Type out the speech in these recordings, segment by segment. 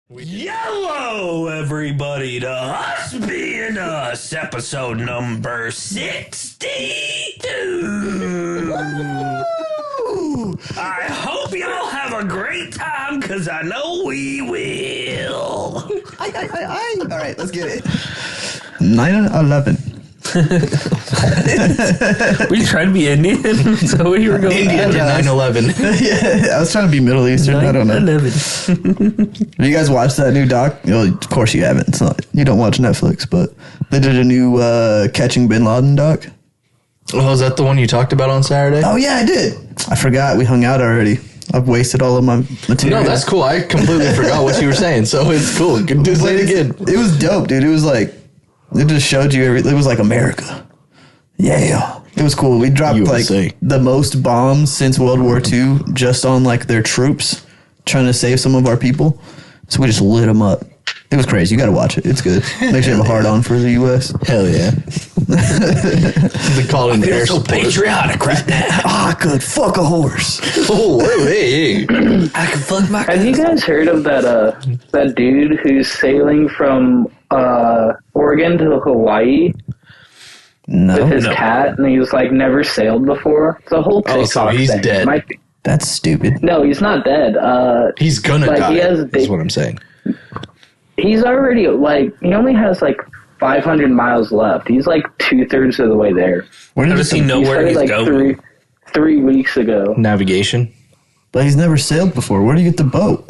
Hello, everybody, to Us Being Us, episode number 62. I hope y'all have a great time, because I know we will. All right, let's get it. 9/11. We tried to be Indian, so we were going Indian to 9/11. Yeah, I was trying to be Middle Eastern. I don't know. 9/11. Have you guys watched that new doc? Well, of course you haven't. It's not, you don't watch Netflix, but they did a new Catching Bin Laden doc. Oh, is that the one you talked about on Saturday? Oh, yeah, I did. I forgot. We hung out already. I've wasted all of my material. No, that's cool. I completely forgot what you were saying, so it's cool. Do say it again. It was dope, dude. It was like, it just showed you everything. It was like America. Yeah. It was cool. We dropped USA. like the most bombs since World War II just on like their troops trying to save some of our people. So we just lit them up. It was crazy. You got to watch it. It's good. Makes you have a hard on for the U.S. Hell yeah. They call it air so support. patriotic right now. I could fuck a horse. Oh, hey. I can fuck my Have you guys heard of that dude who's sailing from Oregon to Hawaii No. with his cat, and he's like never sailed before? It's a whole TikTok Oh, so he's thing. dead. That's stupid. No, he's not dead. He's gonna Like, die, he has is what I'm saying. He's already he only has like 500 miles left. He's like 2/3 of the way there. Where How did does he know where started he's like going? three weeks ago. Navigation. But he's never sailed before. Where do you get the boat?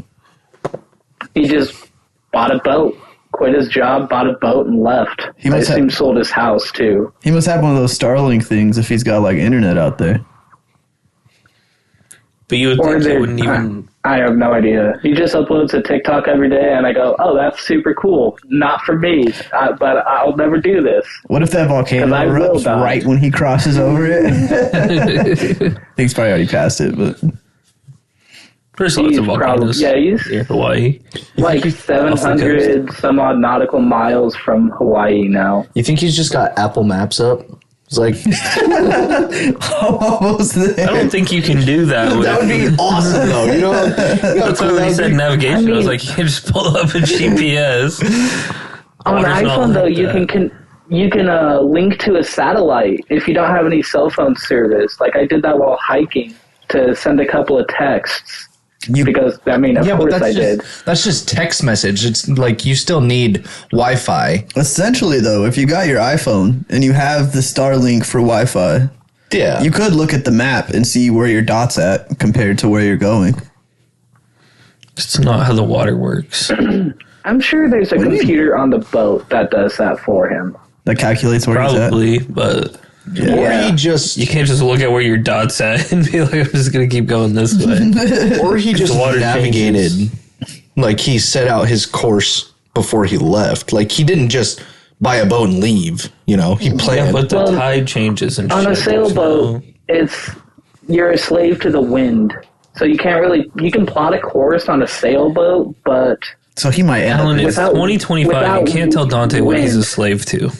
He just bought a boat, quit his job, bought a boat, and left. He I must assume sold his house too. He must have one of those Starlink things if he's got like internet out there. But you would Or think he they- wouldn't even... I have no idea. He just uploads a TikTok every day, and I go, "Oh, that's super cool. Not for me, but I'll never do this." What if that volcano 'Cause I will erupts die. right when he crosses over it? I think he's probably already passed it, but There's lots of volcanoes he's near Hawaii. like 700 some odd nautical miles from Hawaii now. You think he's just got Apple Maps up? It's like, almost there. I don't think you can do that. that would be awesome, though. You know, That's why when he said navigation, I was like, you can just pull up a GPS. On an Water's not iPhone, though, like you that. can link to a satellite if you don't have any cell phone service. Like I did that while hiking to send a couple of texts. Because, I mean, of course I did. That's just text message. It's like you still need Wi-Fi. Essentially, though, if you got your iPhone and you have the Starlink for Wi-Fi, Yeah. you could look at the map and see where your dot's at compared to where you're going. It's not how the water works. I'm sure there's a do you mean? computer on the boat that does that for him. That calculates where he's at. Probably, but Or he just, you can't just look at where your dot's at and be like, I'm just going to keep going this way. or he just the water navigated. changes. Like he set out his course before he left. Like he didn't just buy a boat and leave. You know, he Yeah, planned. but the Well, tide changes and On shit. a sailboat, you're a slave to the wind. So you can't really, you can plot a course on a sailboat, but So he might end Alan, up... it's without- 2025. without You can't tell Dante what he's a wind. slave to.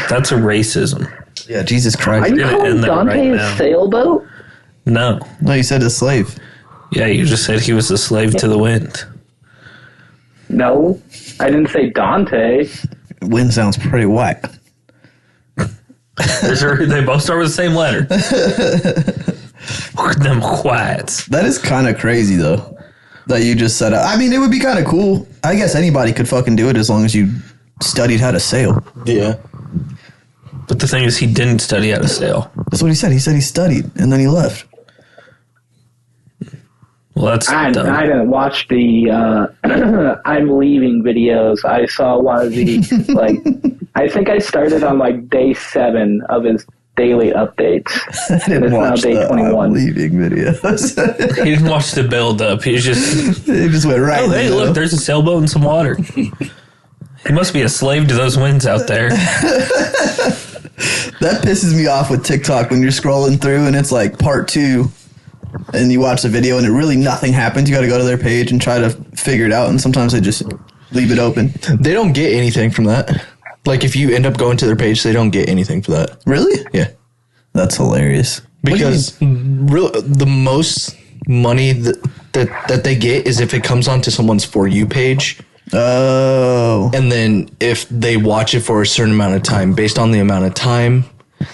That's a racism. Yeah, Jesus are Christ. you gonna calling end that Dante right a now. sailboat? No. No, you said a slave. Yeah, you just said he was a slave to the wind. No, I didn't say Dante. Wind sounds pretty whack. They both start with the same letter. Them whites. That is kind of crazy, though, that you just set up. I mean, it would be kind of cool. I guess anybody could fucking do it as long as you studied how to sail. yeah. But the thing is, he didn't study how to sail. That's what he said. He said he studied, and then he left. Well, that's I dumb. didn't watch the I'm leaving videos. I saw one of the, like, I think I started on, like, day 7 of his daily updates. I didn't It's now watch day the 21. I'm leaving videos. He didn't watch the build up. He was just, It just went right. oh, in the hey, middle. look, there's a sailboat and some water. He must be a slave to those winds out there. That pisses me off with TikTok when you're scrolling through and it's like part 2 and you watch the video and it really nothing happens. You got to go to their page and try to figure it out. And sometimes they just leave it open. They don't get anything from that. Like if you end up going to their page, they don't get anything for that. Really? Yeah. That's hilarious. Because the most money that they get is if it comes onto someone's For You page. Oh. And then if they watch it for a certain amount of time, based on the amount of time,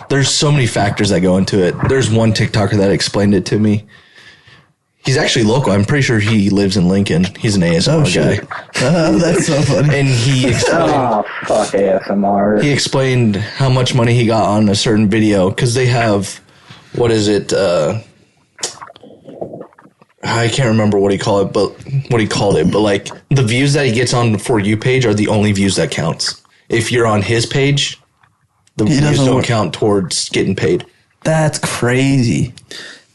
there's so many factors that go into it. There's one TikToker that explained it to me. He's actually local. I'm pretty sure he lives in Lincoln. He's an ASMR guy. That's so funny. And he explained, Oh, fuck ASMR. he explained how much money he got on a certain video because they have, what is it? I can't remember what he called it, but like the views that he gets on the For You page are the only views that counts. If you're on his page, the views don't count towards getting paid. That's crazy.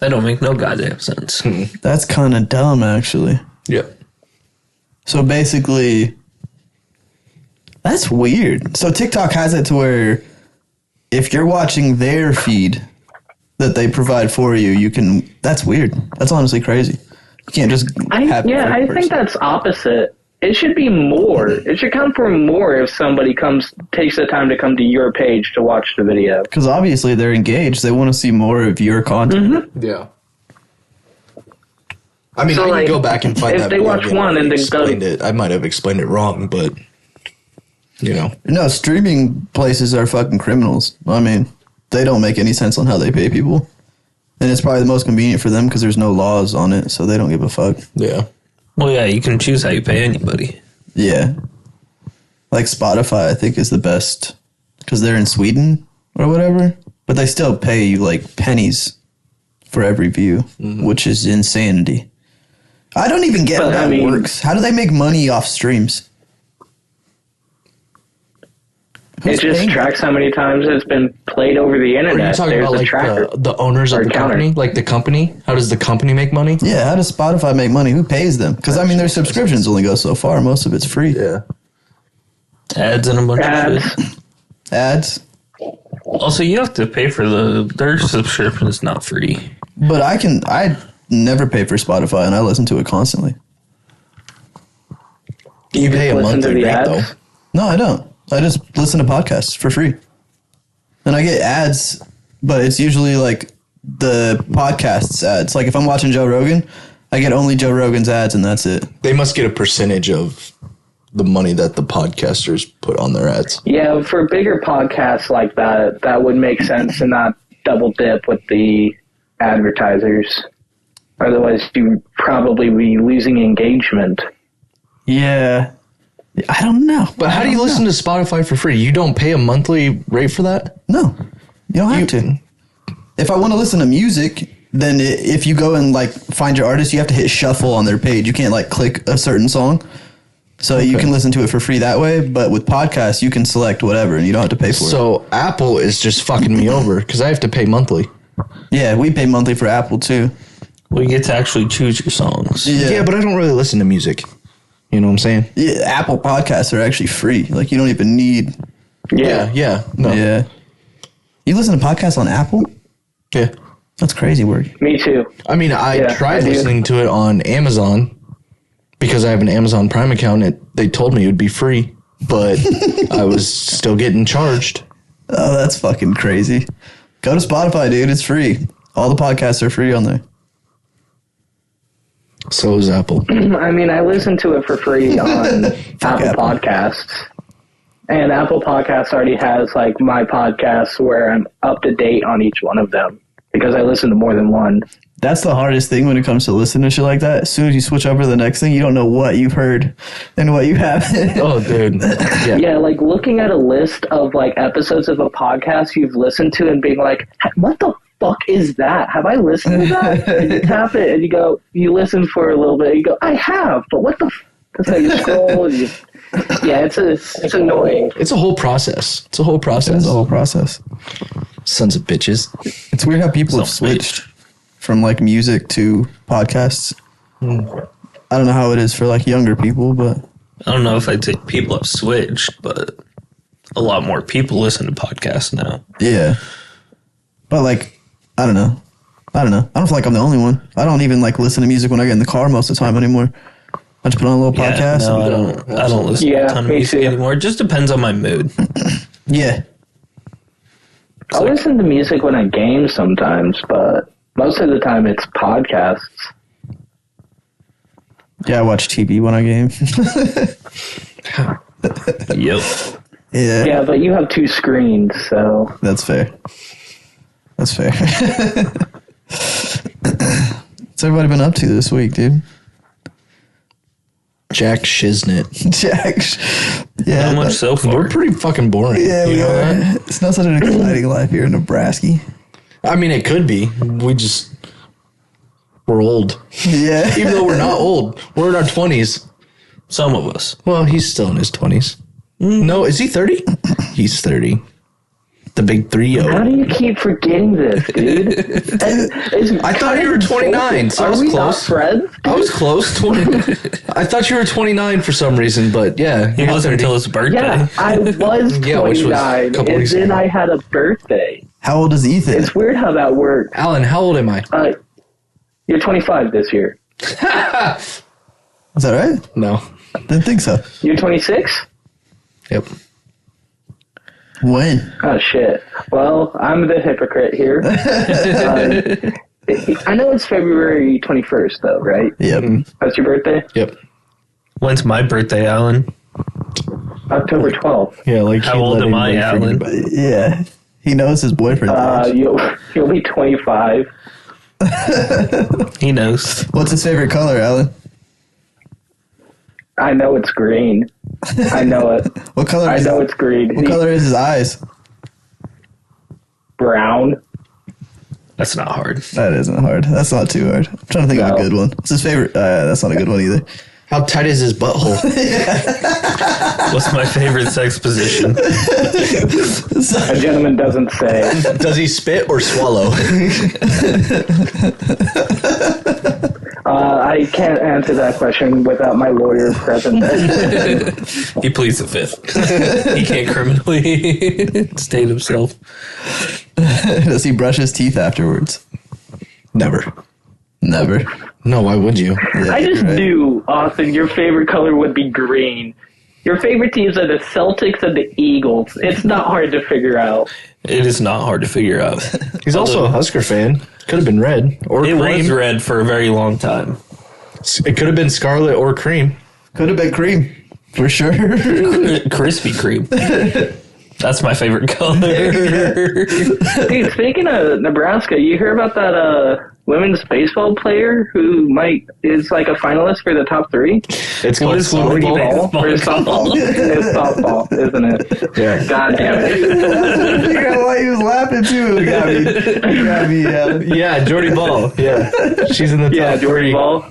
That don't make no goddamn sense. That's kind of dumb, actually. Yep. So basically, that's weird. So TikTok has it to where if you're watching their feed that they provide for you, you can. That's weird. That's honestly crazy. You can't just. I think that's opposite. It should be more. It should come from more if somebody takes the time to come to your page to watch the video. Because obviously they're engaged. They want to see more of your content. Mm-hmm. Yeah. I mean, So, I can go back and find if that they video watch again one and then go explained it. I might have explained it wrong, but you know. No, streaming places are fucking criminals. I mean, they don't make any sense on how they pay people. And it's probably the most convenient for them because there's no laws on it, so they don't give a fuck. Yeah. Well, yeah, you can choose how you pay anybody. Yeah. Like Spotify, I think, is the best because they're in Sweden or whatever, but they still pay you like pennies for every view, which is insanity. I don't even get how that works. How do they make money off streams? It just tracks how many times it's been played over the internet. Are you talking There's about a like tracker. the owners of Or the counter. company? Like the company? How does the company make money? Yeah, how does Spotify make money? Who pays them? Because, I mean, their subscriptions only go so far. Most of it's free. Yeah. Ads and a bunch of Ads. shit. Ads. Also, you have to pay for their subscription is not free. But I never pay for Spotify, and I listen to it constantly. You pay a listen to monthly the rate ads? though. No, I don't. I just listen to podcasts for free. And I get ads, but it's usually like the podcast's ads. Like if I'm watching Joe Rogan, I get only Joe Rogan's ads and that's it. They must get a percentage of the money that the podcasters put on their ads. Yeah, for bigger podcasts like that would make sense and not double dip with the advertisers. Otherwise, you'd probably be losing engagement. Yeah. I don't know. But how do you listen to Spotify for free? You don't pay a monthly rate for that? No. You don't have to. If I want to listen to music, then if you go and like find your artist, you have to hit shuffle on their page. You can't like click a certain song. So you can listen to it for free that way. But with podcasts, you can select whatever and you don't have to pay for it. So Apple is just fucking me over because I have to pay monthly. Yeah, we pay monthly for Apple too. We get to actually choose your songs. Yeah, but I don't really listen to music. You know what I'm saying? Yeah, Apple podcasts are actually free. Like you don't even need. Yeah. No. Yeah. You listen to podcasts on Apple? Yeah. That's crazy work. Me too. I mean, I tried listening to it on Amazon because I have an Amazon Prime account. They told me it would be free, but I was still getting charged. Oh, that's fucking crazy. Go to Spotify, dude. It's free. All the podcasts are free on there. So is Apple. I mean, I listen to it for free on Apple Podcasts. And Apple Podcasts already has, like, my podcasts where I'm up to date on each one of them because I listen to more than one. That's the hardest thing when it comes to listening to shit like that. As soon as you switch over to the next thing, you don't know what you've heard and what you haven't. Oh, dude. Yeah, like, looking at a list of, like, episodes of a podcast you've listened to and being like, what the fuck is that? Have I listened to that? And you tap it and you go, you listen for a little bit and you go, I have, but what the That's how you scroll. And you, yeah, it's annoying. It's a whole process. It's a whole process. Sons of bitches. It's weird how people have switched from like music to podcasts. I don't know how it is for like younger people, but I don't know if I'd say people have switched, but a lot more people listen to podcasts now. yeah. But like, I don't know. I don't feel like I'm the only one. I don't even like listen to music when I get in the car most of the time anymore. I just put on a little podcast. No, I don't listen to a ton of music too. anymore. It just depends on my mood. Yeah. I listen to music when I game sometimes, but most of the time it's podcasts. Yeah, I watch TV when I game. Yep. Yeah, Yeah, but you have 2 screens, so that's fair. That's fair. What's everybody been up to this week, dude? Jack Shiznit. Jack. Yeah, Not much so far. We're pretty fucking boring. Yeah, you we know are. that? It's not such an exciting life here in Nebraska. I mean, it could be. We're old. Yeah. Even though we're not old. We're in our 20s. Some of us. Well, he's still in his 20s. No, is he 30? He's 30. The big 3-0. how do you keep forgetting this, dude? I thought you were 29, so I was Are we close. not friends? I was close. 20. I thought you were 29 for some reason, but yeah. He wasn't until his birthday. Yeah, I was 29, Yeah, which was a couple and weeks then ago. I had a birthday. How old is Ethan? It's weird how that works. Alan, how old am I? You're 25 this year. Is that right? No. Didn't think so. You're 26? Yep. When? Oh, shit. Well, I'm the hypocrite here. I know it's February 21st, though, right? Yep. That's your birthday? Yep. When's my birthday, Alan? October 12th. Yeah, like How old am I, Alan? Yeah. He knows his boyfriend. You'll be 25. He knows. What's his favorite color, Alan? I know it's green. I know it. What color? I know it's green. What color is his eyes? Brown. That's not hard. That isn't hard. That's not too hard. I'm trying to think of a good one. What's his favorite? That's not a good one either. How tight is his butthole? What's my favorite sex position? A gentleman doesn't say. Does he spit or swallow? I can't answer that question without my lawyer present. He pleads the fifth. He can't criminally state himself. Does he brush his teeth afterwards? Never. Never. No, why would you? Yeah, I just you're right. knew, Austin, your favorite color would be green. Your favorite teams are the Celtics and the Eagles. It's not hard to figure out. It is not hard to figure out. He's also a Husker fan. Could have been red or It cream. was red for a very long time. It could have been scarlet or cream. Could have been cream. For sure. Krispy Kreme. That's my favorite color. Dude, speaking of Nebraska, you hear about that women's baseball player who is like a finalist for the top 3? It's What called is women's softball. baseball? Or softball. It's softball, isn't it? Yeah. God damn it. I got why he was laughing too. It got me. Yeah, Jordy Ball. Yeah. She's in the top Yeah, Jordy 3. Ball.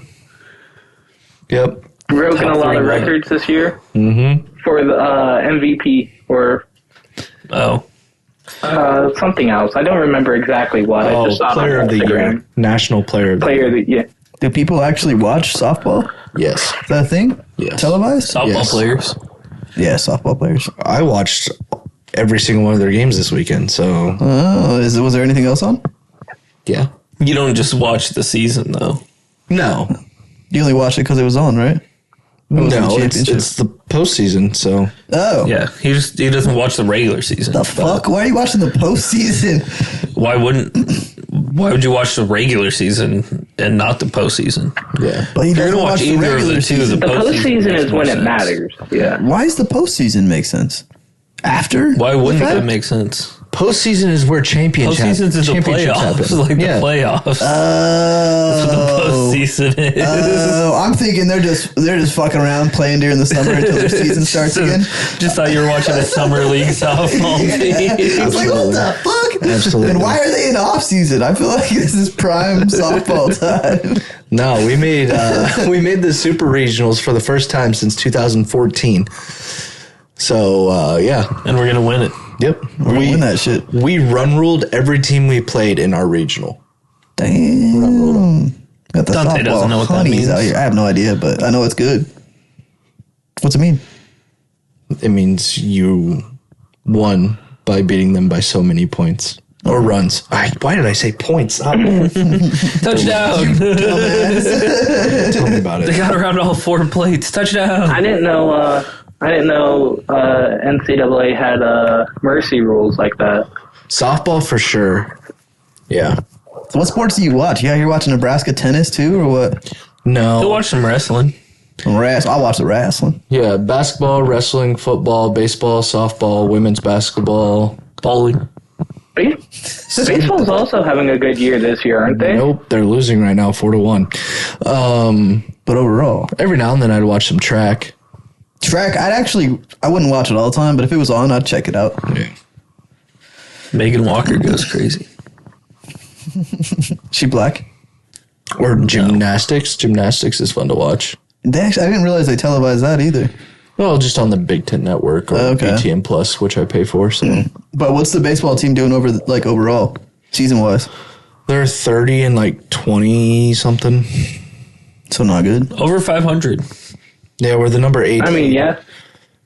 Yep. Broken Top a lot 3 of what? records this year Mm-hmm. for the MVP or Oh. something else. I don't remember exactly what. I Oh, just saw it player on of the Instagram. year. National player of the year. Player of the year. Do people actually watch softball? Yes. Is that a thing? Yes. Televised? Softball Yes. players. Yeah, softball players. I watched every single one of their games this weekend, so Oh, was there anything else on? yeah. You don't just watch the season, though. No. You only watched it because it was on, right? Or was it the No, championship? it's the postseason, so Oh. Yeah, he doesn't watch the regular season. The fuck? Why are you watching the postseason? Why would you watch the regular season and not the postseason? yeah. But he You're doesn't gonna watch watch the either of regular the two. season. The postseason makes is more when it sense. matters. Yeah. Why does the postseason make sense? After? Why wouldn't the that fact? make sense? Postseason is where championships Postseasons is the championships playoffs, happen. like Yeah. the playoffs. That's what the Oh. postseason is. I'm thinking they're just fucking around playing during the summer until their season starts again. Just thought you were watching a summer league softball team. I was like, what the fuck? Absolutely. And why are they in off season? I feel like this is prime softball time. No, we made the super regionals for the first time since 2014. So yeah, And we're gonna win it. yep. We're gonna win that shit. We run ruled every team we played in our regional. Damn. Got the Dante doesn't know softball what that honeys means. out here. I have no idea, but I know it's good. What's it mean? It means you won by beating them by so many points or runs. Why did I say points? Touchdown! Tell me about They it. got around all 4 plates. Touchdown! I didn't know NCAA had mercy rules like that. Softball for sure. Yeah. So what sports do you watch? Yeah, you're watching Nebraska tennis too, or what? No. Go watch some wrestling. I watch the wrestling. Yeah, basketball, wrestling, football, baseball, softball, women's basketball. Bowling. Baseball's also having a good year this year, aren't they? Nope, they're losing right now 4-1. But overall, Every now and then I'd watch some track. track. I wouldn't watch it all the time, but if it was on, I'd check it out. Yeah. Megan Walker goes crazy. She black. Or gymnastics. Gymnastics is fun to watch. I didn't realize they televised that either. Well, just on the Big Ten Network or Okay. BTN Plus, which I pay for. So But what's the baseball team doing overall, season wise? they're 30 and like 20 something. So not good. Over 500. Yeah, we're the number 8. I mean, yeah.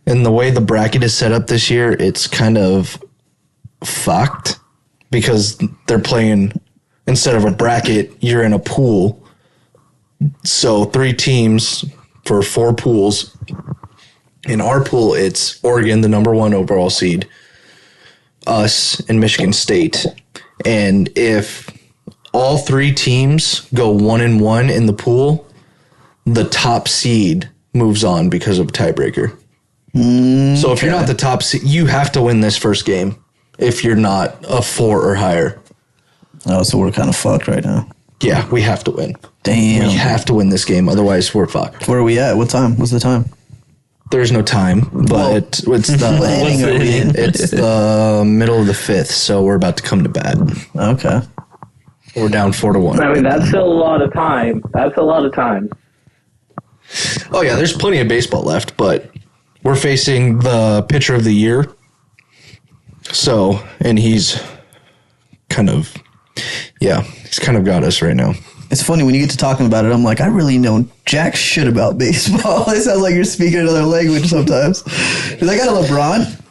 And the way the bracket is set up this year, it's kind of fucked because they're playing, instead of a bracket, you're in a pool. So 3 teams for 4 pools. In our pool, it's Oregon, the number 1 overall seed, us, and Michigan State. And if all 3 teams go 1-1 in the pool, the top seed moves on because of a tiebreaker. So if you're not the top seed, you have to win this first game if you're not a 4 or higher. Oh, so we're kind of fucked right now. Yeah, we have to win. Damn. We have to win this game, otherwise we're fucked. Where are we at? What time? What's the time? There's no time, but it's What's the inning? it's the middle of the 5th, so we're about to come to bat. Okay. We're down 4-1. I mean, that's still a lot of time. That's a lot of time. Oh yeah, there's plenty of baseball left, but we're facing the pitcher of the year. So, and he's kind of got us right now. It's funny when you get to talking about it. I'm like, I really know jack shit about baseball. It sounds like you're speaking another language sometimes. Do they got a LeBron?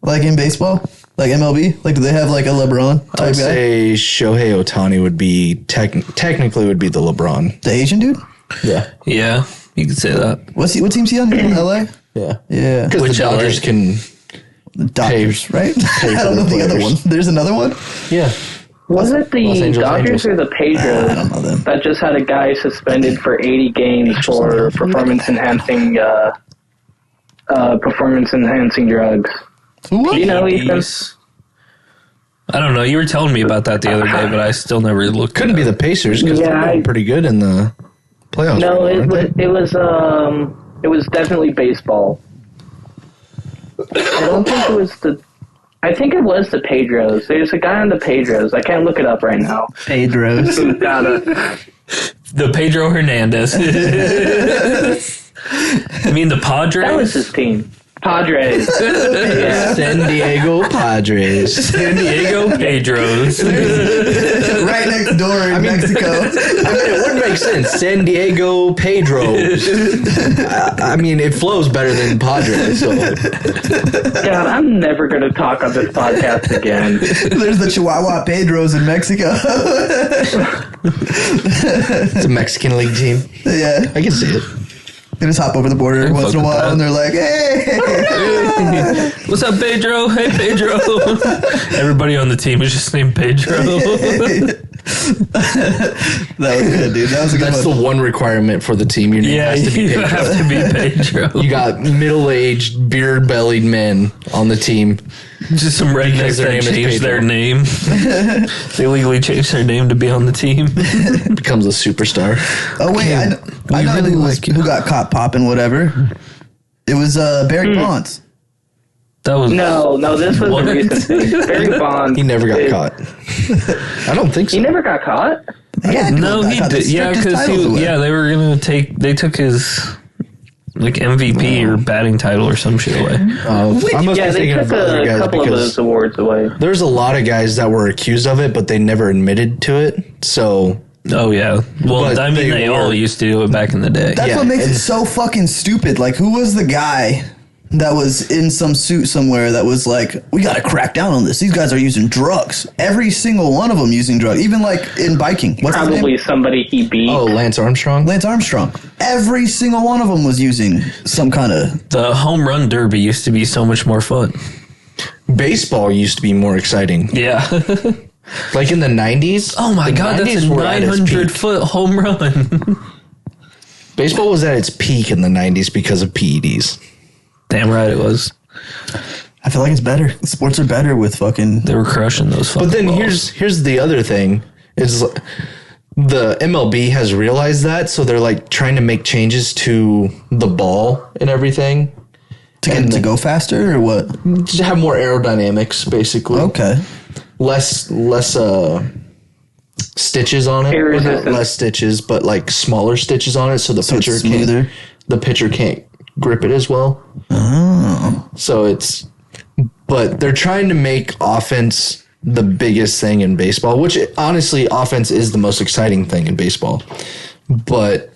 Like in baseball? Like MLB? Like do they have like a LeBron I'd type guy? say Shohei Ohtani would be technically would be the LeBron. The Asian dude? Yeah, Yeah, you could say that. What team's he on? In LA? yeah, Yeah. because the Which Dodgers LA? can. The Dodgers, right? pay I don't for know the the other players. one. There's another one? Yeah, Was it Los the Angeles Dodgers Angels. or the Padres I don't know them. that just had a guy suspended for 80 games for performance-enhancing drugs? What? You know, Ethan? Peace. I don't know. You were telling me about that the other day, but I still never looked. couldn't be the Pacers because Yeah, they're doing pretty good in the playoffs. No, right now, it was definitely baseball. I don't think it was I think it was the Padres. There's a guy on the Padres. I can't look it up right now. Pedro's. The Pedro Hernandez. I mean the Padres. That was his team. Padres. Yeah. San Diego Padres. San Diego Pedros. Right next door in Mexico. I mean, it wouldn't make sense. San Diego Pedros. I mean, it flows better than Padres. So. God, I'm never going to talk on this podcast again. There's the Chihuahua Pedros in Mexico. It's a Mexican league team. Yeah. I can see it. They just hop over the border I'm once in a fucking while that. and they're like, hey. What's up, Pedro? Hey, Pedro. Everybody on the team is just named Pedro. That was good, dude. That was a good That's one. the one requirement for the team. Your name Yeah, has to be you Pedro. have to be Pedro. You got middle-aged, beard-bellied men on the team. Just some rednecks their that name is changed their Pedro. name. They legally changed their name to be on the team. Becomes a superstar. Oh, wait. I know really who got caught popping whatever. It was Barry Bonds. That was No, this was What? a recent thing. Barry Bonds. He never got caught. I don't think so. He never got caught? No, he did. Yeah, because they took his like MVP or batting title or some shit away. I must Yeah, be they thinking took of other a guys couple of because those awards away. there's a lot of guys that were accused of it, but they never admitted to it. So Oh yeah. Well, But I mean, they they all were- used to do it back in the day. That's Yeah, what makes and- it so fucking stupid. Like, who was the guy that was in some suit somewhere that was like, we got to crack down on this. These guys are using drugs. Every single one of them using drugs. Even like in biking. What's his Probably name? somebody he beat. Lance Armstrong. Lance Armstrong. Every single one of them was using some kind of... The home run derby used to be so much more fun. Baseball used to be more exciting. Yeah. Like in the 90s. Oh my the god, that's 90s a were at its 900 peak. foot home run. Baseball was at its peak in the 90s because of PEDs. Damn right it was. I feel like it's better. Sports are better with fucking... They were crushing those fucking But then balls. here's the other thing. Is the MLB has realized that, so they're like trying to make changes to the ball and everything. To go faster or what? To have more aerodynamics, basically. Okay. Less stitches on it. Or not less stitches, but like smaller stitches on it, so the pitcher can't grip it as well. Oh. So but they're trying to make offense the biggest thing in baseball, which honestly, offense is the most exciting thing in baseball. But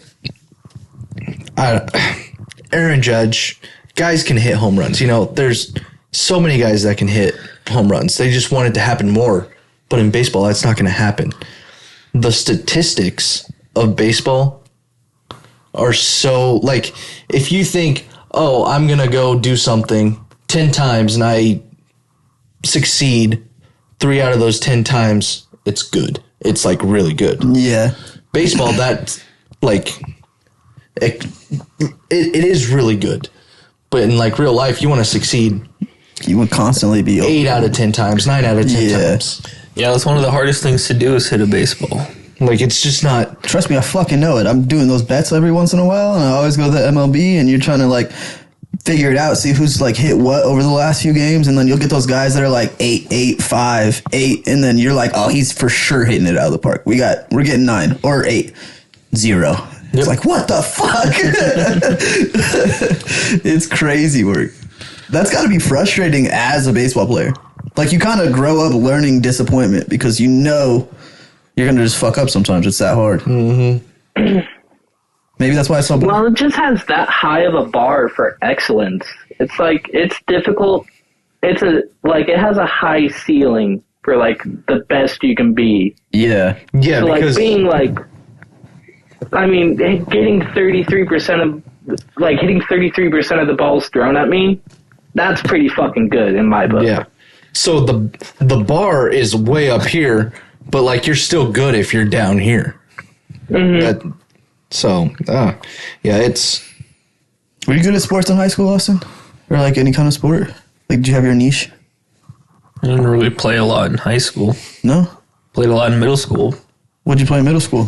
Aaron Judge, guys can hit home runs. You know, there's so many guys that can hit home runs. They just want it to happen more. But in baseball, that's not going to happen. The statistics of baseball are so, like, if you think, oh, I'm going to go do something 10 times and I succeed 3 out of those 10 times, it's good. It's, like, really good. Yeah. Baseball, that, like, it is really good. But in, like, real life, you want to succeed. You would constantly be 8 out of 10 times, 9 out of 10 times. Yeah, that's one of the hardest things to do is hit a baseball. Like, it's just not... Trust me, I fucking know it. I'm doing those bets every once in a while, and I always go to the MLB, and you're trying to, like, figure it out, see who's, like, hit what over the last few games, and then you'll get those guys that are, like, 8, 8, 5, 8, and then you're like, oh, he's for sure hitting it out of the park. We're getting 9 or 8, 0. Yep. It's like, what the fuck? It's crazy work. That's got to be frustrating as a baseball player. Like, you kind of grow up learning disappointment because you know you're going to just fuck up sometimes. It's that hard. Mm-hmm. Maybe that's why it's so... Well, it just has that high of a bar for excellence. It's like, it's difficult. It has a high ceiling for, like, the best you can be. Yeah. Yeah, so, because... like, being, like... I mean, getting 33% of the balls thrown at me, that's pretty fucking good in my book. Yeah. So the bar is way up here, but like you're still good if you're down here. Mm-hmm. It's. Were you good at sports in high school, Austin? Or like any kind of sport? Like, did you have your niche? I didn't really play a lot in high school. No? Played a lot in middle school. What'd you play in middle school?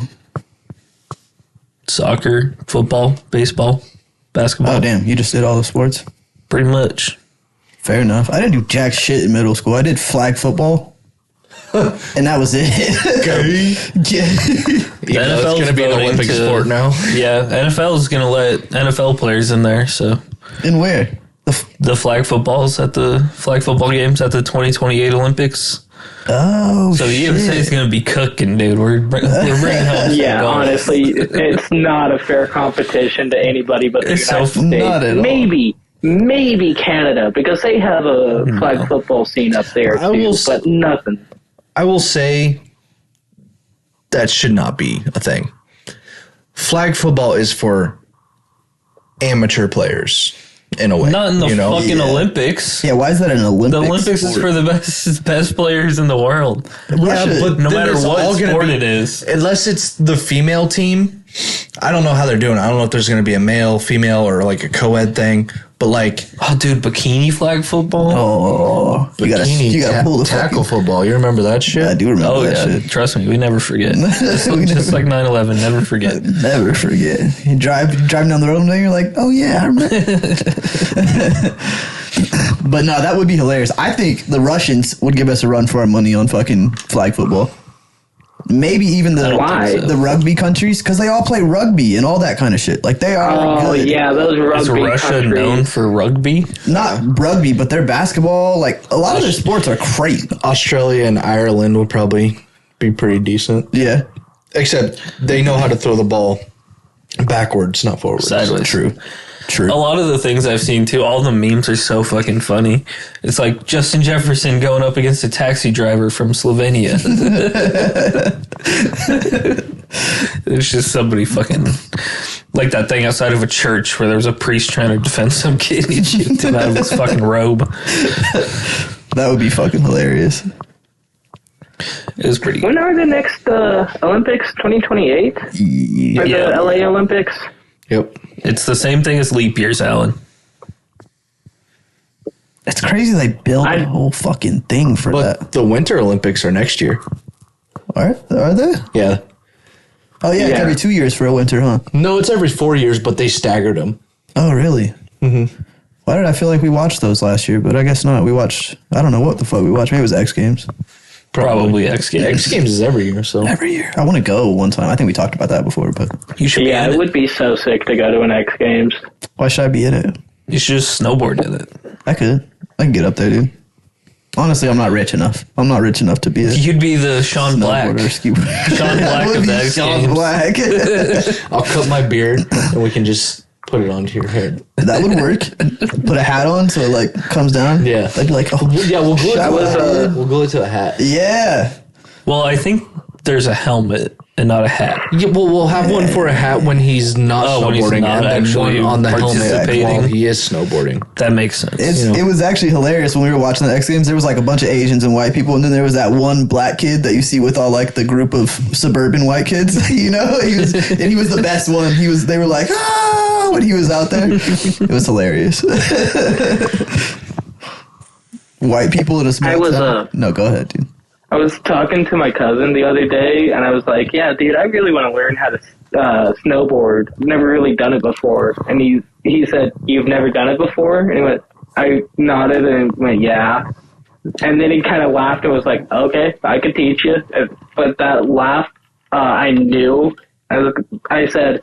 Soccer, football, baseball, basketball. Oh, damn. You just did all the sports? Pretty much. Fair enough. I didn't do jack shit in middle school. I did flag football. And that was it. Okay. The NFL is going to be an Olympic sport now. Yeah, NFL is going to let NFL players in there. So, in where? The flag footballs at the flag football games at the 2028 Olympics. Oh, so the USA is going to be cooking, dude. We're bringing home. Yeah, honestly, it's not a fair competition to anybody but the United States. Not at all. Maybe Canada, because they have a flag football scene up there too, but nothing. I will say that should not be a thing. Flag football is for amateur players, in a way. Not in the fucking Olympics. Yeah, why is that an Olympics? The Olympics is for the best players in the world. Yeah, but no matter what sport it is. Unless it's the female team, I don't know how they're doing. I don't know if there's going to be a male, female, or like a co-ed thing. But like, oh, dude, bikini flag football. Oh, you gotta pull the tackle football. You remember that shit? Yeah, I do remember that shit. Trust me, we never forget. just like 9/11, never forget. Never forget. You driving down the road and you're like, oh yeah, I remember. But no, that would be hilarious. I think the Russians would give us a run for our money on fucking flag football. Maybe even the rugby countries, because they all play rugby and all that kind of shit. Like, they are good. Oh, yeah, those rugby Is Russia countries known for rugby? Not rugby, but their basketball, like, a lot of their sports are crazy. Australia and Ireland would probably be pretty decent. Yeah. Except they know how to throw the ball backwards, not forwards. Sideways. True. A lot of the things I've seen, too, all the memes are so fucking funny. It's like Justin Jefferson going up against a taxi driver from Slovenia. It's just somebody fucking... Like that thing outside of a church where there was a priest trying to defend some kid and he choked him out of his fucking robe. That would be fucking hilarious. It was pretty good. When are the next Olympics? 2028? Yeah. Or the LA Olympics? Yep. It's the same thing as leap years, Alan. It's crazy they build a whole fucking thing for But that. the Winter Olympics are next year. Are they? Yeah. Oh, yeah, it's every 2 years for a winter, huh? No, it's every 4 years, but they staggered them. Oh, really? Mm-hmm. Why did I feel like we watched those last year? But I guess not. We watched, I don't know what the fuck we watched. Maybe it was X Games. Probably X Games. X Games is every year, so. Every year. I want to go one time. I think we talked about that before, but You should be Yeah, in it it. would be so sick to go to an X Games. why should I be in it? You should just snowboard in it. I could. I can get up there, dude. Honestly, I'm not rich enough. I'm not rich enough to be a You'd be the Sean Black. snowboarder or ski. Sean Black of the X Sean Games. Black. I'll cut my beard and we can just put it onto your head. That would work. Put a hat on so it like comes down. Yeah. I'd be like, oh Yeah, we'll glue it That to was, a hat. We'll glue it to a hat. yeah. Well, I think there's a helmet and not a hat. Yeah, well, we'll have one for a hat when he's not Oh, when he's snowboarding, not and then actually one on the helmet participating. while he is snowboarding. That makes sense. It was actually hilarious when we were watching the X Games. There was like a bunch of Asians and white people, and then there was that one black kid that you see with all like the group of suburban white kids. You know, he was the best one. They were like, ah, when he was out there. It was hilarious. White people in a small I was, town. No, go ahead, dude. I was talking to my cousin the other day, and I was like, yeah, dude, I really want to learn how to snowboard. I've never really done it before. And he said, you've never done it before? And he went, I nodded and went, yeah. And then he kind of laughed and was like, okay, I could teach you. But that laugh, I knew. I said,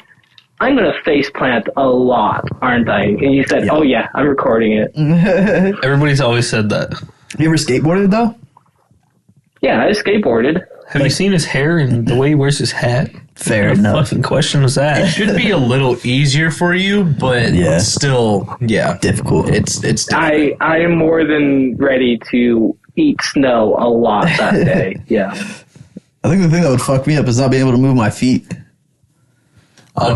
I'm going to face plant a lot, aren't I? And he said, oh, yeah, I'm recording it. Everybody's always said that. You ever skateboarded though? Yeah, I skateboarded. Have you seen his hair and the way he wears his hat? Fair What enough. fucking question was that? Should be a little easier for you, but Yeah. still, yeah, Difficult. it's different. I am more than ready to eat snow a lot that day. Yeah. I think the thing that would fuck me up is not being able to move my feet.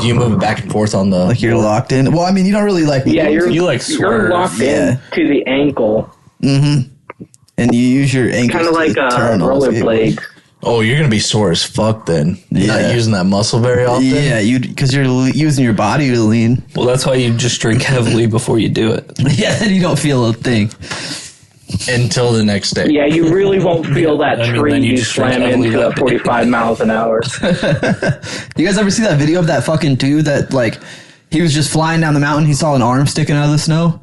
Do you move it back and forth on the? Like you're locked in. Well, I mean, you don't really like. Yeah, You like you're swerve. locked Yeah. in to the ankle. And you use your ankles Kind of like to turn on the skateboard. rollerblades. Oh, you're gonna be sore as fuck then. You're Yeah. not using that muscle very often. Yeah, because you're using your body to lean. Well, that's why you just drink heavily before you do it. Yeah, then you don't feel a thing. Until the next day. Yeah, you really won't feel that I mean, tree then you you just drink slam heavily into that at day. 45 miles an hour. You guys ever see that video of that fucking dude that like he was just flying down the mountain? He saw an arm sticking out of the snow,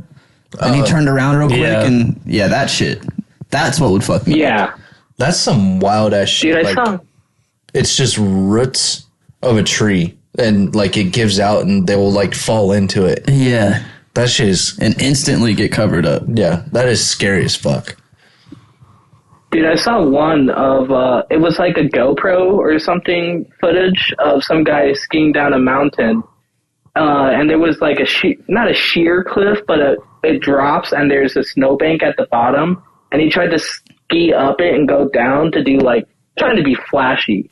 and he turned around real quick, yeah. and yeah, that shit. That's what would fuck me. Yeah. That's some wild ass shit. Dude, I like, saw... it's just roots of a tree, and like it gives out, and they will like fall into it. Yeah, That shit is, and instantly get covered up. yeah, that is scary as fuck. Dude, I saw one of, it was like a GoPro or something footage of some guy skiing down a mountain. And there was like not a sheer cliff, but it drops and there's a snowbank at the bottom. And he tried to ski up it and go down to do like, trying to be flashy.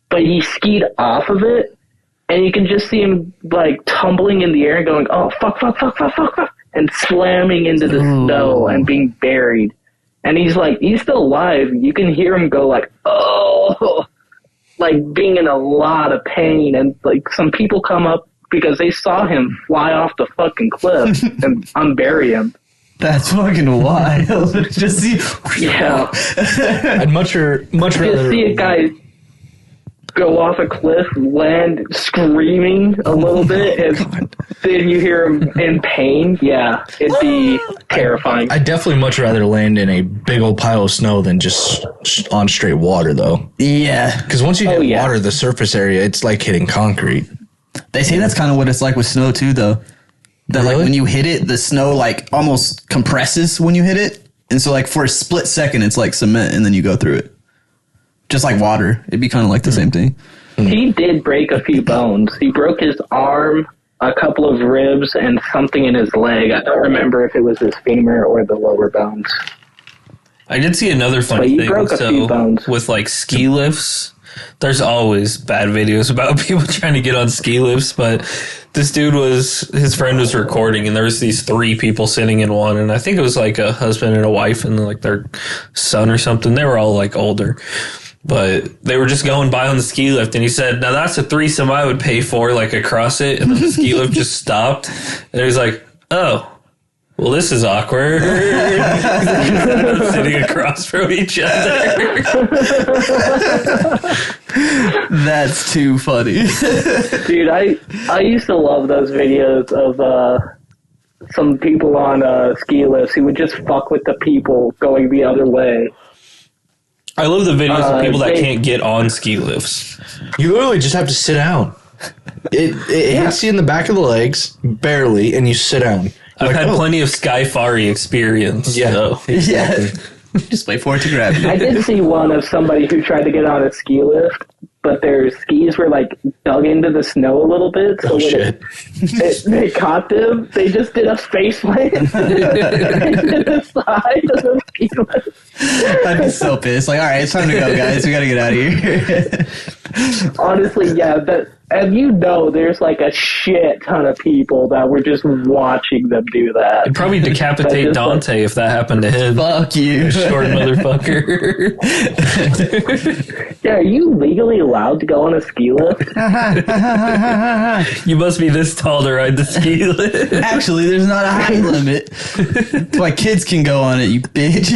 But he skied off of it and you can just see him like tumbling in the air and going, oh, fuck, and slamming into the snow and being buried. And he's still alive. You can hear him go like, oh, like being in a lot of pain. And like some people come up because they saw him fly off the fucking cliff and unbury him. That's fucking wild. Just see. Yeah. I'd much rather Just see a guy go off a cliff, land screaming a little bit, and then you hear him in pain. Yeah, it'd be terrifying. I'd definitely much rather land in a big old pile of snow than just on straight water, though. Yeah, Because once you hit yeah. water, the surface area, it's like hitting concrete. they say that's kind of what it's like with snow too, though. That like Really? when you hit it, the snow like almost compresses when you hit it, and so like for a split second, it's like cement, and then you go through it. Just like water, it'd be kind of like the same thing. He did break a few bones. He broke his arm, a couple of ribs, and something in his leg. I don't remember if it was his femur or the lower bones. I did see another But funny you thing. broke a few So bones. with like ski lifts, there's always bad videos about people trying to get on ski lifts. But this dude his friend was recording, and there was these 3 people sitting in one, and I think it was like a husband and a wife and like their son or something. They were all like older. But they were just going by on the ski lift, and he said, "Now that's a threesome I would pay for, like across it." And then the ski lift just stopped, and he was like, "Oh, well, this is awkward." Sitting across from each other. That's too funny. Dude, I used to love those videos of some people on ski lifts who would just fuck with the people going the other way. I love the videos of people that can't get on ski lifts. You literally just have to sit down. It hits you in the back of the legs, barely, and you sit down. I've had plenty of Skyfari experience. Yeah. So. Yeah. Just wait for it to grab you. I did see one of somebody who tried to get on a ski lift, but their skis were like dug into the snow a little bit. So Oh, when shit. they caught them, they just did a face plant into the side of the ski lift. I'd be so pissed. Like, all right, it's time to go, guys. We gotta get out of here. Honestly, yeah, and you know there's like a shit ton of people that were just watching them do that. It'd probably decapitate Dante if that happened to him. Fuck you. Short motherfucker. Yeah, are you legally allowed to go on a ski lift? You must be this tall to ride the ski lift. Actually, there's not a height limit. That's why kids can go on it, you bitch.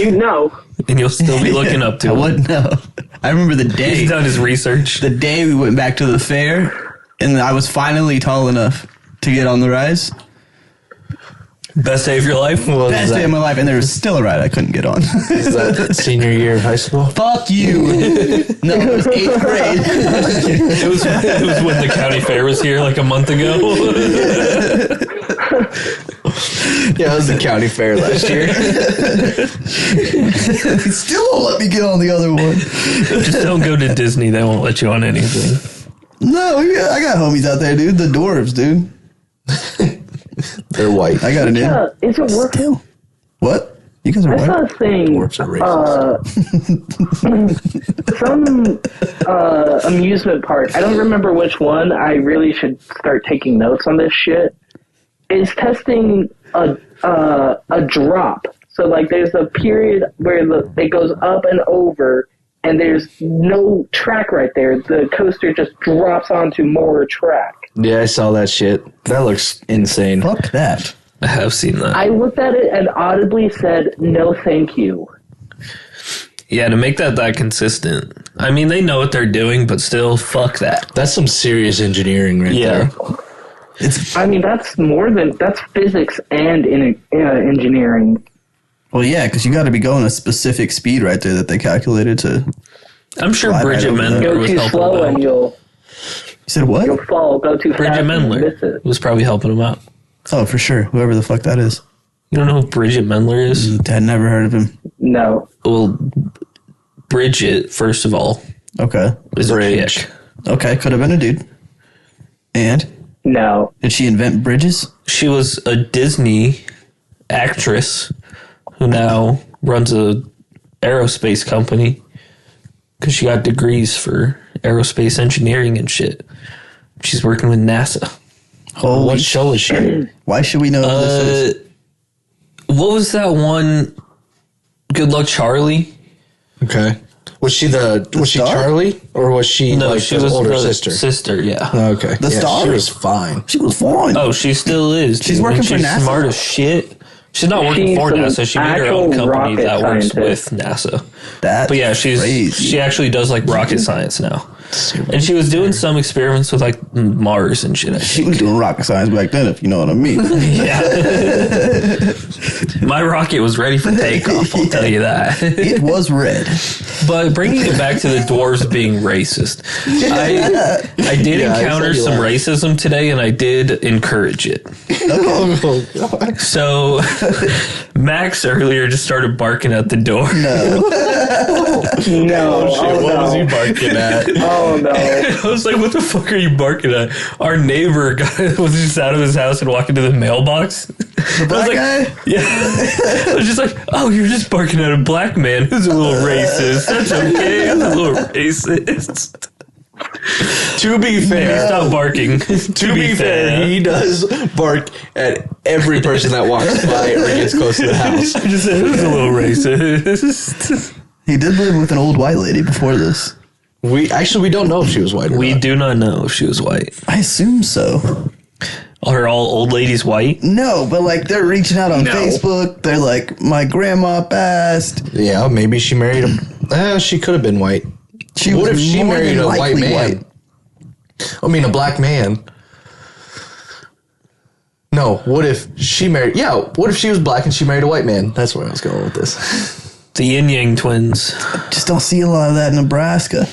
You know. And you'll still be looking up to I him. wouldn't know. I remember the day. He's done his research. The day we went back to the fair, and I was finally tall enough to get on the rise. Best day of your life? Best day of my life, and there was still a ride I couldn't get on. Is that senior year of high school? Fuck you. No, it was 8th grade. It was when the county fair was here like a month ago. Yeah, it was the county fair last year. They still won't let me get on the other one. Just don't go to Disney. They won't let you on anything. No, I got homies out there, dude. The dwarves, dude. They're white. I got it in. Yeah, is it worth it? What? You guys are I saw white? a thing. Dwarves are racist. Some amusement park. I don't remember which one. I really should start taking notes on this shit. Is testing a drop. So like, there's a period where it goes up and over, and there's no track right there. The coaster just drops onto more track. Yeah, I saw that shit. That looks insane. Fuck that. I have seen that. I looked at it and audibly said, "No, thank you." Yeah, to make that consistent. I mean, they know what they're doing, but still, fuck that. That's some serious engineering right there. I mean, that's physics and engineering. Well, yeah, because you got to be going a specific speed right there that they calculated to. I'm sure Slide Bridget right over Mendler there. Go was too helping slow him and out. you'll You said what? fall. Go too Bridget fast and Mendler miss it. was probably helping him out. Oh, for sure. Whoever the fuck that is. You don't know who Bridget Mendler is? Had never heard of him. No. Well, Bridget, first of all, Okay. is a Bridge. chick. Okay, could have been a dude. And? No. Did she invent bridges? She was a Disney actress who now runs a aerospace company because she got degrees for aerospace engineering and shit. She's working with NASA. Holy What show is she? Why should we know who this is? What was that one? Good Luck Charlie? Okay. Was she star? Charlie? Or was she No, like she the was older the sister? Sister, yeah. Okay. The star? She was fine. She was fine. Oh, she still is. She's dude. working And for she's NASA. smart as shit. She's not working She's for an NASA. She made her own actual company rocket that works scientist. with NASA. That's But yeah, crazy. she actually does like rocket science now. And she was doing some experiments with like Mars and shit. I She think. was doing rocket science back then, if you know what I mean. Yeah. My rocket was ready for takeoff, I'll tell you that. It was red. But bringing it back to the dwarves being racist, I did Yeah, I encounter saw you some laugh. racism today, and I did encourage it. Oh, God. So Max earlier just started barking at the door. No. Oh, What no. was he barking at? Oh, no. I was like, what the fuck are you barking at? Our neighbor was just out of his house and walking to the mailbox. The black guy? Yeah. I was just like, oh, you're just barking at a black man who's a little racist. That's okay. I'm a little racist. To be fair, Stop barking. to be fair, he does bark at every person that walks by or gets close to the house. I just said it was a little racist. He did live with an old white lady before this. We don't know if she was white or We not. do not know if she was white. I assume so. Are all old ladies white? No, but like they're reaching out on No. Facebook. They're like, my grandma passed. Yeah, maybe she married she could have been white. She What was if she more married than a white likely man? I mean, a black man. No, what if she married... Yeah, what if she was black and she married a white man? That's where I was going with this. The Yin Yang twins. Just don't see a lot of that in Nebraska.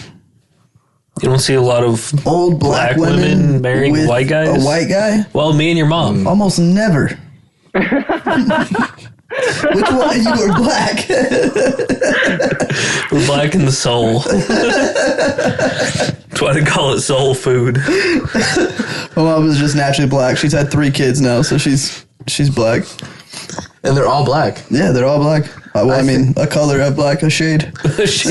You don't see a lot of Old black women marrying with white guys. A white guy? Well, me and your mom. Almost never. Which one? You were black. We're black in the soul. That's why they call it soul food. My mom is just naturally black. She's had 3 kids now, so she's black. And they're all black. Yeah, they're all black. I mean, a color of black, a shade. It's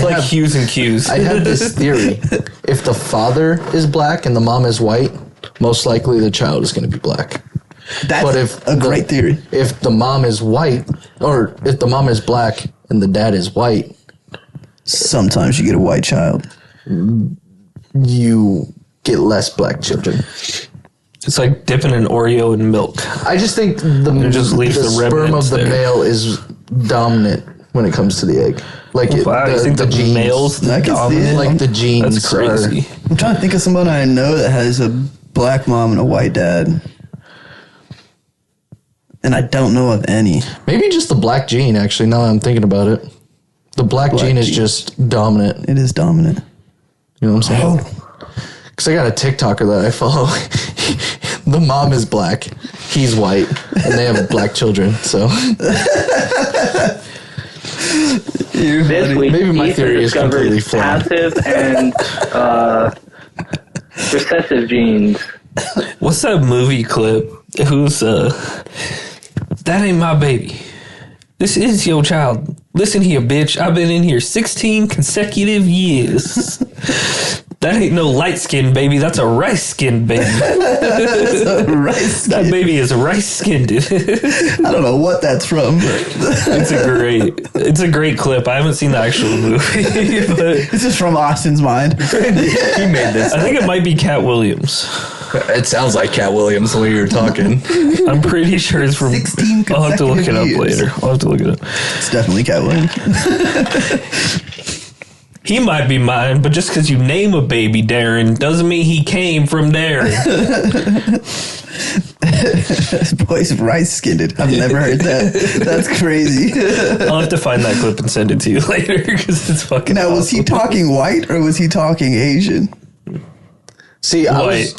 like have- hues and cues. I have this theory. If the father is black and the mom is white, most likely the child is going to be black. That's But if a great theory. If the mom is white, or if the mom is black and the dad is white, Sometimes you get a white child. you get less black children. It's like dipping an Oreo in milk. I just think the just leave the sperm remnants of the there. male is dominant when it comes to the egg. Like Wow, you think the genes, male's I can see dominant? it. like the genes. That's crazy. I'm trying to think of someone I know that has a black mom and a white dad. And I don't know of any. Maybe just the black gene. Actually, now that I'm thinking about it, the black gene is gene. just dominant. It is dominant. You know what I'm saying? Because I got a TikToker that I follow. The mom is black, he's white, and they have black children. So This week, Maybe my Ethan theory is discovered completely flawed. passive and recessive genes. What's that movie clip? Who's that ain't my baby. This is your child. Listen here, bitch. I've been in here 16 consecutive years. That ain't no light skinned baby. That's a rice skinned baby. Rice. That baby is rice skinned. I don't know what that's from. But It's a great clip. I haven't seen the actual movie, but this is from Austin's mind. he made this. I think it might be Cat Williams. It sounds like Cat Williams the way you're talking. I'm pretty sure it's from 16 I'll have to look it up consecutive years. later. I'll have to look it up. It's definitely Cat Williams. He might be mine, but just because you name a baby Darren doesn't mean he came from Darren. This boy's rice skinned. I've never heard that. That's crazy. I'll have to find that clip and send it to you later because it's fucking Now, was he awesome. talking white or was he talking Asian? See, White.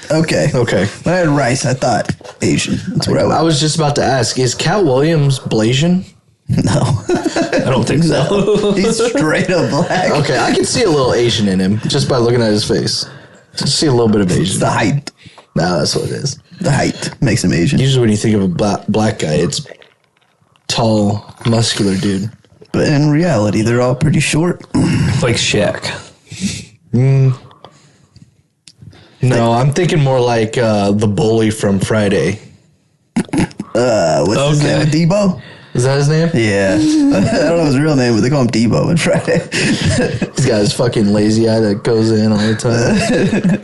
Okay. Okay. When I had rice, I thought Asian. That's what I I was. was just about to ask: is Cat Williams Blasian? No. I don't think so. He's straight up black. Okay, I can see a little Asian in him just by looking at his face. Just see a little bit of It's Asian. the height. Nah, that's what it is. The height makes him Asian. Usually, when you think of a black guy, it's tall, muscular dude. But in reality, they're all pretty short. Like Shaq. No, I'm thinking more like the bully from Friday. What's his Okay. name? Debo? Is that his name? Yeah. I don't know his real name, but they call him Debo on Friday. He's got his fucking lazy eye that goes in all the time.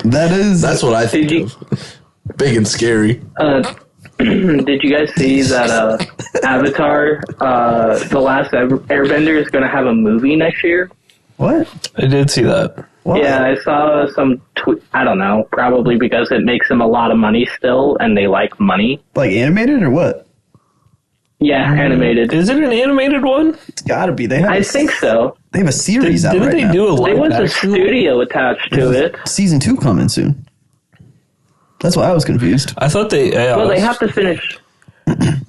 That's what I think Did you- of. Big and scary. Did you guys see that Avatar, The Last Airbender, is going to have a movie next year? What? I did see that. What? Yeah, I saw some tweet. I don't know, probably because it makes them a lot of money still, and they like money. Like animated or what? Yeah, animated. Is it an animated one? It's gotta be. They have I think so. They have a series out Didn't right they now. do a There live was a action? studio attached to it. Season 2 coming soon. That's why I was confused. I thought they. Well, they have to finish the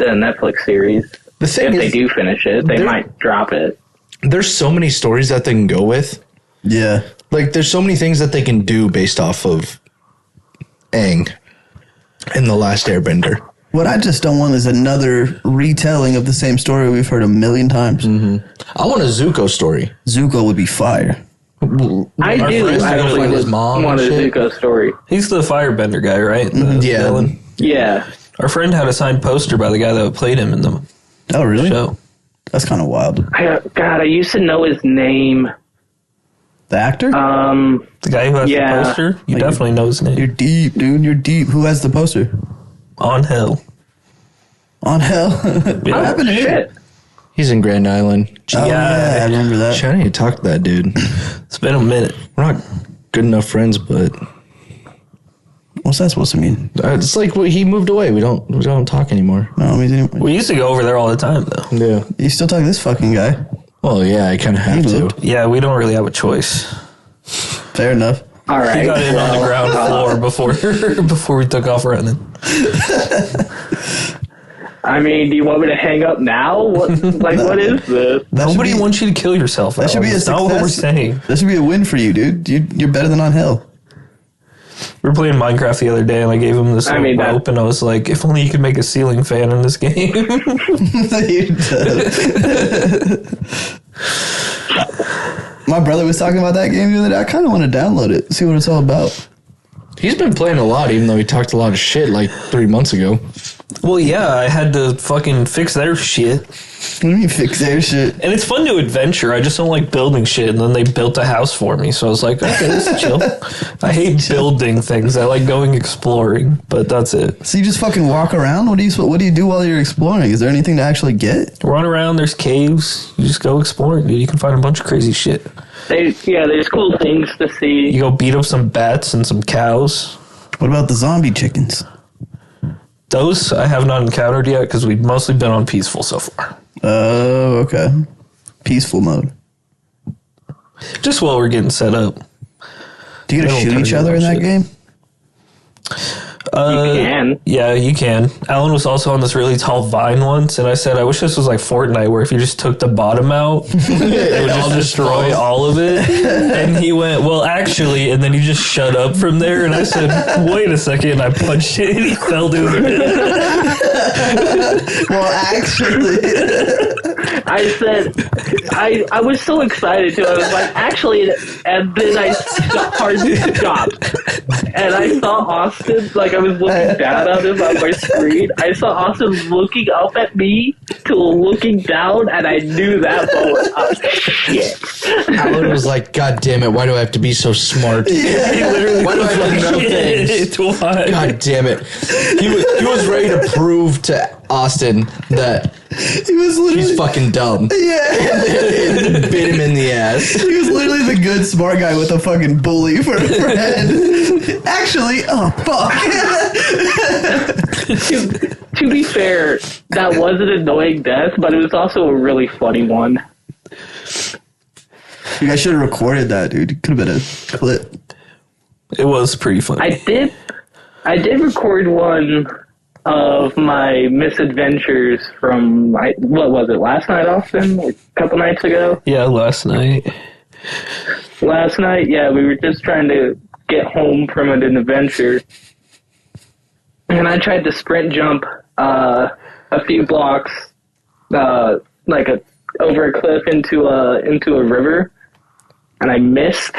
Netflix series. The thing If is, they do finish it, they they're- might drop it. there's so many stories that they can go with. Yeah. Like, there's so many things that they can do based off of Aang in The Last Airbender. What I just don't want is another retelling of the same story we've heard a million times. I want a Zuko story. Zuko would be fire. I Our do friends that go actually find his mom want a and shit. Zuko story. He's the firebender guy, right? The Yeah. villain? Yeah. Our friend had a signed poster by the guy that played him in the Oh, really? show. That's kind of wild. God, I used to know his name. The actor? The guy who has Yeah. the poster? You Like, definitely know his name. You're deep, dude. You're deep. Who has the poster? On Hell. On Hell. What Yeah. happened to him? Shit. He's in Grand Island. Oh, yeah, I remember that. Shit, I need to talk to that dude. It's been a minute. We're not good enough friends, but What's that supposed to mean? it's like he moved away. We don't talk anymore. No, I mean, We used to go over there all the time, though. Yeah. you still talk to this fucking guy. Well, yeah, I kind of have He to. moved. Yeah, we don't really have a choice. Fair enough. All right. He got in on the ground floor before we took off running. I mean, do you want me to hang up now? What is this? That should Nobody be- wants you to kill yourself. That should be a That's not what we're success. saying. That should be a win for you, dude. You're better than On Hell. We were playing Minecraft the other day, and I gave him this I mean, that- rope, and I was like, if only you could make a ceiling fan in this game. My brother was talking about that game the other day. I kind of want to download it, see what it's all about. He's been playing a lot, even though he talked a lot of shit like 3 months ago. Well, yeah, I had to fucking fix their shit. What do you mean fix their shit? And it's fun to adventure. I just don't like building shit. And then they built a house for me. So I was like, okay, this is chill. I hate building things. I like going exploring, but that's it. So you just fucking walk around? What do you do while you're exploring? Is there anything to actually get? Run around, there's caves. You just go exploring, dude. You can find a bunch of crazy shit. There's cool things to see. You go beat up some bats and some cows. What about the zombie chickens? Those I have not encountered yet because we've mostly been on peaceful so far. Oh, okay. Peaceful mode. Just while we're getting set up. Do you get to They don't shoot turn each you other on in that shit. game? You can. Yeah, you can. Alan was also on this really tall vine once, and I said, I wish this was like Fortnite, where if you just took the bottom out, it would just destroy all of it. And he went, well, actually, and then he just shut up from there, and I said, wait a second, and I punched it, and he fell to his head. Well, actually. I said, I was so excited too. I was like, actually, and then I hard stopped. And I saw Austin, like I was looking down at him on my screen. I saw Austin looking up at me to looking down, and I knew that moment. Shit. Alan was like, God damn it, why do I have to be so smart? He literally Why do I have to know things? It's why. God damn it. He was ready to prove to Austin that He was literally. he's fucking dumb. Yeah. Bit him in the ass. He was literally the good smart guy with a fucking bully for a friend. Actually, oh fuck. To be fair, that was an annoying death, but it was also a really funny one. You guys should have recorded that, dude. It could have been a clip. It was pretty funny. I did record one of my misadventures from, what was it, last night, Austin? Like a couple nights ago? Yeah, last night. Last night, yeah, we were just trying to get home from an adventure. And I tried to sprint jump a few blocks, like over a cliff into a river, and I missed.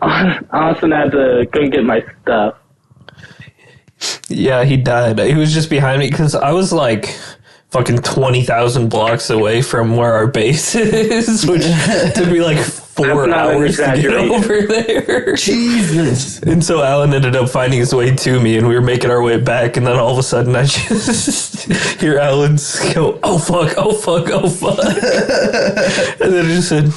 Austin had to go get my stuff. Yeah, he died. He was just behind me because I was like fucking 20,000 blocks away from where our base is, which took me like 4 That's not an hours to get exaggeration. over there. Jesus. And so Alan ended up finding his way to me, and we were making our way back, and then all of a sudden I just hear Alan's go, oh fuck, oh fuck, oh fuck. And then I just said,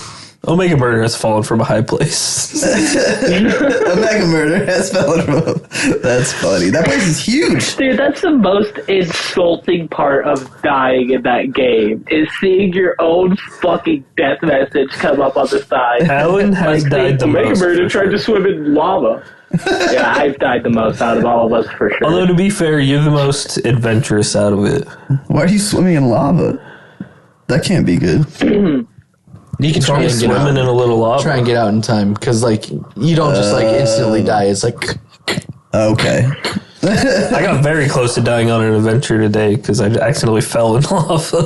Omega Murder has fallen from a high place. A mega murder has fallen from. That's funny. That place is huge. Dude, that's the most insulting part of dying in that game, is seeing your own fucking death message come up on the side. Alan has died the Omega most. Murder for tried sure. to swim in lava. Yeah, I've died the most out of all of us for sure. Although to be fair, you're the most adventurous out of it. Why are you swimming in lava? That can't be good. You can try and get Swimming in out. a little lava. Try and get out in time, because like you don't just like instantly die. It's like Okay. I got very close to dying on an adventure today because I accidentally fell in lava.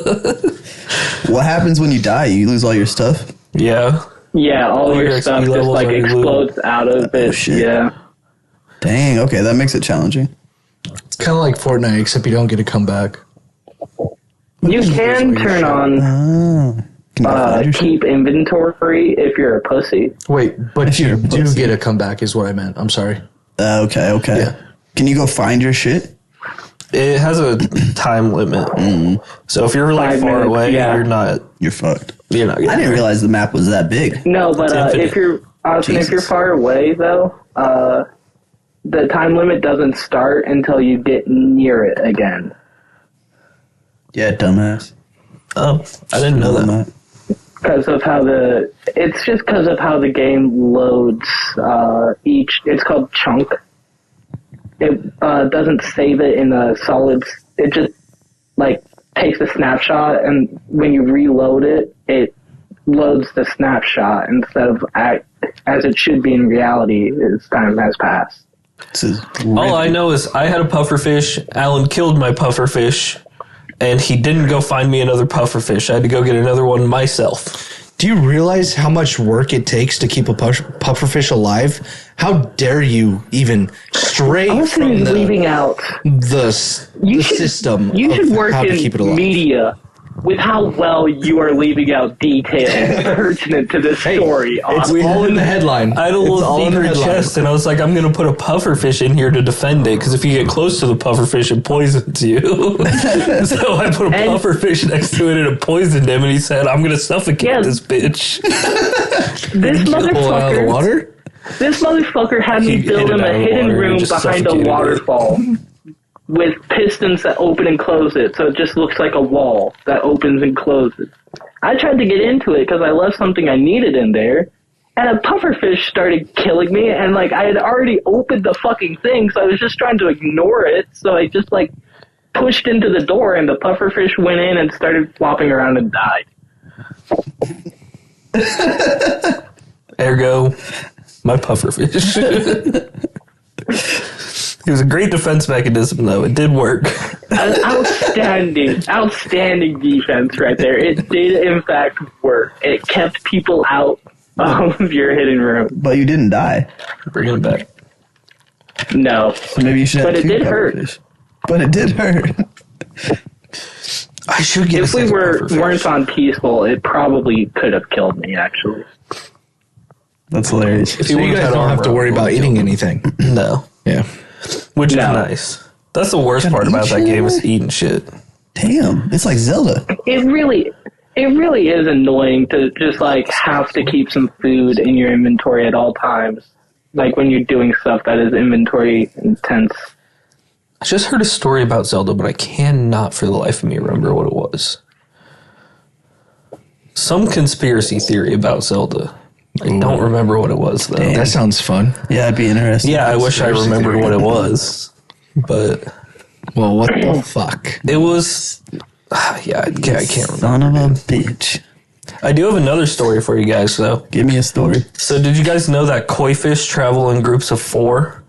What happens when you die? You lose all your stuff? Yeah. Yeah, all your your XP stuff just levels like are explodes out of it. shit. Yeah. Dang, okay, that makes it challenging. It's kind of like Fortnite, except you don't get to come back. You can turn on Oh. Can you find your shit? keep inventory if you're a pussy. Wait, but If you you're a do pussy. get to come back, is what I meant. I'm sorry. Okay. Yeah. Can you go find your shit? It has a time limit. So if you're really 5 far minutes, away, yeah. you're not You're fucked. getting I didn't realize the map was that big. No, but infinite. if you're Austin, if you're Jesus. far away though, the time limit doesn't start until you get near it again. Yeah, dumbass. Oh, I didn't know that. Because of how it's just because of how the game loads it's called chunk. It doesn't save it in a solid, it just like takes a snapshot, and when you reload it, it loads the snapshot instead of as it should be in reality as time has passed. This is All I know is I had a pufferfish. Alan killed my pufferfish, and he didn't go find me another pufferfish. I had to go get another one myself. Do you realize how much work it takes to keep a pufferfish alive? How dare you even stray Austin from is leaving out. the You should- system You should of work how to in keep it alive? media with how well you are leaving out details pertinent to this story. It's all in the headline. I had a It's little all in the secret headline. chest, and I was like, I'm going to put a pufferfish in here to defend it, because if you get close to the pufferfish, it poisons you. So I put a And- pufferfish next to it, and it poisoned him, and he said, I'm going to suffocate Yeah. this bitch. This Pull it out of the motherfucker, water? this motherfucker had me He build hid it him out a of the hidden water and room just behind a suffocated it. waterfall with pistons that open and close it, so it just looks like a wall that opens and closes. I tried to get into it because I left something I needed in there, and a pufferfish started killing me, and like I had already opened the fucking thing, so I was just trying to ignore it, so I just like pushed into the door, and the pufferfish went in and started flopping around and died. Ergo, my pufferfish. It was a great defense mechanism, though. It did work. Outstanding defense right there. It did, in fact, work. It kept people out of your hidden room. But you didn't die. Bring it back. No. So maybe you should have But it two did hurt. pufferfish. But it did hurt. I should get If a we second pufferfish. weren't on peaceful, it probably could have killed me, actually. That's hilarious. If So you would've guys had don't have armor, to worry I about would've eating killed him. anything. No. Yeah. Which is No. nice. That's the worst Gotta part eat about that shit? game is eating shit. Damn, it's like Zelda. It really is annoying to just, like, have to keep some food in your inventory at all times. Like, when you're doing stuff that is inventory intense. I just heard a story about Zelda, but I cannot for the life of me remember what it was. Some conspiracy theory about Zelda. I don't remember what it was, though. That sounds fun. Yeah, it'd be interesting. Yeah, I wish I remembered what it was. But Well, what the fuck? it was... Yeah, I can't remember. Son of a bitch. I do have another story for you guys, though. Give me a story. So did you guys know that koi fish travel in groups of 4?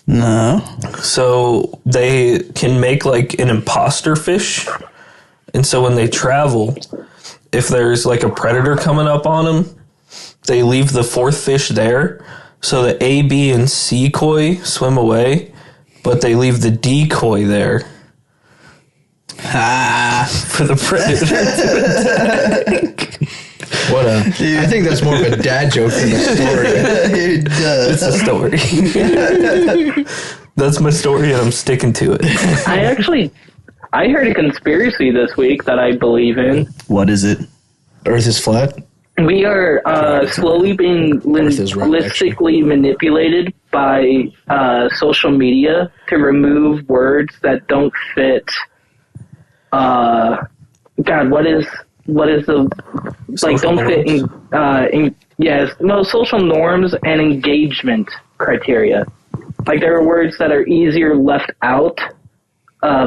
No. So they can make like an imposter fish. And so when they travel, if there's like a predator coming up on them, they leave the 4th fish there. So the A, B, and C koi swim away, but they leave the decoy there Ah. for the predator. What a. I think that's more of a dad joke than a story. It does. It's a story. That's my story, and I'm sticking to it. I heard a conspiracy this week that I believe in. What is it? Earth is flat. We are slowly being Earth is round, linguistically manipulated by social media to remove words that don't fit. God, what is the like? Social Don't fit in social norms and engagement criteria. Like there are words that are easier left out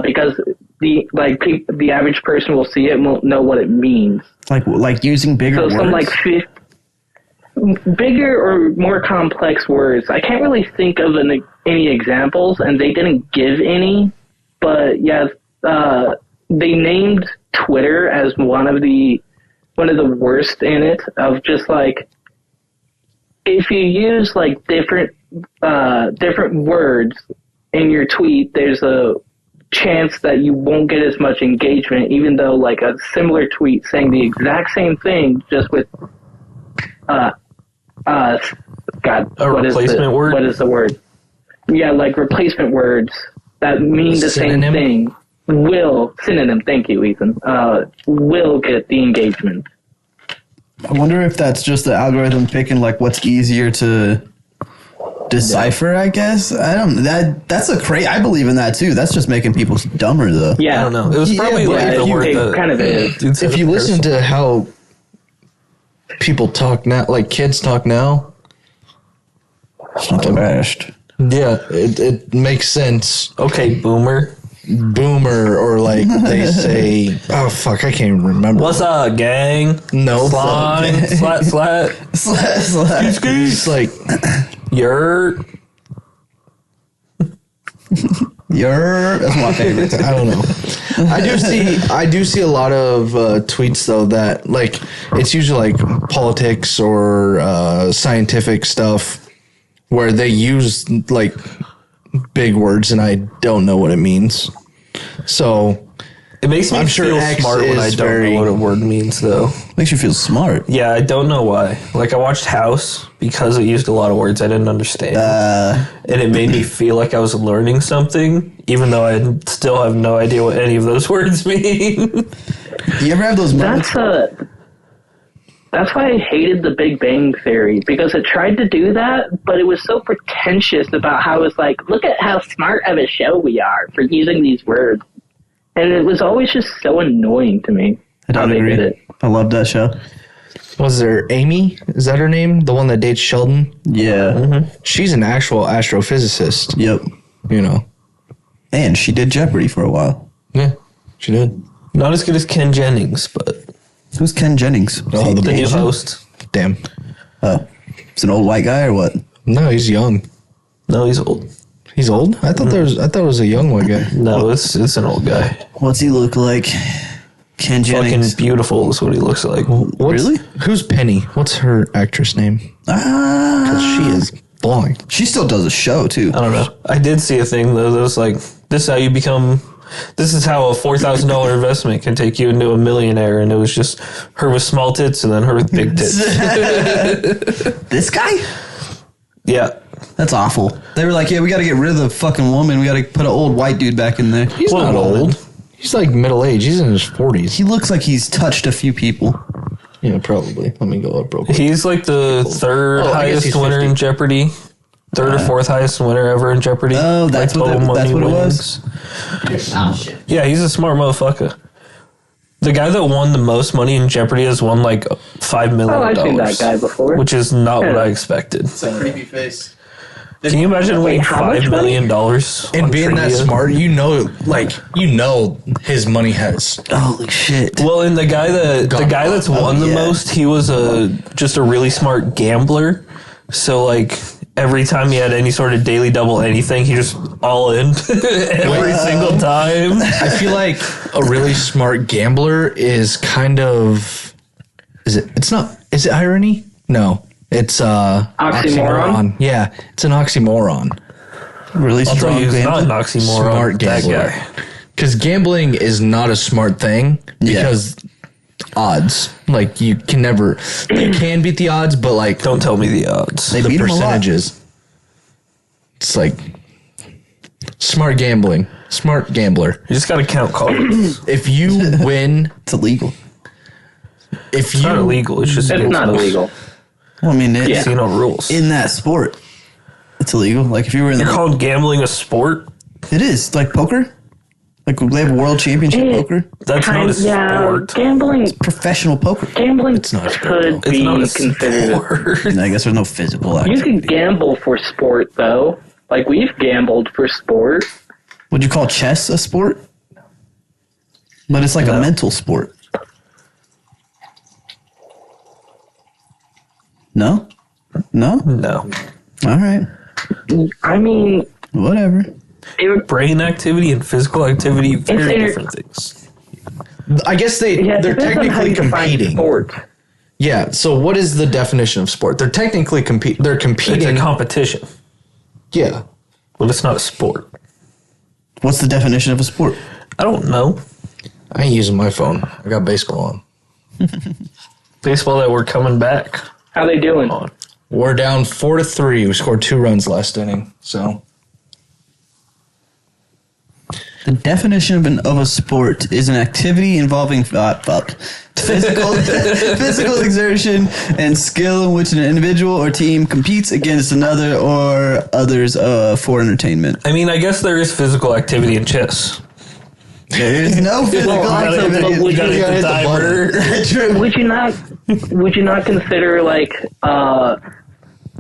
because the average person will see it and won't know what it means. Like using bigger So words? some like bigger or more complex words. I can't really think of any examples, and they didn't give any. But yeah, they named Twitter as one of the worst in it. Of just like if you use like different words in your tweet, there's a chance that you won't get as much engagement, even though like a similar tweet saying the exact same thing, just with replacement word? What is the word? Yeah, like replacement words that mean the Synonym? same thing synonym, thank you, Ethan, will get the engagement. I wonder if that's just the algorithm picking like what's easier to decipher. I guess that's a crazy. I believe in that too. That's just making people dumber though. Yeah, I don't know. It was probably Yeah, like but the if you- word it that kind of is. dude said If you in listen person. to how people talk now, like kids talk now, It's not the best. yeah, it makes sense. Okay, boomer. Boomer, or like they say, oh fuck, I can't even remember. What's up, gang? No, Slime, slat, slat. It's like You're That's my favorite. I don't know. I do see a lot of tweets though that like it's usually like politics or scientific stuff where they use like big words and I don't know what it means. So it makes me I'm sure feel X smart when I is don't very- know what a word means, though. Makes you feel smart. Yeah, I don't know why. Like, I watched House because it used a lot of words I didn't understand. And it made me feel like I was learning something, even though I still have no idea what any of those words mean. You ever have those moments? That's why I hated The Big Bang Theory, because it tried to do that, but it was so pretentious about how it's like, look at how smart of a show we are for using these words. And it was always just so annoying to me. I don't how they agree. did it. I love that show. was there Amy? Is that her name? The one that dates Sheldon? Yeah. She's an actual astrophysicist. Yep. You know. And she did Jeopardy for a while. Yeah, she did. Not as good as Ken Jennings, but Who's Ken Jennings? Oh, the new Asian? host. Damn. Oh, it's an old white guy or what? No, he's young. No, he's old. He's old? I thought it was a young white guy. No, it's an old guy. What's he look like? Ken Fucking Jennings. beautiful is what he looks like. Really? Who's Penny? What's her actress name? Because she is blonde. She still does a show too. I don't know. I did see a thing though that was like, this is how you become. This is how a $4,000 investment can take you into a millionaire, and it was just her with small tits and then her with big tits. This guy? Yeah, That's awful. They were like, yeah, we got to get rid of the fucking woman. We got to put an old white dude back in there. He's What not woman? old. He's like middle aged. He's in his 40s. He looks like he's touched a few people. Yeah, probably. Let me go up real quick. he's like the third Oh, I guess highest he's winner 50. in Jeopardy. Third or fourth highest winner ever in Jeopardy. Oh, that's Like, what total that's money what it winnings. was. Yeah, he's a smart motherfucker. The guy that won the most money in Jeopardy has won like $5 million. Oh, I've seen that guy before. Which is not what Yeah. I expected. It's a creepy face. Can you imagine winning how much $5 million? And on being that trivia? smart, you know his money has. Holy shit. Well, and the guy that's won the yeah. most, he was just a really smart gambler. So like every time he had any sort of daily double anything, he just all in every single time. I feel like a really smart gambler is kind of. Is it irony? No. It's Oxymoron? Yeah, it's an oxymoron. Really I'll tell strong you, it's not an gambler. oxymoron. Smart That gambler. guy. Because gambling is not a smart thing Yeah. because odds. Like you can beat the odds, but like Don't tell me the odds. They the beat 'em a lot. percentages. It's like smart gambling. Smart gambler. You just got to count cards. If you win, It's illegal. if It's not you illegal. It's just It's against not most illegal. Well, I mean, it's casino rules. in that sport. It's illegal. Like if you were in You're the, calling gambling a sport? it is like poker. Like they have world championship Eh. poker, That's not a sport. Gambling professional poker. It's not a sport, could It's be not a considered. sport. And I guess there's no physical You activity. can gamble for sport, though. Like, we've gambled for sport. Would you call chess a sport? But it's like a No. mental sport. No? No? No. All right. I mean, Whatever. it would, Brain activity and physical activity, very It's- different things. I guess yeah, it they're depends on how technically you define competing. sport. Yeah. So what is the definition of sport? They're technically They're It's competing. a competition, Yeah. but it's not a sport. What's the definition of a sport? I don't know. I ain't using my phone. I got baseball on. Baseball that we're coming back How they doing? on. We're down 4-3. We scored 2 runs last inning. So The definition of a sport is an activity involving physical exertion and skill in which an individual or team competes against another or others for entertainment. I mean, I guess there is physical activity in chess. There is no physical activity. You gotta hit the timer. True. Would you not consider like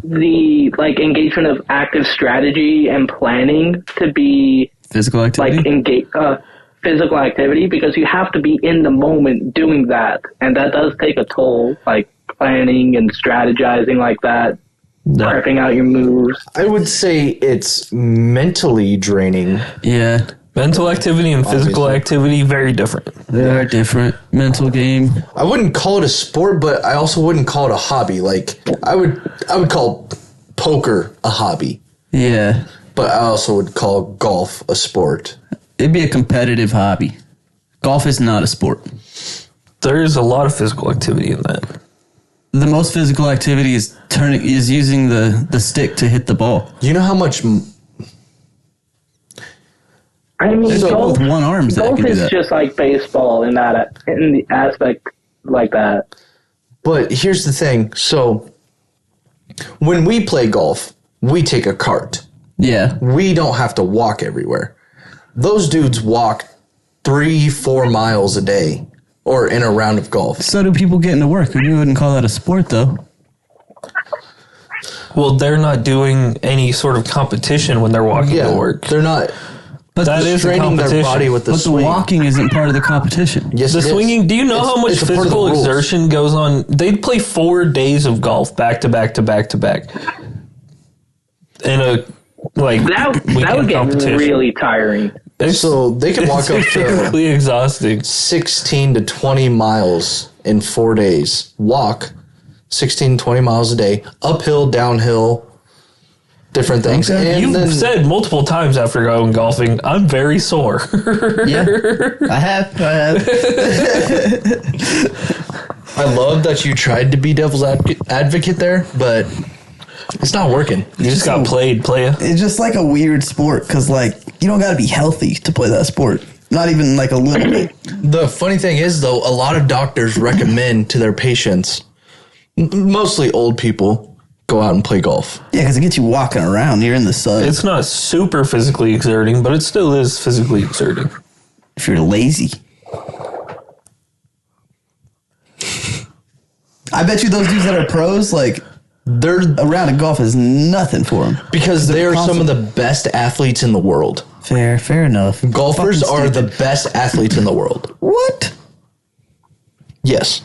the like engagement of active strategy and planning to be Physical activity? like physical activity, because you have to be in the moment doing that, and that does take a toll, like planning and strategizing like that, No. prepping out your moves. I would say it's mentally draining. Yeah. Mental activity and physical Obviously. activity, very different. They are different. Mental game. I wouldn't call it a sport, but I also wouldn't call it a hobby. Like I would call poker a hobby, Yeah. but I also would call golf a sport. It'd be a competitive hobby. Golf is not a sport. There's a lot of physical activity in that. The most physical activity is using the stick to hit the ball. You know how much? I mean, There's people golf, with one arm that golf can do is that. just like baseball in the aspect like that. But here's the thing. So when we play golf, we take a cart. Yeah. We don't have to walk everywhere. Those dudes walk 3-4 miles a day or in a round of golf. So do people get into work. You wouldn't call that a sport, though. Well, they're not doing any sort of competition when they're walking to work. They're not But That is a straining their competition. body with the But swing. the walking isn't part of the competition. Yes, The it is. swinging, do you know how much It's a part of the physical rules. exertion goes on? They'd play 4 days of golf back to back to back to back. In a, like, That weekend would get competition. really tiring. It's, So they can walk up it's to physically exhausting. 16 to 20 miles in 4 days. Walk 16, 20 miles a day, uphill, downhill, different things. Okay. And You've then said multiple times after going golfing, I'm very sore. Yeah. I have. I love that you tried to be devil's advocate there, but it's not working. You just got played, playa. It's just like a weird sport because, like, you don't got to be healthy to play that sport. Not even like a little bit. The funny thing is, though, a lot of doctors recommend to their patients, mostly old people, go out and play golf. Yeah, because it gets you walking around. You're in the sun. It's not super physically exerting, but it still is physically exerting. If you're lazy. I bet you those dudes that are pros, like, They're a round of golf is nothing for them. because They're they're some of constant. the best athletes in the world. Fair enough. Golfers Fucking are stupid. the best athletes in the world. What? Yes.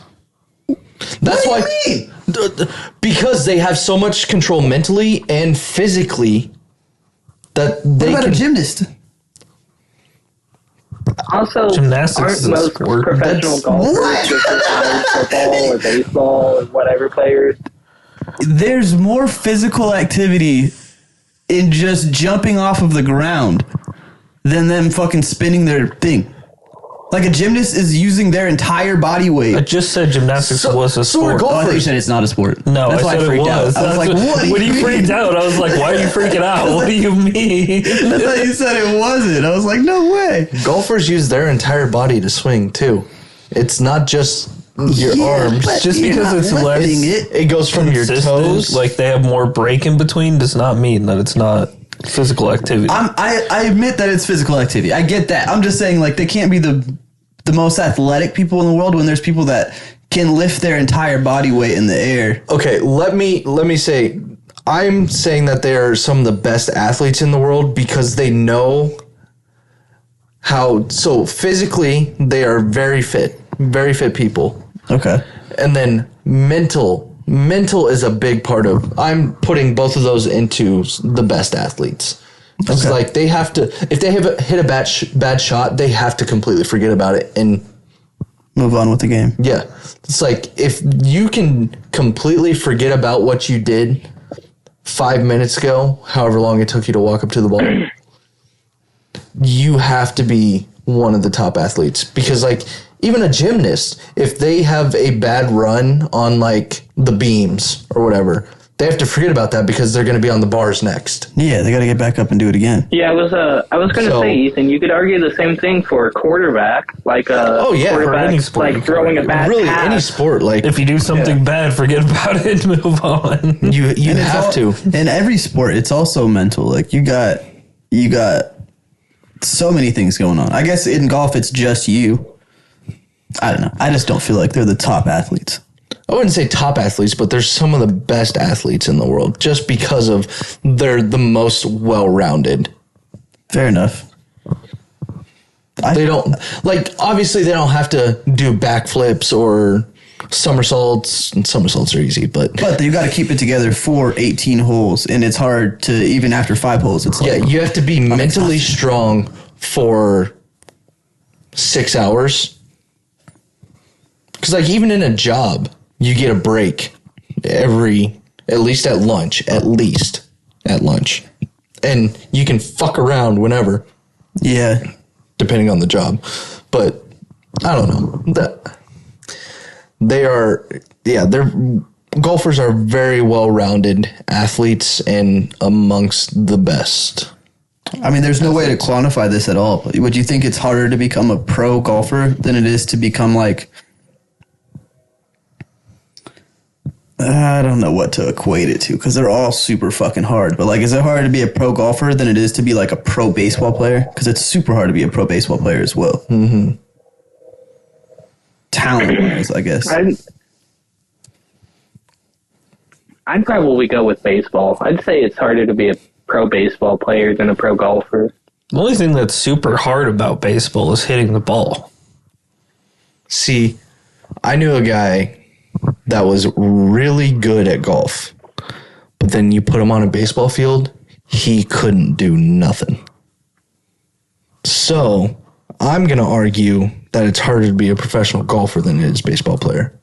That's What why. do you mean? Because they have so much control mentally and physically that What they about can. a gymnast? Also, Gymnastics is aren't a most sport. professional That's- golfers What? just retired football or baseball or whatever players? There's more physical activity in just jumping off of the ground than them fucking spinning their thing. Like a gymnast is using their entire body weight. I just said gymnastics was a so we're sport. golf- Oh, I thought you said it's not a sport. No, That's I why said freaked it was. out. I was like, what? When you freaked out, I was like, why are you freaking out? What do you mean? I thought you said it wasn't. I was like, no way. Golfers use their entire body to swing too. It's not just your arms. but Just you're because not it's less- lifting it. It goes from your Consistent, toes. like they have more break in between, does not mean that it's not physical activity. I admit that it's physical activity. I get that. I'm just saying, like, they can't be the most athletic people in the world when there's people that can lift their entire body weight in the air. Okay, let me say, I'm saying that they are some of the best athletes in the world because they know how. So physically, they are very fit people. Okay. And then mental is a big part of. I'm putting both of those into the best athletes. It's Okay. like they have to, if they have hit a bad shot, they have to completely forget about it. And Move on with the game. yeah, it's like if you can completely forget about what you did 5 minutes ago, however long it took you to walk up to the ball, you have to be one of the top athletes because, like, even a gymnast, if they have a bad run on, like, the beams or whatever, they have to forget about that because they're going to be on the bars next. Yeah, they got to get back up and do it again. Yeah, I was going to say, Ethan, you could argue the same thing for a quarterback, like quarterback, any sport, like throwing a bad Really, pass. any sport, like, If you do something bad, forget about it and move on. you have to. In every sport, it's also mental. Like you got so many things going on. I guess in golf, it's just you. I don't know. I just don't feel like they're the top athletes. I wouldn't say top athletes, but they're some of the best athletes in the world just because of they're the most well-rounded. Fair enough. They don't, like, obviously they don't have to do backflips or somersaults, and somersaults are easy, but you got to keep it together for 18 holes, and it's hard to, even after 5 holes, it's yeah, like, you have to be mentally strong for 6 hours. Because, like, even in a job, you get a break at least at lunch, and you can fuck around whenever. yeah. Depending on the job. But I don't know. Golfers are very well-rounded athletes and amongst the best. I mean, there's no way to quantify this at all. Would you think it's harder to become a pro golfer than it is to become like, I don't know what to equate it to because they're all super fucking hard. But like, is it harder to be a pro golfer than it is to be like a pro baseball player? Because it's super hard to be a pro baseball player as well. Mm-hmm. Talent-wise, I guess. I'd probably go with baseball. I'd say it's harder to be a pro baseball player than a pro golfer. The only thing that's super hard about baseball is hitting the ball. See, I knew a guy that was really good at golf, but then you put him on a baseball field, he couldn't do nothing. So I'm going to argue that it's harder to be a professional golfer than it is a baseball player.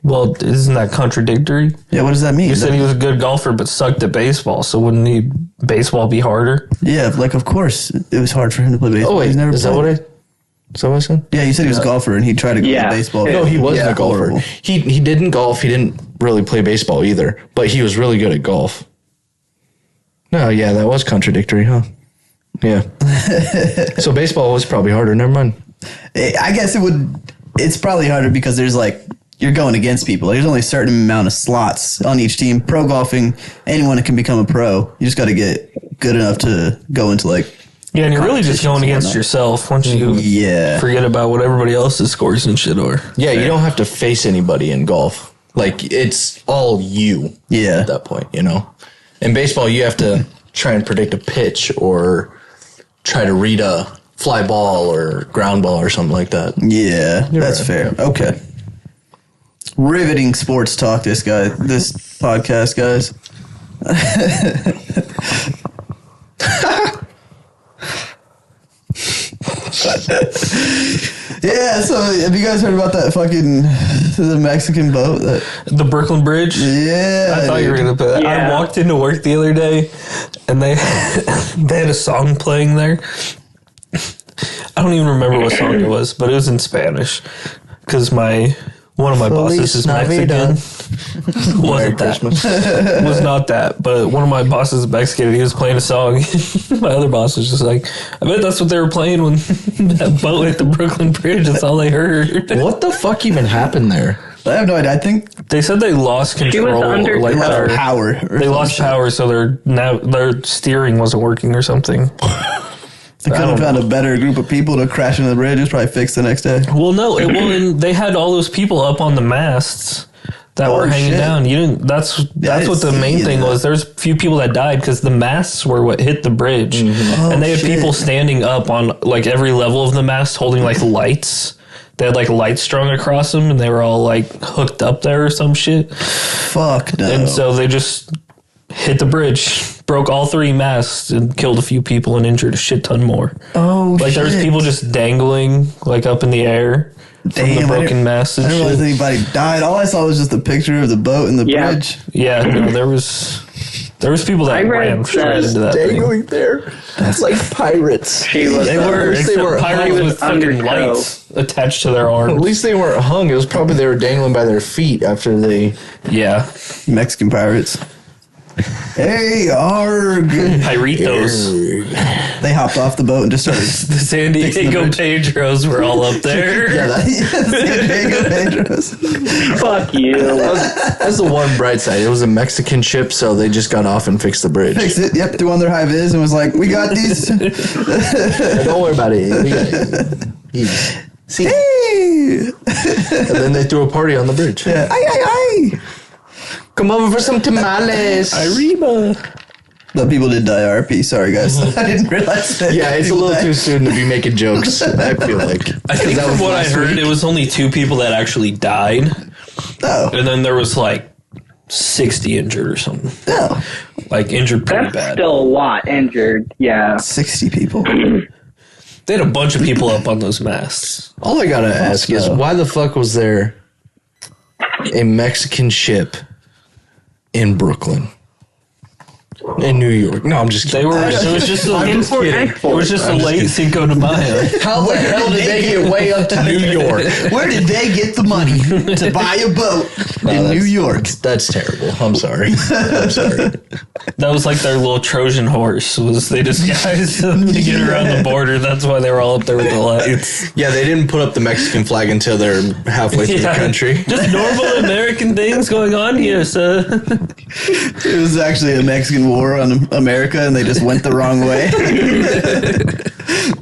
Well, isn't that contradictory? Yeah, what does that mean? You said he was a good golfer but sucked at baseball, so wouldn't baseball be harder? Yeah, like, of course, it was hard for him to play baseball. Oh, wait, He's never is that played. what I said? Yeah, you said he was a golfer and he tried to go to baseball. No, he wasn't Yeah, a golfer. horrible. He didn't golf. He didn't really play baseball either, but he was really good at golf. No, yeah, that was contradictory, huh? Yeah. So baseball was probably harder. Never mind. I guess it's probably harder because there's like, you're going against people. There's only a certain amount of slots on each team. Pro golfing, anyone can become a pro. You just got to get good enough to go into like. Yeah, and you're really just going against yourself once you forget about what everybody else's scores and shit are. Yeah, you don't have to face anybody in golf. Like, it's all you at that point, you know? In baseball, you have to try and predict a pitch or try to read a fly ball or ground ball or something like that. Yeah, that's fair. Okay. Riveting sports talk, this podcast, guys. Yeah, so have you guys heard about that the Mexican boat? The Brooklyn Bridge? Yeah. I thought you were going to put that. Yeah. I walked into work the other day, and they had a song playing there. I don't even remember what song it was, but it was in Spanish. Because one of my bosses is Mexican. Wasn't that. Was not that. But one of my bosses is Mexican, and he was playing a song. My other boss was just like, I bet that's what they were playing when that boat hit the Brooklyn Bridge. That's all they heard. What the fuck even happened there? I have no idea. I think They said they lost control. under- they have power. They lost power, so their steering wasn't working or something. They could have found a better group of people to crash into the bridge. It was probably fixed the next day. Well, no, and they had all those people up on the masts that were hanging shit. down. You didn't. That's what the main thing was. There's a few people that died because the masts were what hit the bridge, and they had people standing up on like every level of the mast holding like lights. They had like lights strung across them, and they were all like hooked up there or some shit. Fuck no. And so they just hit the bridge, broke all 3 masts, and killed a few people and injured a shit ton more. Oh, like there was people just dangling like up in the air from the broken masts and I didn't shit. realize anybody died. All I saw was just a picture of the boat and the bridge. Yeah, no, there was There was people that I read ran straight that- into that thing. Dangling there. That's like pirates. She was. They were, least they except were pirates hung with fucking undertow. lights attached to their At arms. least they weren't hung. It was probably they were dangling by their feet after they. Yeah. Mexican pirates. Hey, arg! Piritos. They hopped off the boat and just started. The San Diego bridge. Pedros were all up there. Yeah, Fuck you. that's the one bright side. It was a Mexican ship, so they just got off and fixed the bridge. Fixed it. Yep, threw on their high vis and was like, "We got these." Don't worry about it. We got it. Easy. See, Hey! and then they threw a party on the bridge. Ay, ay, ay! Come over for some tamales. Arriba. But people did die RP. Sorry, guys. I didn't realize that. Yeah, it's a People little died. too soon to be making jokes. I feel like. I think that from was what I last heard, week. it was only 2 people that actually died. Oh, And then there was like 60 injured or something. no. Like injured pretty That's bad. still a lot injured. Yeah. 60 people. They had a bunch of people up on those masts. All I gotta ask is no. why the fuck was there a Mexican ship in Brooklyn? In New York. No, I'm just They kidding. were. It was just a. Import, It export. was just a late Cinco de Mayo. How the hell did they get way up to New York? Where did they get the money to buy a boat in New York? That's terrible. I'm sorry. I'm sorry. That was like their little Trojan horse. Was they disguised to get around the border? That's why they were all up there with the lights. Yeah, they didn't put up the Mexican flag until they're halfway through the country. Just normal American things going on here, sir. It was actually a Mexican war on America, and they just went the wrong way.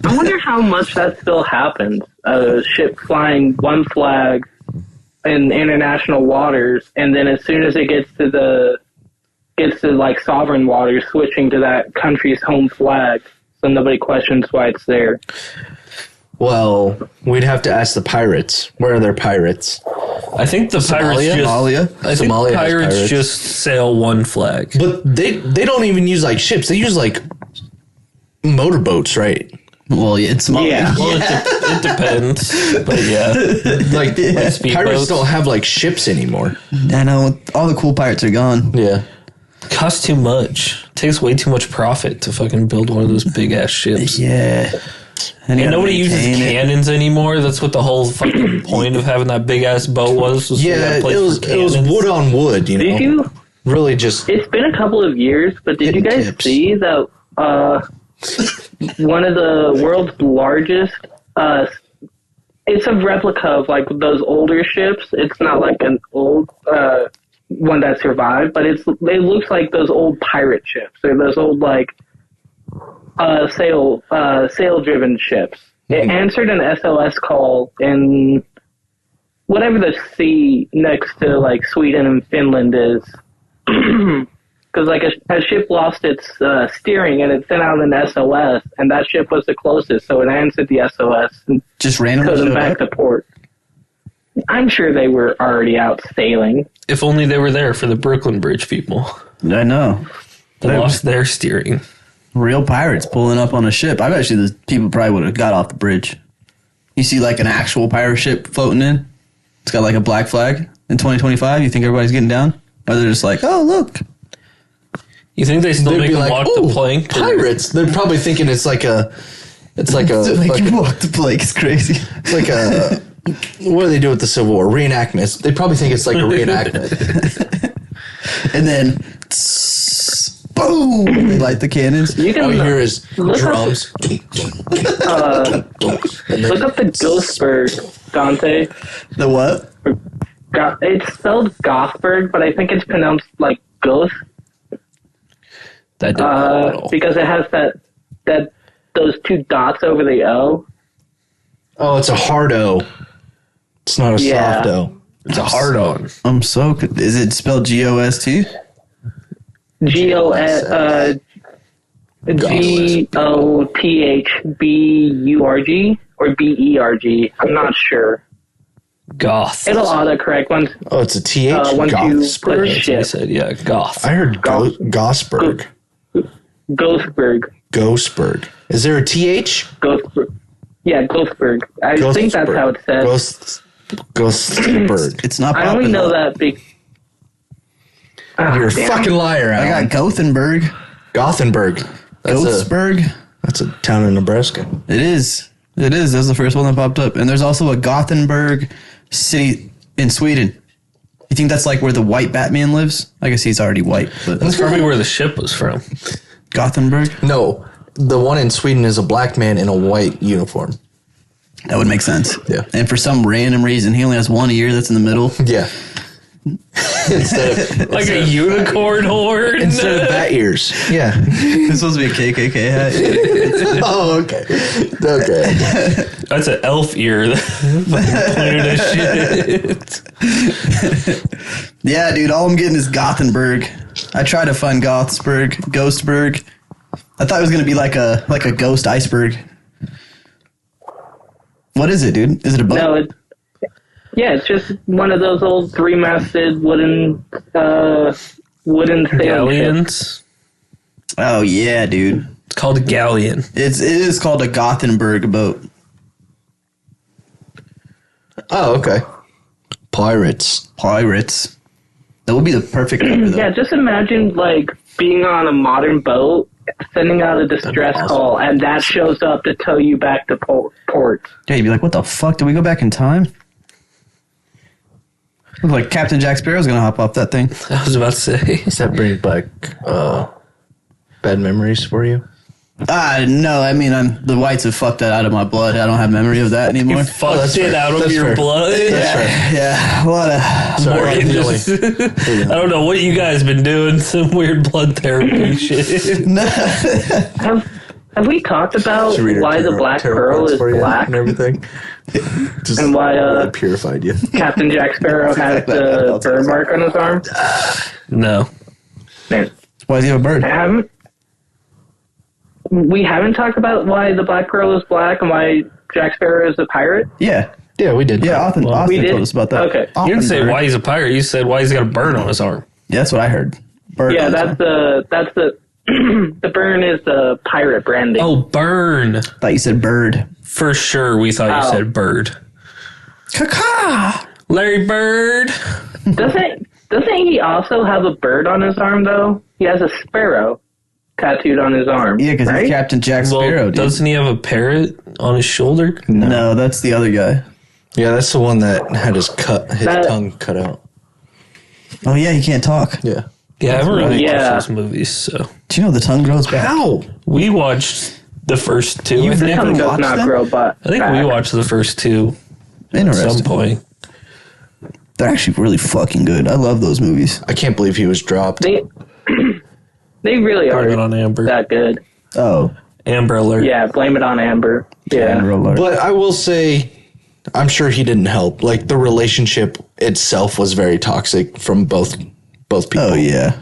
I wonder how much that still happens. A ship flying one flag in international waters, and then as soon as it gets to like sovereign waters, switching to that country's home flag, so nobody questions why it's there. Well, we'd have to ask the pirates. Where are their pirates? I think the pirates Somalia? just. Somalia? I think Somalia has pirates pirates. just sail one flag. But they don't even use like ships. They use like motorboats, right? Well, yeah, it's Somalia. Yeah. Well, it depends, but yeah. Like pirates speedboats. don't have like ships anymore. I know. All the cool pirates are gone. Yeah. Costs too much. Takes way too much profit to fucking build one of those big ass ships. Yeah. And And nobody uses cannons anymore. That's what the whole fucking point of having that big ass boat was so Yeah, that it place was for it was cannons. wood on wood, you know. Did you? Really just It's been a couple of years, but did you Hidden guys tips. see that one of the world's largest it's a replica of like those older ships. It's not like an old one that survived, but it looks like those old pirate ships. They're those old like sail driven ships. It answered an SOS call in whatever the sea next to like Sweden and Finland is. Because like a ship lost its steering and it sent out an SOS, and that ship was the closest, so it answered the SOS and Just towed randomly them showed back up. to port. I'm sure they were already out sailing. If only they were there for the Brooklyn Bridge people. I know. They lost their steering. Real pirates pulling up on a ship. I bet you the people probably would have got off the bridge. You see like an actual pirate ship floating in. It's got like a black flag in 2025. You think everybody's getting down? Or they're just like, oh, look. You think they still they'd make be them like, walk "Ooh, the plank? or- pirates." They're probably thinking it's like a To make fucking- you walk the plank is crazy. it's like a what do they do with the Civil War? Reenactments. They probably think it's like a reenactment. And then, boom, they light the cannons. You can All you hear is look up- drums. And then- look up the Ghostberg, Dante. The what? It's spelled Gothberg, but I think it's pronounced like Ghost. That didn't help at all. Because it has those two dots over the O. Oh, it's a hard O. It's not a Yeah. soft O. It's a hard on. I'm so. Is it spelled GOST? GOTHBURG or BERG. I'm not sure. Goth. It'll autocorrect once Oh, it's a TH. once you Gothsburg. put a That's what I ship. said. Yeah, goth. I heard Gosberg. Ghostberg. Ghostberg. Is there a TH? Ghostberg. Yeah, Ghostberg. I think that's how it's said. Ghostberg. It's not. I only popping know up. that You're a damn. fucking liar, I Alan. got Gothenburg. Gothenburg. Goatsburg. That's a town in Nebraska. It is. It is. That's the first one that popped up. And there's also a Gothenburg city in Sweden. You think that's like where the white Batman lives? I guess he's already white, but That's probably where the ship was from. Gothenburg. No, the one in Sweden is a black man in a white uniform. That would make sense. Yeah. And for some random reason, he only has one ear that's in the middle. Yeah. instead of Like a unicorn horn. instead of bat ears. Yeah. It's supposed to be a KKK hat. Oh, okay. Okay. That's an elf ear. Fucking clear this shit. Yeah, dude. All I'm getting is Gothenburg. I tried to find Ghostburg. I thought it was gonna be like a ghost iceberg. What is it, dude? Is it a boat? No, it's just one of those old three-masted wooden sail ships. Galleons. Oh yeah, dude. It's called a galleon. It is called a Gothenburg boat. Oh, okay. Pirates. That would be the perfect cover, though. Yeah, just imagine like being on a modern boat, sending out a distress awesome. call, and that shows up to tow you back to port. Yeah, you'd be like, what the fuck? Did we go back in time? Look like Captain Jack Sparrow's gonna hop off that thing. I was about to say. Does that bring back bad memories for you? No, I mean, the whites have fucked that out of my blood. I don't have memory of that anymore. You fucked that's it fair. out of That's your fair. blood. Yeah, a lot of... Sorry, Morgan Billy. just- I don't know what you guys been doing. Some weird blood therapy shit. Have we talked about Should read our why the tarot- black tarot pearl cards is for you black and everything. Just and why really purified you. Captain Jack Sparrow has the bird mark on his arm? No. Man, Why does he have a bird? we haven't talked about why the black pearl is black and why Jack Sparrow is a pirate? Yeah. Yeah, we did. Yeah, Austin we did? told us about that. Okay. You didn't say Bird. why he's a pirate. You said why he's got a bird on his arm. Yeah, that's what I heard. Bird Yeah, on his that's arm. the the burn is the pirate branding. Oh, burn. Thought you said bird. For sure, we thought you Oh. said bird. Caca! Larry Bird. Doesn't he also have a bird on his arm though? He has a sparrow tattooed on his arm. Yeah, because right? he's Captain Jack Sparrow, Well, dude. doesn't he have a parrot on his shoulder? No, that's the other guy. Yeah, that's the one that had his That- tongue cut out. Oh, yeah, he can't talk. Yeah. Yeah, I haven't really Yeah. watched those movies, so Do you know the tongue grows back? How? we watched the first two. You've I think, never Tongue does watched not them? grow but I think we watched the first two at some Interesting. point. They're actually really fucking good. I love those movies. I can't believe he was dropped. They really Blame it are on Amber. that good. Oh, Amber Alert. Yeah, blame it on Amber. Yeah. Amber Alert. But I will say, I'm sure he didn't help. Like, the relationship itself was very toxic from both people. Oh, yeah.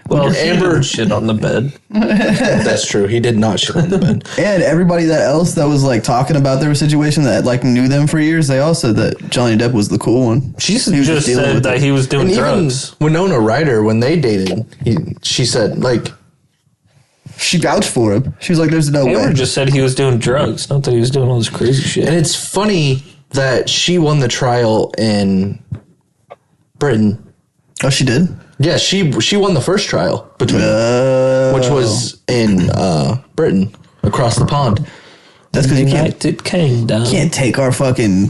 Well, Amber- Amber shit on the bed. That's true. He did not shit on the bed. And everybody that else that was like talking about their situation that like knew them for years, they all said that Johnny Depp was the cool one. She He was just dealing said with that it. he was doing And drugs. even Winona Ryder, when they dated, she said, like, She vouched for him. She was like, "There's no Amber way." just said he was doing drugs, not that he was doing all this crazy shit. and it's funny that she won the trial in Britain. Oh, she did. Yeah, she won the first trial between which was in Britain, across the pond. That's because you United Kingdom. can't take our fucking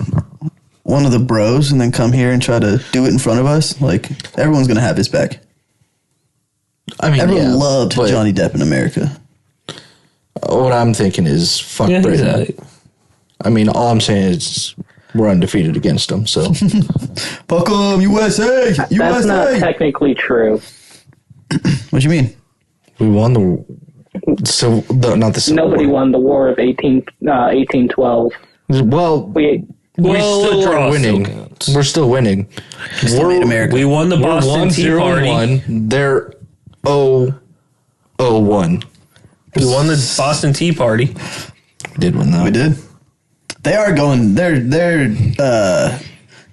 one of the bros and then come here and try to do it in front of us. Like everyone's gonna have his back. I mean, Everyone yeah, loved but Johnny Depp in America. What I'm thinking is fuck Yeah, he's Britain. alright. I mean, all I'm saying is we're undefeated against them. So Fuck 'em, USA, That's not USA. technically true. What you mean? we won the. So not the Civil Nobody War. won the War of 1812. Well, We we Well, still the draw are winning. still counts. We're still winning. Still made America. We won the We're Boston Tea 1-0 Party. 1. They're 0-1. We won the Boston Tea Party. Did win that. We did. They are going. Their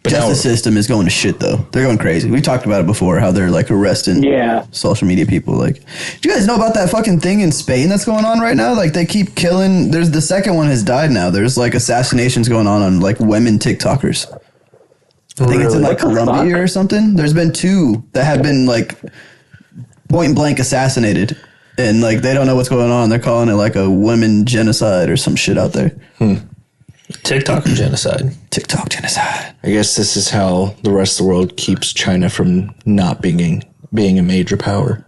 But now justice system is going to shit though. They're going crazy. We talked about it before. How they're like arresting Yeah. social media people. Like, do you guys know about that fucking thing in Spain that's going on right now? Like, they keep killing. There's the second one has died now. There's like assassinations going on like women TikTokers. I think it's in like What the Colombia fuck? or something. There's been 2 that have been like point blank assassinated, and like they don't know what's going on. They're calling it like a women genocide or some shit out there. TikTok genocide. TikTok genocide. I guess this is how the rest of the world keeps China from not being a major power,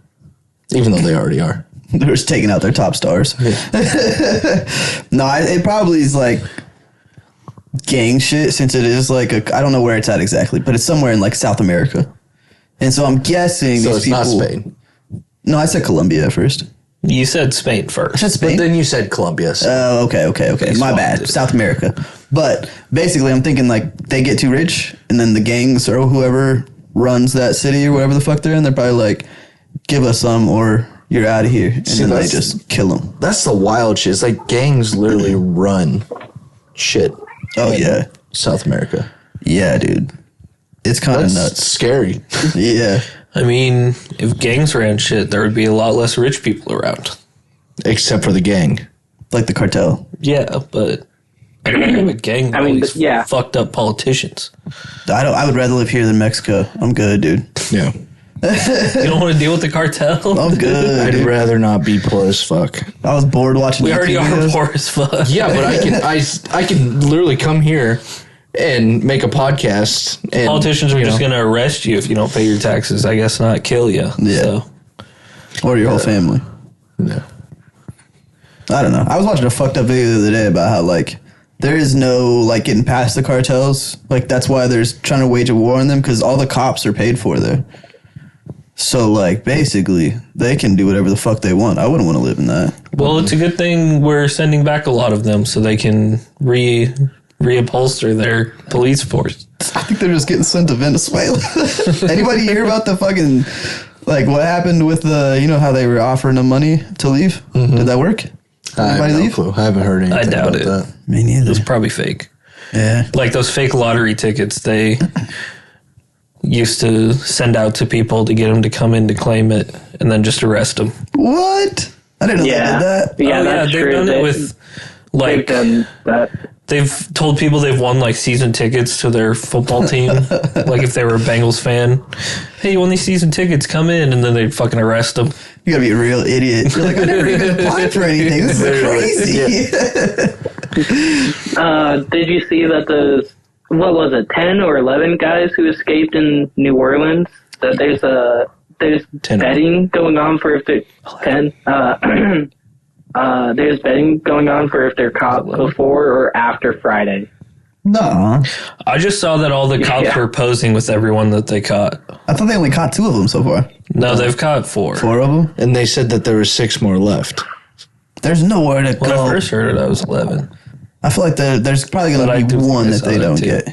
even though they already are. They're just taking out their top stars. Yeah. No, it probably is like gang shit, since it is like I don't know where it's at exactly, but it's somewhere in like South America. And so I'm guessing So these it's people. not Spain. No, I said Colombia at first. You said Spain I first. said But Spain. then you said Colombia. So Oh, okay. My swapped bad. it. South America. But basically, I'm thinking like they get too rich, and then the gangs or whoever runs that city or whatever the fuck they're in, they're probably like, give us some or you're out of here. And then they that's- just kill them. that's the wild shit. It's like gangs literally run shit. Oh, in yeah. South America. Yeah, dude. It's kind of That's nuts. scary. Yeah. I mean, if gangs ran shit, there would be a lot less rich people around. Except for the gang. Like the cartel. Yeah, but I don't have a gang with I all mean, these but yeah. fucked up politicians. I would rather live here than Mexico. I'm good, dude. Yeah. You don't want to deal with the cartel? I'm good. I'd dude. rather not be poor as fuck. I was bored watching We already YouTube are videos. poor as fuck. Yeah, but I can literally come here and make a podcast. And, Politicians are you just know, going to arrest you if you don't pay your taxes. I guess not kill you. Yeah. So. Or your whole family. no. I don't know. I was watching a fucked up video the other day about how like there is no like getting past the cartels. Like that's why there's trying to wage a war on them, because all the cops are paid for there. So like basically they can do whatever the fuck they want. I wouldn't want to live in that. Well, it's a good thing we're sending back a lot of them so they can reupholster their police force. I think they're just getting sent to Venezuela. Anybody hear about the fucking like what happened with the how they were offering them money to leave? Did that work? I have Anybody no leave? clue. I haven't heard anything doubt about it. that. Me It neither. was probably fake. Yeah. Like those fake lottery tickets they used to send out to people to get them to come in to claim it and then just arrest them. What? I didn't know Yeah. they did that. Yeah, that's they've true. done it They- with They've like done that. they've told people they've won like season tickets to their football team. Like if they were a Bengals fan, hey, you won these season tickets, come in, and then they'd fucking arrest them. You gotta be a real idiot. You're like, I never even applied for anything. This is crazy. Did you see that what was it, 10 or 11 guys who escaped in New Orleans? That there's 10. betting going on for if they're 10. There's betting going on for if they're caught before or after Friday. No. I just saw that all the cops Yeah. were posing with everyone that they caught. I thought they only caught 2 of them so far. No, they've caught 4. 4 of them? And they said that there were 6 more left. There's nowhere to When go. I first heard it, I was 11. I feel like there's probably But I going to do be think one I that saw they that don't too. get.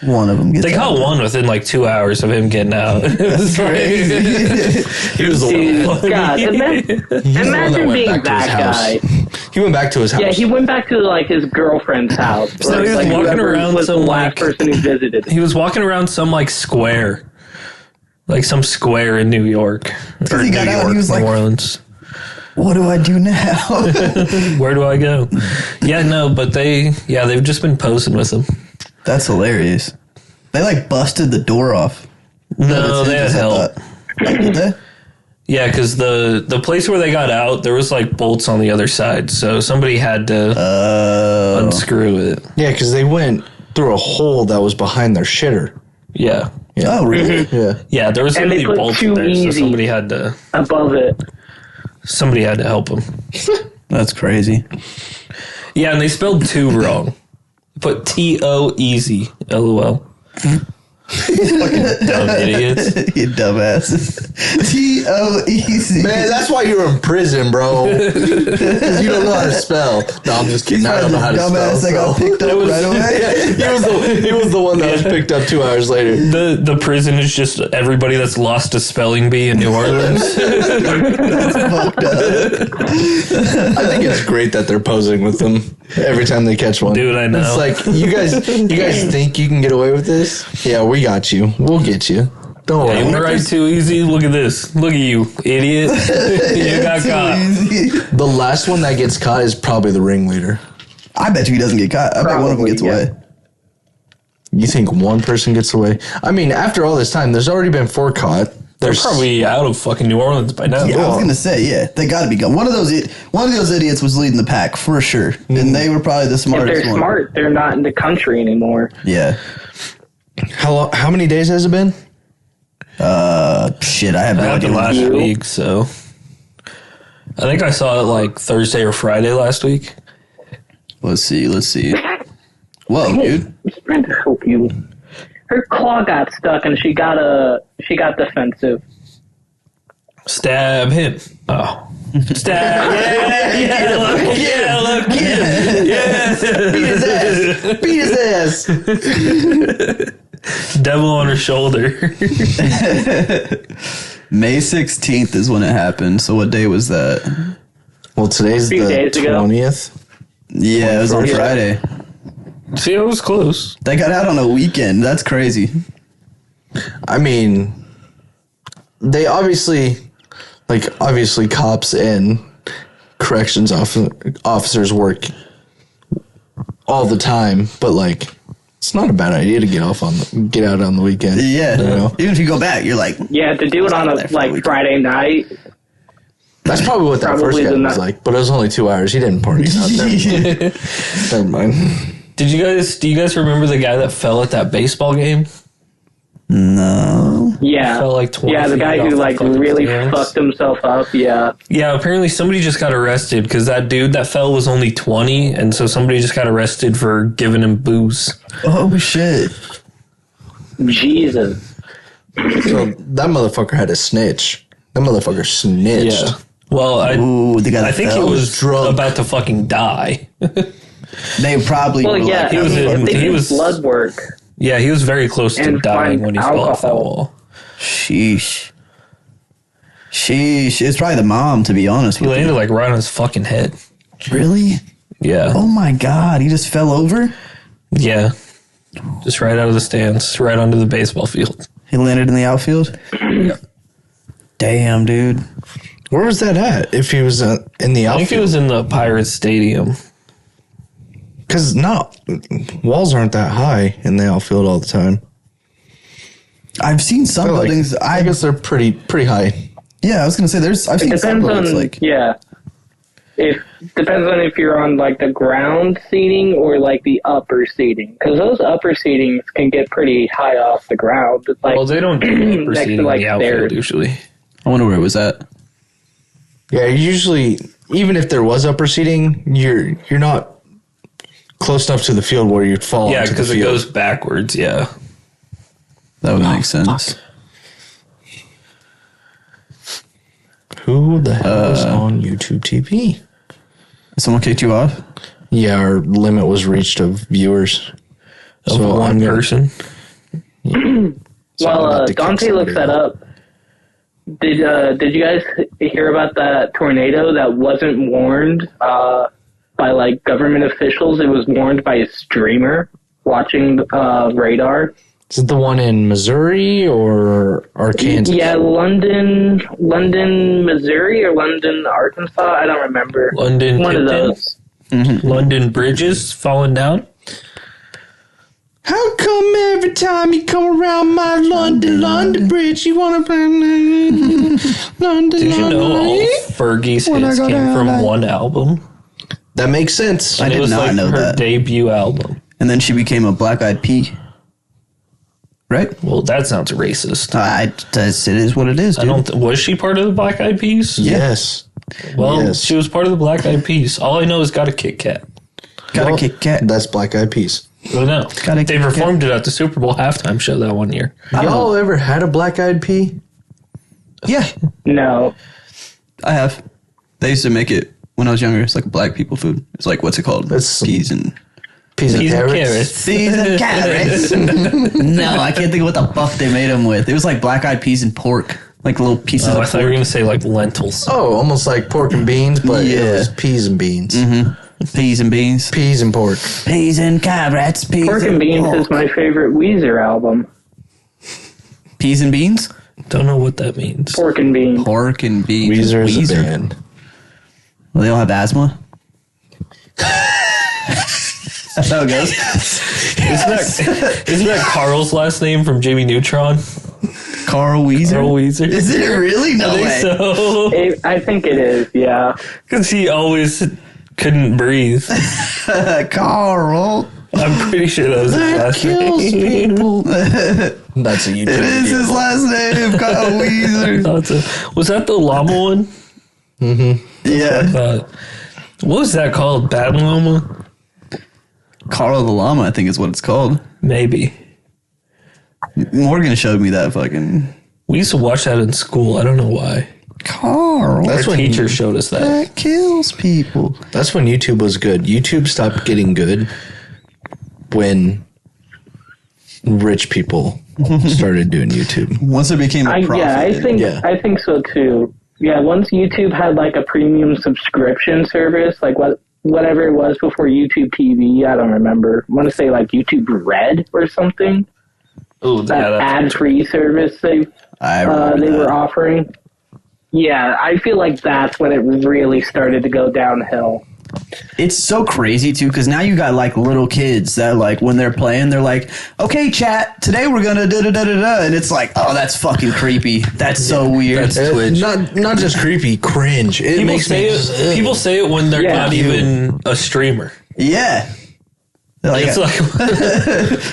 One of them gets They out. caught one within like 2 hours of him getting out. It was Crazy. He was the Dude, one. God, imagine went being back to his that house. guy. He went back to his house. Yeah, he went back to like his girlfriend's house. So he was walking whoever around was the some, last like- person who visited. He was walking around some like square. Like some square in New York. Or he New got out, York, he was New like- Orleans. What do I do now? Where do I go? Yeah, no, but they've just been posing with him. That's hilarious. They like busted the door off. No, they had I help. thought. Like, did they? Yeah, because the place where they got out, there was like bolts on the other side, so somebody had to unscrew it. Yeah, because they went through a hole that was behind their shitter. Yeah, Yeah. Oh, really? Yeah. yeah, there was so And they many put bolts in too there, so easy. somebody had to help him. That's crazy. Yeah, and they spelled two wrong. Put T-O easy, LOL. Fucking dumb idiots. You dumbasses. T-O-E-C. Man, that's why you were in prison, bro. Because you don't know how to spell. No, I'm just kidding. I don't know how to Dumbass that spell. got picked up was- right away. He was the one that was picked up 2 hours later. The prison is just everybody that's lost a spelling bee in New Orleans. Fucked up. I think it's great that they're posing with them every time they catch one. Dude, I know. It's like you guys think you can get away with this? Yeah, we got you. We'll get you. Don't Hey, you worry. want to write too easy? Look at this. Look at you, idiot. You got Too caught. easy. The last one that gets caught is probably the ringleader. I bet you he doesn't get caught. I bet one of them Probably, gets yeah. away. You think one person gets away? I mean, after all this time, there's already been 4 caught. They're probably out of fucking New Orleans by now. Yeah, I was gonna say, yeah, they got to be gone. One of those idiots was leading the pack for sure, and they were probably the If smartest they're one. smart, they're not in the country anymore. Yeah. How many days has it been? Shit, I have It no idea. happened last You? week, so I think I saw it like Thursday or Friday last week. Let's see. Whoa, dude. I'm just trying to help you. Her claw got stuck and she got defensive. Stab him. Oh. Stab. Look, yeah. Beat his ass. Devil on her shoulder. May 16th is when it happened. So what day was that? Well, today's Few the days ago. 20th. Yeah, it was on Yeah. Friday. See, it was close. They got out on a weekend. That's crazy. I mean, they obviously cops and corrections officers work all the time, but like, it's not a bad idea to get out on the weekend. Yeah. You know? Even if you go back, you're like, Yeah, to do it on a Friday night. That's probably what that Probably first guy the was night. like, but it was only 2 hours. He didn't party out there. Never mind. Do you guys remember the guy that fell at that baseball game? no. Yeah. Fell like 20 yeah, the feet guy off who the like fucking really stands. fucked himself up. Yeah. Yeah, apparently somebody just got arrested because that dude that fell was only 20, and so somebody just got arrested for giving him booze. Oh, shit. Jesus. So that motherfucker had a snitch. That motherfucker snitched. Yeah. Well, Ooh, the guy that I think he fell was drunk. about to fucking die. They probably Well, were yeah, like, he was if in- they he do was- blood work. Yeah, he was very close to And dying find when he fell off that alcohol. wall. sheesh. It's probably the mom, to be honest He with landed you. like right on his fucking head. Really? Yeah. Oh my God, he just fell over? Yeah. Just right out of the stands, right onto the baseball field. He landed in the outfield? Damn, dude. Where was that at? If he was in the I think he outfield? was in the Pirates Stadium. Because walls aren't that high in the outfield all the time. I've seen some Like, buildings. I guess they're pretty high. Yeah, I was gonna say I've It seen some depends buildings on like depends on if you're on like the ground seating or like the upper seating, because those upper seatings can get pretty high off the ground. It's like Well, they don't do upper next to, seating like, in the outfield stairs. usually. I wonder where it was at. Yeah, usually, even if there was upper seating, you're not close enough to the field where you'd fall Yeah, onto the because it field. goes backwards. Yeah. That would make sense. Who the hell is on YouTube TV? Someone kicked you off? Yeah, our limit was reached of viewers. Of one person. So I'm about to kick Dante somebody looks that out. up. Did you guys hear about that tornado that wasn't warned by like government officials? It was warned by a streamer watching radar. Is it the one in Missouri or Arkansas? Yeah, London, Missouri, or London, Arkansas. I don't remember. London, One of Tipton? those. London bridges falling down. How come every time you come around my London Bridge, you want to play London? Did you know all Fergie's hits came from one album? That makes sense. I And it did was not like know her that. debut album. And then she became a black-eyed pea. Right? Well, that sounds racist. It is what it is, dude. I don't. Was she part of the Black Eyed Peas? Yes. Well, Yes. she was part of the Black Eyed Peas. All I know is got a Kit Kat. Got Well, a Kit Kat. That's Black Eyed Peas. I know. Got a They Kit Kat. performed it at the Super Bowl halftime show that one year. Y'all ever had a Black Eyed Pea? Yeah, No. I have. They used to make it when I was younger. It's like black people food. It's like, what's it called? That's- Peas and... Peas and Peas and carrots? carrots. Peas and carrots. No, I can't think of what the fuck they made them with. It was like black-eyed peas and pork. Like little pieces Oh, I of thought you were pork. going to say like lentils. Oh, almost like pork and beans, but it Yeah. was peas and beans. Peas and beans. Peas and pork. Peas and carrots. Peas Pork and Beans is my favorite Weezer album. Peas and beans? Don't know what that means. Pork and Beans. Pork and beans. Weezer is a band. Well, they all have asthma? That's how it goes. Isn't that Carl's last name from Jimmy Neutron? Carl Weezer? Carl Weezer. Is it really? No I way. think so. I think it is, yeah. Because he always couldn't breathe. Carl. I'm pretty sure that was his That last kills name. people. That's a YouTube It is video. his last name, Carl Weezer. Was that the llama one? Yeah. What was that called? Bad llama? Carl the Llama, I think is what it's called. Maybe. Morgan showed me that fucking... We used to watch that in school. I don't know why. Carl. That's Our when teacher showed us that. That kills people. That's when YouTube was good. YouTube stopped getting good when rich people started doing YouTube. Once it became a profit. I think so too. Yeah, once YouTube had like a premium subscription service, like whatever it was before YouTube TV, I don't remember. I want to say like YouTube Red or something. Oh, That ad-free service they were offering. Yeah, I feel like that's when it really started to go downhill. It's so crazy too, because now you got like little kids that like when they're playing, they're like, "Okay, chat, today we're gonna da da da da da," and it's like, "Oh, that's fucking creepy. That's so weird." That's Twitch. Not just creepy, cringe. It People makes say me it. People say it when they're not even a streamer. Yeah. They're like, It's like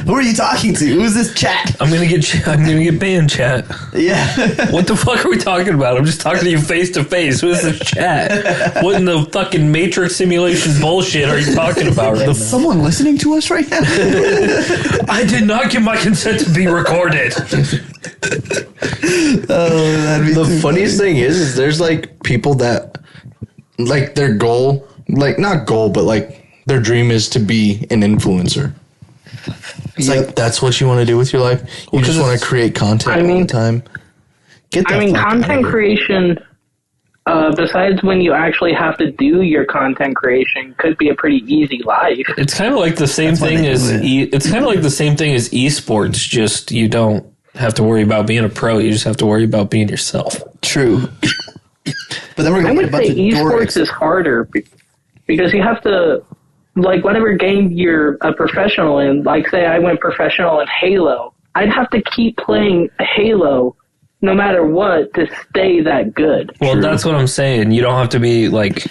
who are you talking to? Who's this chat? I'm gonna get banned, chat. Yeah. What the fuck are we talking about? I'm just talking to you face to face. Who's this chat? What in the fucking Matrix simulation bullshit are you talking about right now? Someone listening to us right now? I did not give my consent to be recorded. That'd be The funniest thing is there's like people that like their goal, like not goal, but like their dream is to be an influencer. It's like that's what you want to do with your life. You just want to create content all the time. Get that. Content creation. Besides when you actually have to do your content creation, could be a pretty easy life. It's kind of like the same thing as it's kind of like the same thing as esports. Just you don't have to worry about being a pro. You just have to worry about being yourself. True. But then we're I going to would say esports is harder because you have to, like, whatever game you're a professional in, like, say I went professional in Halo, I'd have to keep playing Halo no matter what to stay that good. Well, that's what I'm saying. You don't have to be like...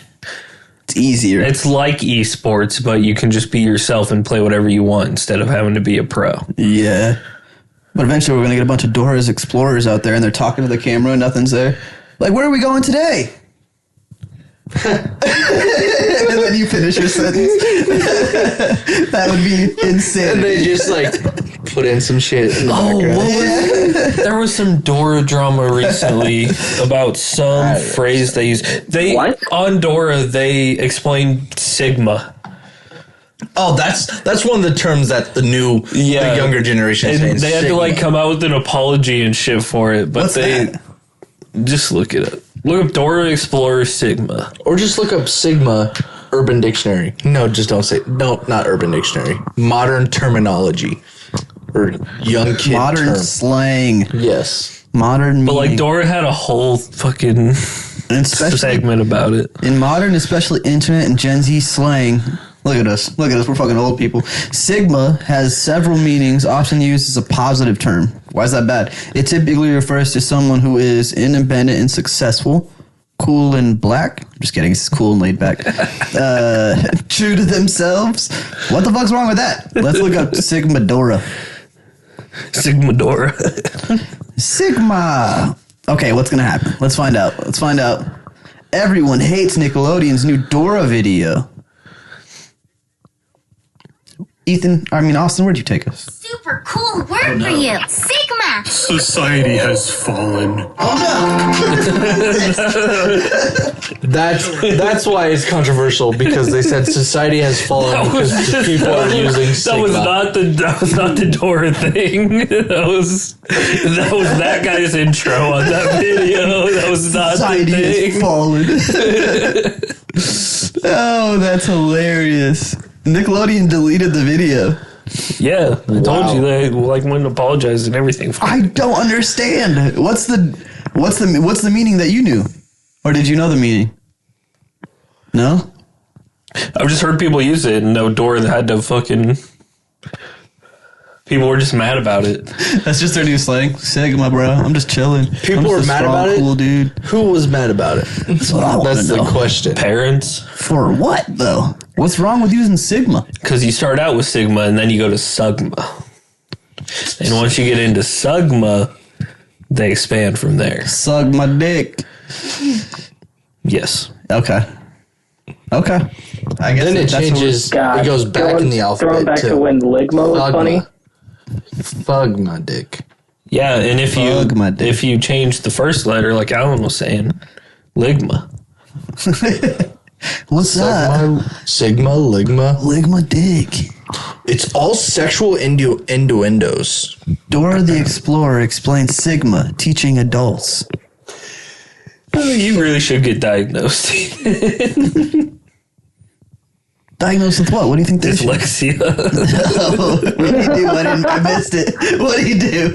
It's easier. It's like esports, but you can just be yourself and play whatever you want instead of having to be a pro. Yeah. But eventually we're going to get a bunch of Dora's Explorers out there and they're talking to the camera and nothing's there. Like, where are we going today? And then you finish your sentence. That would be insane. And they just like put in some shit in the background. There was some Dora drama recently about some phrase they used. On Dora, they explained Sigma. Oh, that's one of the terms that the younger generation is saying. And they had to like come out with an apology and shit for it, but What's that? Just look it up. Look up Dora Explorer Sigma. Or just look up Sigma Urban Dictionary. No, just don't say not Urban Dictionary. Modern terminology or young kid Modern term. slang. Yes. Modern But like meaning. Dora had a whole fucking And especially segment about it. in modern, especially internet and Gen Z slang. Look at us. Look at us. We're fucking old people. Sigma has several meanings, often used as a positive term. Why is that bad? It typically refers to someone who is independent and successful, cool and black. I'm just kidding. It's cool and laid back. True to themselves. What the fuck's wrong with that? Let's look up Sigma Dora. Sigma Dora. Sigma. Okay, what's gonna happen? Let's find out. Everyone hates Nickelodeon's new Dora video. Austin, where'd you take us? Super cool word for you. Sigma. Society has fallen. That's why it's controversial, because they said society has fallen because people are using Sigma. That was not the Dora thing. That was that guy's intro on that video. That was not Society the thing. has fallen. Oh, that's hilarious. Nickelodeon deleted the video. Yeah, I told you they like wouldn't apologize and everything. I don't understand. What's the meaning that you knew? Or did you know the meaning? No? I've just heard people use it and no door that had to fucking... People were just mad about it. That's just their new slang. Sigma, bro. I'm just chilling. People were mad about it? Cool dude. Who was mad about it? That's what I want That's to know. the question. Parents. For what, though? What's wrong with using Sigma? Because you start out with Sigma and then you go to Sugma. And once you get into Sugma, they expand from there. Sug my dick. Yes. Okay. I guess Then it that's what changes. God, It goes back in the Throwing alphabet back to when Ligma was Fugma. funny. Fug my dick. Yeah, and if you change the first letter, like Alan was saying, Ligma. What's that? Sigma, Ligma. Ligma dick. It's all sexual innuendos. Dora the Explorer explains Sigma, teaching adults. You really should get diagnosed. Diagnosed with what? What do you think this is? Dyslexia. Oh, what do you do? I missed it. What do you do?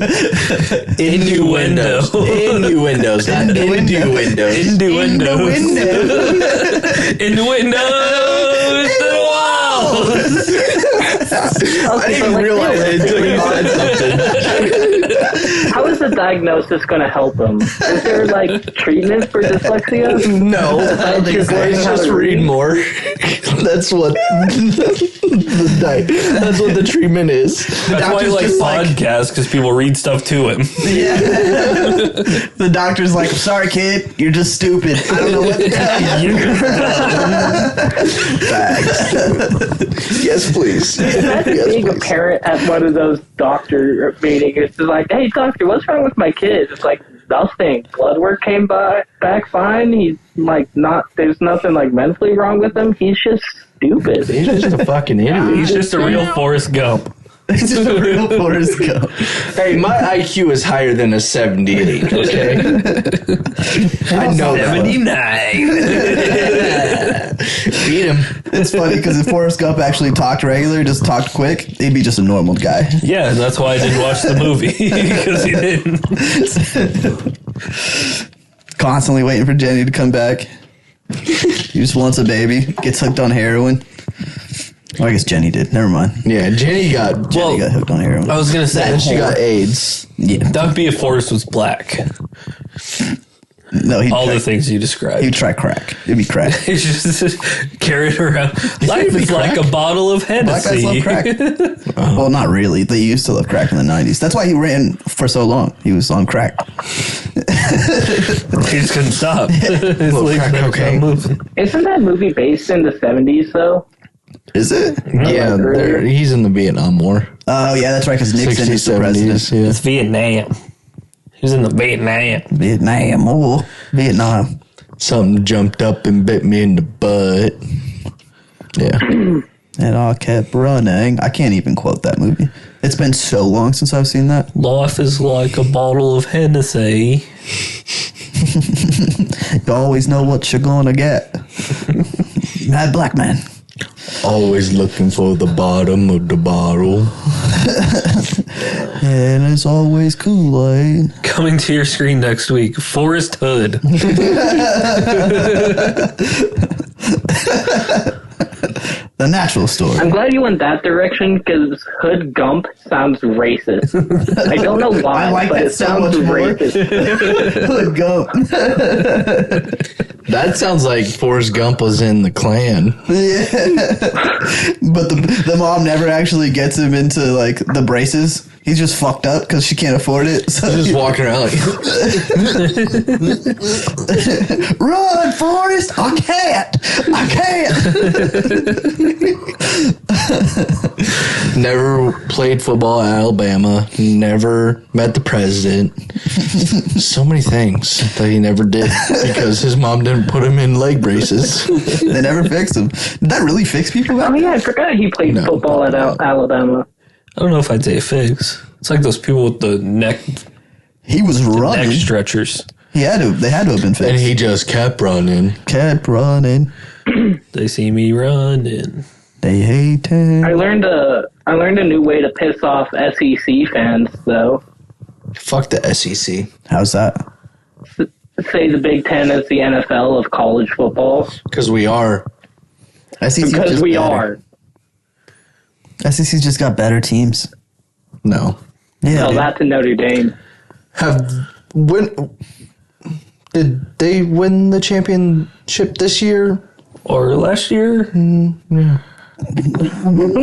Innuendo. Innuendos, not innuendos. Innuendo. Innuendo. Innuendos. I didn't even realize it until you said something. How is the diagnosis going to help them? Is there like treatment for dyslexia? No, Just learning how just to read more. That's what that's what the treatment is. That's why he likes just like- podcasts, because people read stuff to him. Yeah. The doctor's like, I'm sorry, kid. You're just stupid. I don't know what to tell you. Facts. Yes, please. Imagine Yes, being a please. parent at one of those doctor meetings. It's just like, hey, doctor, what's wrong with my kid? It's like, nothing. Blood work came back fine. He's like there's nothing like mentally wrong with him. He's just stupid. He's just a fucking idiot. He's just a real Forrest Gump. It's just a real Forrest Gump. Hey, my IQ is higher than a 78, okay? I know that. 79. Beat him. It's funny because if Forrest Gump actually talked regular, just talked quick, he'd be just a normal guy. Yeah, that's why I didn't watch the movie, because he didn't. Constantly waiting for Jenny to come back. He just wants a baby. Gets hooked on heroin. Well, I guess Jenny did. Never mind. Yeah, Jenny got Jenny got hooked on heroin. I was going to say, and she got AIDS. Yeah. that would be if Forrest was black. No, he'd All try, the things you he'd described. try crack. It'd be crack. He's just carried around. Life is like a bottle of Black guys Hennessy. love crack. Well, not really. They used to love crack in the 90s. That's why he ran for so long. He was on crack. He just couldn't stop. His legs crack never cocaine. stopped moving. Isn't that movie based in the 70s, though? Is it? Yeah, he's in the Vietnam War. Oh, yeah, that's right, because Nixon is the president. yeah. It's Vietnam. He was in the Vietnam. Vietnam. Oh, Vietnam. Something jumped up and bit me in the butt. Yeah. And I kept running. I can't even quote that movie. It's been so long since I've seen that. Life is like a bottle of Hennessy. You always know what you're gonna get. Mad black man. Always looking for the bottom of the bottle. And it's always Kool-Aid. Coming to your screen next week, Forrest Hood. The natural story. I'm glad you went that direction because Hood Gump sounds racist. I don't know why, I like but that it so sounds much more. racist. Hood Gump. That sounds like Forrest Gump was in the Klan. Yeah. But the mom never actually gets him into like the braces. He's just fucked up because she can't afford it. So Just walking around like, run, Forrest! I can't. never played football at Alabama, never met the president. So many things that he never did because his mom didn't put him in leg braces. They never fixed him. Did that really fix people? Oh yeah, I forgot he played football at Alabama. I don't know if I'd say fix. It's like those people with the neck He was running. stretchers. He had to. They had to have been fixed. And he just kept running. kept running. They see me running. They hate him. I learned a new way to piss off SEC fans though. Fuck the SEC. How's that? Say the Big Ten is the NFL of college football. Because we are. SEC's Because just we better. are. SEC's just got better teams. No. Yeah, Tell dude. that to Notre Dame. Did they win the championship this year? Or last year? Who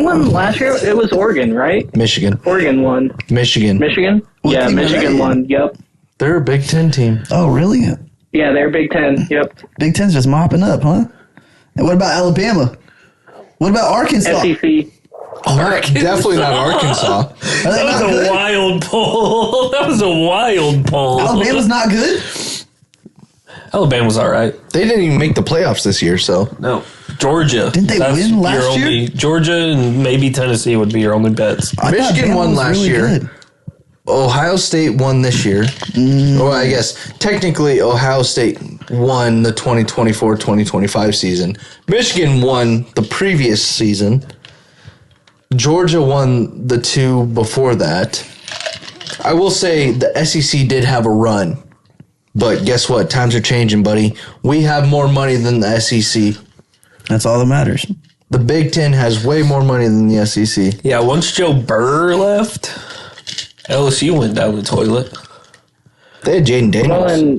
won last year? It was Oregon, right? Michigan. Oregon won. Michigan. Michigan? What Yeah, team are Michigan they? won. Yep. They're a Big Ten team. Oh, really? Yeah, they're Big Ten. Yep. Big Ten's just mopping up, huh? And what about Alabama? What about Arkansas? SEC. Definitely not Arkansas. Are they That was not a good? wild poll. That was a wild poll. Alabama's not good? Alabama's all right. They didn't even make the playoffs this year, so. No. Georgia. Didn't they win last year? Georgia and maybe Tennessee would be your only bets. I thought Michigan Bama won was last really year. good. Ohio State won this year. Or I guess technically Ohio State won the 2024-2025 season. Michigan won the previous season. Georgia won the two before that. I will say the SEC did have a run. But guess what? Times are changing, buddy. We have more money than the SEC. That's all that matters. The Big Ten has way more money than the SEC. Yeah, once Joe Burr left, LSU went down the toilet. They had Jaden Daniels. Well,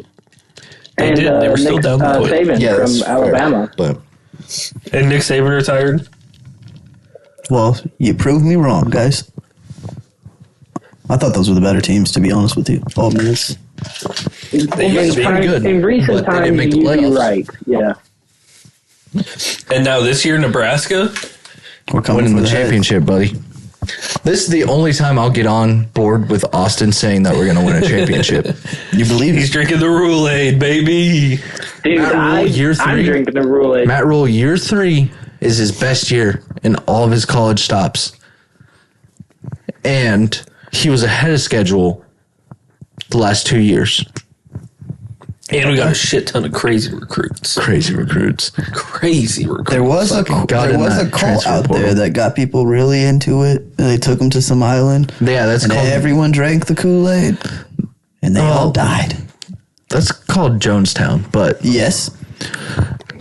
They did. They were still Nick down the toilet. Saban Yeah, from that's fair. Alabama. But And Nick Saban retired. Well, you proved me wrong, guys. I thought those were the better teams, to be honest with you. All this. They used to be good, in recent but they didn't times, make the you'd be playoffs. right. Yeah. And now this year, Nebraska. We're coming winning for the the head. championship, buddy. This is the only time I'll get on board with Austin saying that we're going to win a championship. You believe He's it? drinking the Roule-Aid, baby. Dude, Matt Rule, year I'm 3. drinking the Roule-Aid. Matt Rule, year 3 is his best year in all of his college stops. And he was ahead of schedule the last 2 years. And we got a shit ton of crazy recruits. Crazy recruits. Crazy recruits. There was a got there in was that a cult transfer out portal. there that got people really into it, and they took them to some island, Yeah, that's and called everyone drank the Kool-Aid, and they all died. that's called Jonestown, but Yes.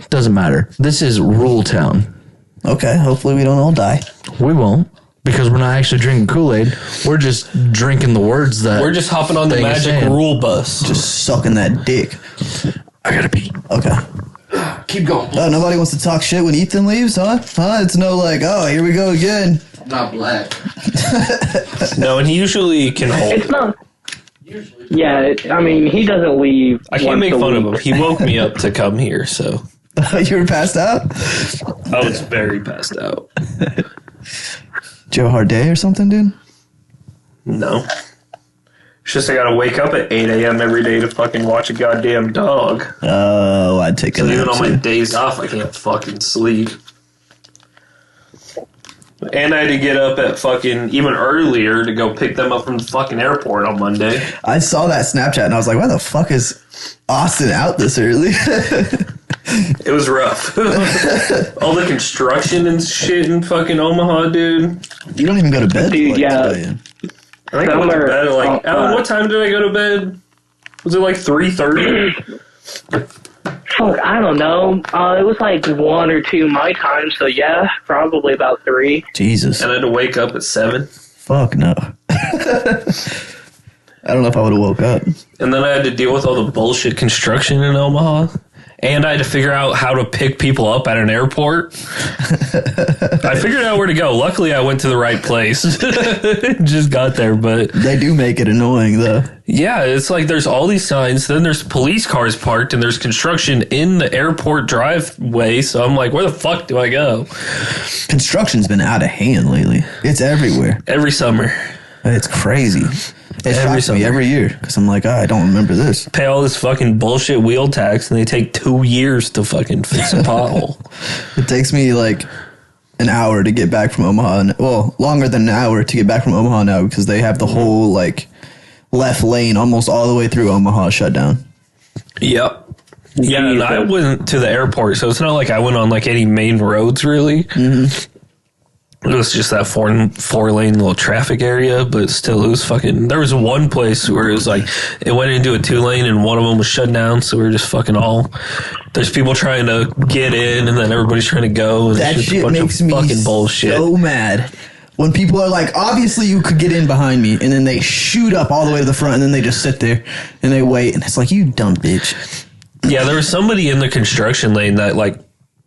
doesn't matter. This is Rule Town. Okay. Hopefully, we don't all die. We won't, because we're not actually drinking Kool-Aid. We're just drinking the words that We're just hopping on the thing is magic saying. rule bus. Just sucking that dick. I gotta pee. Okay. Keep going. Oh, nobody wants to talk shit when Ethan leaves, huh? Huh? It's no like, oh, here we go again. Not black. No, and he usually can hold. It's not. Yeah, I mean, he doesn't leave. I can't once make a fun of him. week. He woke me up to come here, so You were passed out? I was very passed out. Did you have a hard day or something, dude? No. It's just I gotta wake up at 8 a.m. every day to fucking watch a goddamn dog. Oh, I'd take a So even nap on my too. days off, I can't fucking sleep. And I had to get up at fucking even earlier to go pick them up from the fucking airport on Monday. I saw that Snapchat and I was like, why the fuck is Austin out this early? It was rough. All the construction and shit in fucking Omaha, dude. You don't even go to bed. Dude, till, like, yeah. 2 a.m. I think I went to Summer- bed at like, oh, Alan, what time did I go to bed? Was it like 3:30? Fuck, I don't know. It was like 1 or 2 my time, so yeah, probably about 3. Jesus. And I had to wake up at 7. Fuck no. I don't know if I would have woke up. And then I had to deal with all the bullshit construction in Omaha. And I had to figure out how to pick people up at an airport. I figured out where to go. Luckily, I went to the right place. Just got there, but They do make it annoying though. yeah, it's like there's all these signs. Then there's police cars parked, and there's construction in the airport driveway. So I'm like, where the fuck do I go? Construction's been out of hand lately. It's everywhere. Every summer, It's crazy. It Every shocks me summer. every year because I'm like, I don't remember this. pay all this fucking bullshit wheel tax, and they take 2 years to fucking fix a pothole. It takes me like an hour to get back from Omaha. Well, longer than an hour to get back from Omaha now because they have the whole like left lane almost all the way through Omaha shut down. Yep. Yeah, and I Jesus. went to the airport, so it's not like I went on like any main roads really. It was just that four lane little traffic area, but still, it was fucking. There was one place where it was like it went into a 2-lane, and one of them was shut down. So we were just fucking all. There's people trying to get in, and then everybody's trying to go. And That it's just shit a bunch makes of me fucking bullshit. so mad. When people are like, obviously you could get in behind me, and then they shoot up all the way to the front, and then they just sit there and they wait, and it's like, you dumb bitch. Yeah, there was somebody in the construction lane that like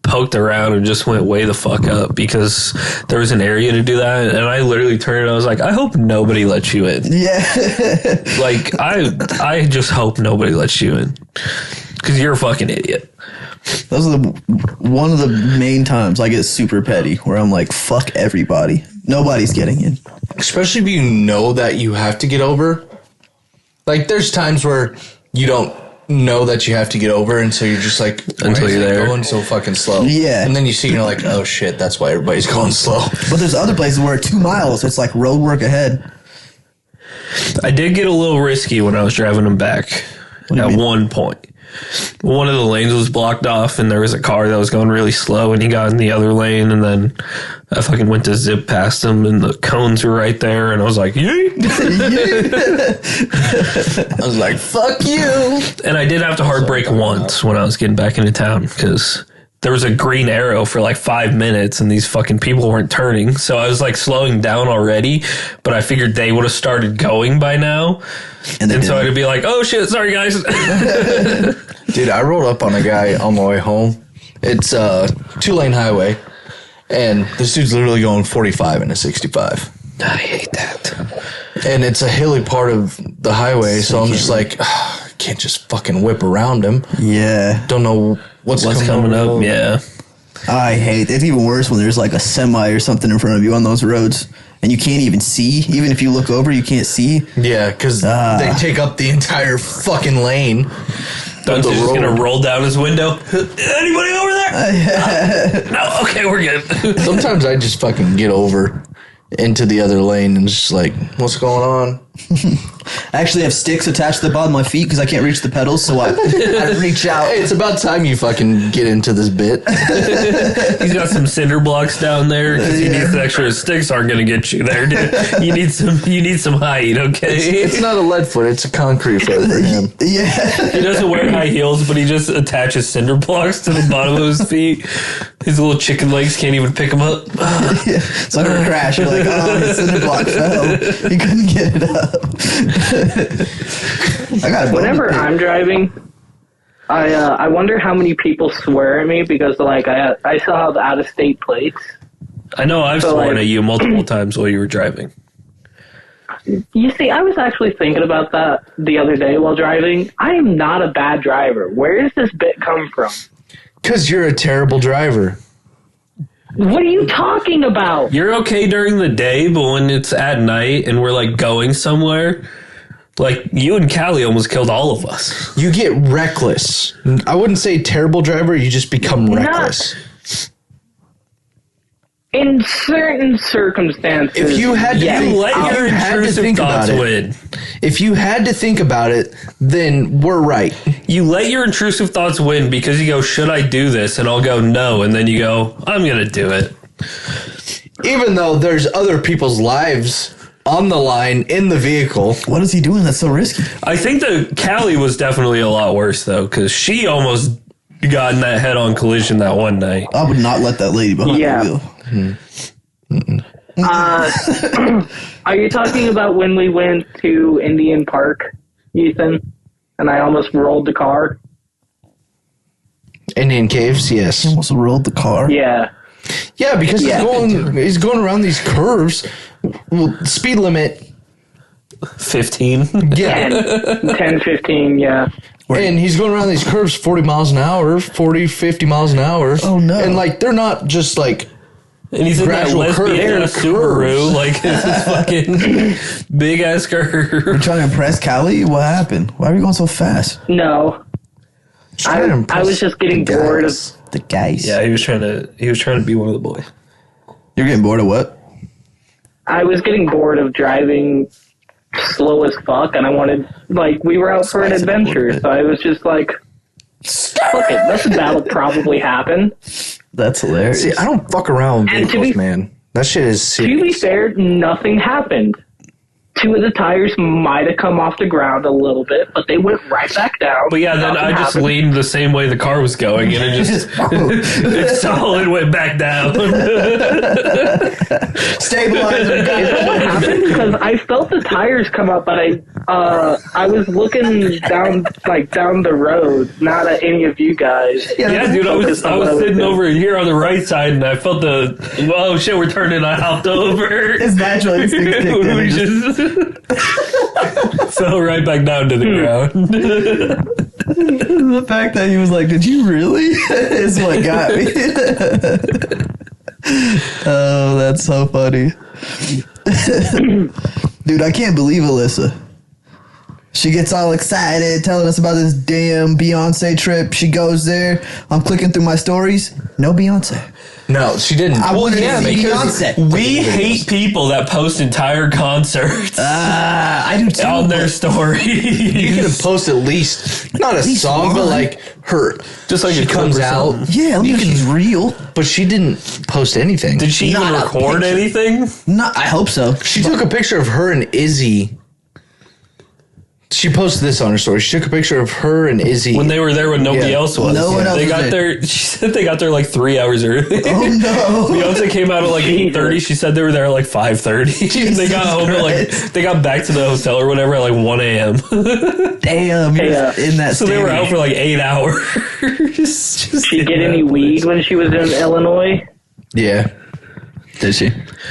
poked around and just went way the fuck up because there was an area to do that, and I literally turned and I was like, I hope nobody lets you in. Yeah. Like I just hope nobody lets you in because you're a fucking idiot. Those are one of the main times I get super petty where I'm like, fuck everybody. Nobody's getting in. Especially if you know that you have to get over. Like, there's times where you don't know that you have to get over, and so you're just like, Until you're there. going so fucking slow. Yeah. And then you see, and you're like, oh shit, that's why everybody's going slow. But there's other places where 2 miles, it's like road work ahead. I did get a little risky when I was driving them back at one point. One of the lanes was blocked off, and there was a car that was going really slow, and he got in the other lane, and then I fucking went to zip past him, and the cones were right there, and I was like, yay! I was like, fuck you. And I did have to hard brake once when I was getting back into town, because there was a green arrow for like 5 minutes, and these fucking people weren't turning, so I was like slowing down already, but I figured they would have started going by now. And so I'd be like, oh shit, sorry guys. Dude, I rolled up on a guy on my way home. It's a 2-lane highway, and this dude's literally going 45 in a 65. I hate that. And it's a hilly part of the highway, so I'm just like, I can't just fucking whip around him. Yeah. Don't know what's Coming up, yeah. I hate it's even worse when there's like a semi or something in front of you on those roads and you can't even see. Even if you look over, you can't see. Yeah, because they take up the entire fucking lane. Dunn's just gonna roll down his window. Anybody over there? No, okay, we're good. Sometimes I just fucking get over into the other lane and just like, what's going on? I actually have sticks attached to the bottom of my feet because I can't reach the pedals, so I reach out. Hey, it's about time you fucking get into this bit. He's got some cinder blocks down there because he needs the extra sticks aren't gonna get you there, dude. You need some height, okay? It's not a lead foot, it's a concrete foot for him. Yeah. He doesn't wear high heels, but he just attaches cinder blocks to the bottom of his feet. His little chicken legs can't even pick him up. Yeah. So I'm gonna crash. You're like, oh, his cinder block fell. He couldn't get it up. Whenever I'm driving, I wonder how many people swear at me because like I still have out of state plates. I know I've sworn at you multiple times while you were driving. You see, I was actually thinking about that the other day while driving. I am not a bad driver. Where does this bit come from? Because you're a terrible driver. What are you talking about? You're okay during the day, but when it's at night and we're like going somewhere, like you and Callie almost killed all of us. You get reckless. I wouldn't say terrible driver, you just become reckless. In certain circumstances, If you had to, Let your intrusive thoughts win. If you had to think about it, then we're right. You let your intrusive thoughts win because you go, should I do this? And I'll go, no. And then you go, I'm going to do it. Even though there's other people's lives on the line in the vehicle. What is he doing that's so risky? I think that Callie was definitely a lot worse, though, because she almost got in that head-on collision that one night. I would not let that lady behind the wheel. Are you talking about when we went to Indian Park, Ethan, and I almost rolled the car? Indian Caves, yes. He almost rolled the car. Yeah. Yeah, because he's going around these curves. Well, speed limit 15. Yeah. 10, 15, yeah. And he's going around these curves 40 miles an hour, 40, 50 miles an hour. Oh, no. And, like, they're not just, like, And he's in that gradual curve. lesbian They're Subaru. Like, this is fucking big-ass curve. You're trying to impress Callie? What happened? Why are you going so fast? No. I was just getting bored of... The guys. Yeah, he was trying to be one of the boys. You're getting bored of what? I was getting bored of driving slow as fuck, and I wanted... Like, we were out for an adventure, so I was just like... Fuck it, this battle probably happen. That's hilarious. See, I don't fuck around with And to vehicles, be- man. That shit is To be serious. fair, nothing happened. 2 of the tires might have come off the ground a little bit, but they went right back down. But yeah, then Nothing I just happened. leaned the same way the car was going, and it just it solid went back down. Stabilizer Is that what happened? Because I felt the tires come up, but I was looking down the road, not at any of you guys. Yeah, dude, I was sitting over here on the right side, and I felt oh shit, we're turning. I hopped over. His natural instinct kicked in. We He just- just fell right back down to the ground. The fact that he was like, "Did you really?" is what got me. Oh, that's so funny. Dude, I can't believe Alyssa. She gets all excited telling us about this damn Beyonce trip. She goes there. I'm clicking through my stories. No Beyonce. No, she didn't. I wanted to see because Beyonce. We hate people that post entire concerts I do too. on their you stories. could have posted at least not a least song, but one. like her. Just like she a clip comes or out. something. Yeah, let me know she's real. But she didn't post anything. Did she even Not a record picture. anything? No, I hope so. She took a picture of her and Izzy. She posted this on her story. She took a picture of her and Izzy. When they were there when nobody Yeah. else was. No one else They was got there. there. She said they got there like 3 hours early. Oh no. Beyonce came out at like 8:30. She said they were there at like 5:30. And they got home at like they got back to the hotel or whatever at like 1 a.m. Damn, you're in that So they were stadium. out for like 8 hours. Just Did she get any weed when she was in Illinois? yeah. Did she?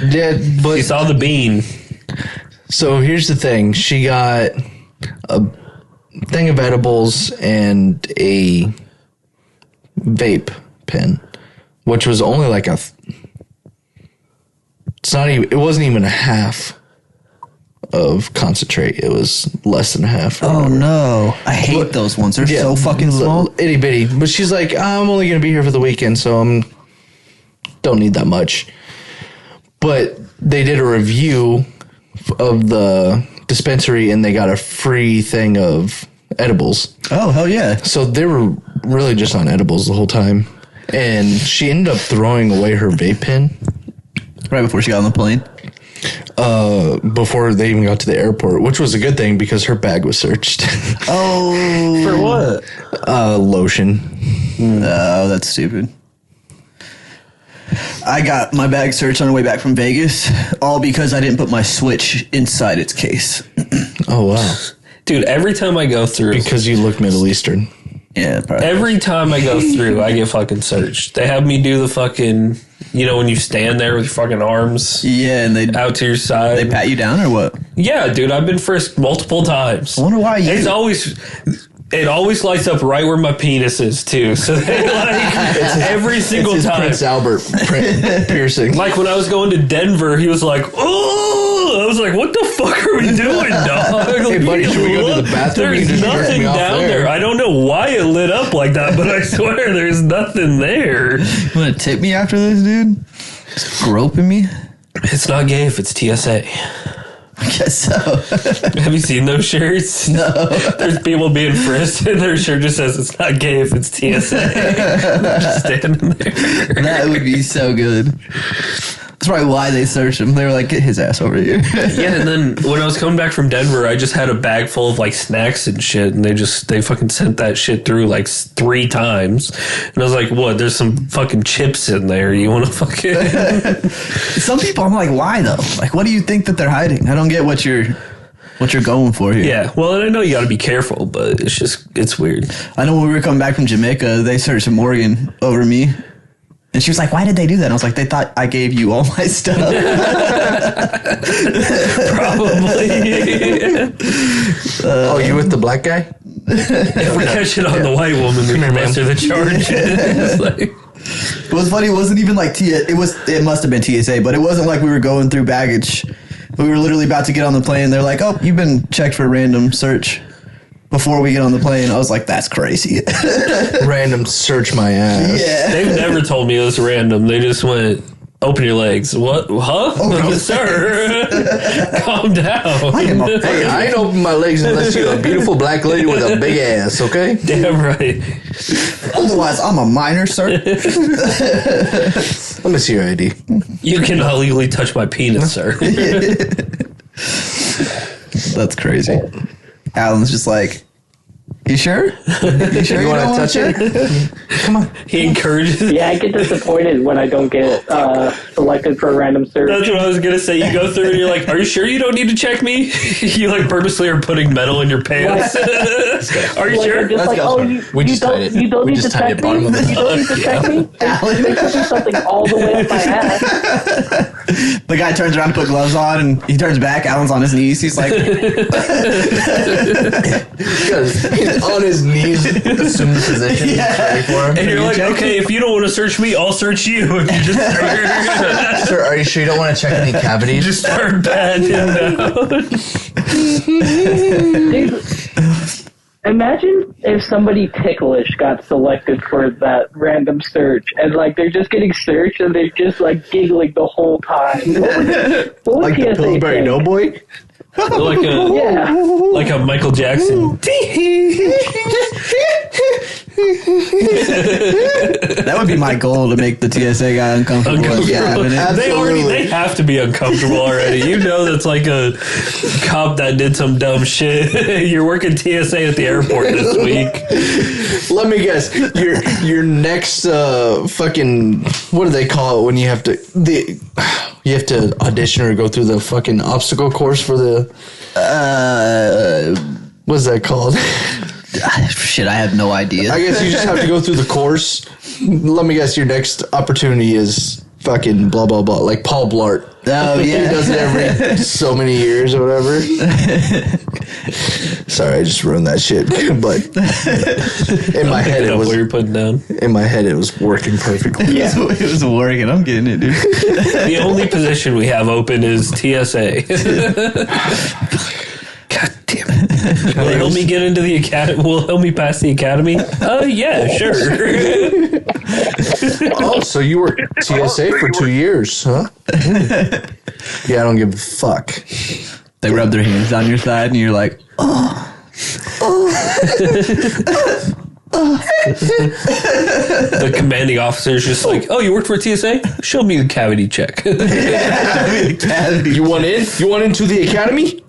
Yeah, but You saw the bean. so here's the thing. She got a thing of edibles and a vape pen, which was only like it wasn't even a half of concentrate. It was less than half. or Oh whatever. no. I hate those ones. They're so fucking small. Itty bitty. But she's like, I'm only going to be here for the weekend, so don't need that much. But they did a review of the dispensary and they got a free thing of edibles. Oh, hell yeah. So they were really just on edibles the whole time. And she ended up throwing away her vape pen Right before she got on the plane. before they even got to the airport, which was a good thing because her bag was searched. Oh. For what? Lotion. Oh, that's stupid. I got my bag searched on the way back from Vegas, all because I didn't put my Switch inside its case. Oh, wow. Dude, every time I go through, Because you look Middle Eastern. Yeah, probably. every time I go through, I get fucking searched. They have me do the fucking, when you stand there with your fucking arms Yeah, and they out to your side. they pat you down or what? Yeah, dude, I've been frisked multiple times. I wonder why you. It always lights up right where my penis is too. So they every single It's his time. Prince Albert piercing. Like when I was going to Denver, he was like, "Oh!" I was like, "What the fuck are we doing, dog?" Hey, buddy, should we go to the bathroom? You There's just jerked nothing me off down there. there. I don't know why it lit up like that, but I swear there's nothing there. You want to tip me after this, dude? Just groping me? It's not gay if it's TSA. I guess so. Have you seen those shirts? No. There's people being frisked, and their shirt just says it's not gay if it's TSA. They're just standing there. That would be so good. That's probably why they searched him. They were like, get his ass over here. Yeah, and then when I was coming back from Denver, I just had a bag full of like snacks and shit, and they fucking sent that shit through like 3 times, and I was like, "What? There's some fucking chips in there. You want to fucking?" Some people, I'm like, why though? Like, what do you think that they're hiding? I don't get what you're going for here. Yeah, well, and I know you got to be careful, but it's weird. I know when we were coming back from Jamaica, they searched Morgan over me. And she was like, why did they do that? And I was like, they thought I gave you all my stuff. Probably. Oh, you with the black guy? If we catch it on the white woman, we Come here, can man. bust her the charges. Like, What's funny, it wasn't even like it must have been TSA, but it wasn't like we were going through baggage. We were literally about to get on the plane. They're like, oh, you've been checked for a random search before we get on the plane. I was like, that's crazy. Random search my ass. Yeah. they've never told me it was random. They just went, Open your legs. What? Huh? Sir, calm down. Hey, I ain't open my legs unless you're a beautiful black lady with a big ass, okay? Damn right. Otherwise, I'm a minor, sir. Let me see your ID. You cannot legally touch my penis, sir. That's crazy. Alan's just like, you sure? You sure you want to touch it? Come on. He encourages. Yeah, I get disappointed when I don't get selected for a random search. That's what I was gonna say. You go through and you're like, "Are you sure you don't need to check me?" You like purposely are putting metal in your pants. Are you Like, sure? I'm just like, oh, you don't need to check me. You don't need to check me. They could do something all the way up my ass. The guy turns around to put gloves on, and he turns back. Alan's on his knees. He's like, Because he's on his knees, assume the position. Yeah. For him. And you're like, okay, if you don't want to search me, I'll search you. And you just start, Sir, are you sure you don't want to check any cavities? you just start patting him down. Dude, imagine if somebody ticklish got selected for that random search, and like they're just getting searched and they're just like giggling the whole time. What would Like the PSA Pillsbury think? Doughboy? Yeah. Like a Michael Jackson. that would be my goal, to make the TSA guy uncomfortable. Uncomfortable. Yeah, They have to be uncomfortable already. You know that's like a cop that did some dumb shit. You're working TSA at the airport this week. Let me guess. Your next fucking, what do they call it when you have to you have to audition or go through the fucking obstacle course for the what's that called? shit, I have no idea. I guess you just have to go through the course. Let me guess, your next opportunity is fucking blah blah blah, like Paul Blart. Oh He yeah, does it every so many years or whatever. Sorry, I just ruined that shit. But in my head, it was what you're putting down. in my head it was working perfectly. yeah. It was working. I'm getting it, dude. The only position we have open is TSA. God damn it. Will it help me get into the academy? Will it help me pass the academy? Yeah, sure. Oh, so you were TSA for 2 years, huh? Yeah, I don't give a fuck. They rub their hands on your side, and you're like, The commanding officer is just like, oh, you worked for TSA? Show me the cavity check. You want in? You want into the academy?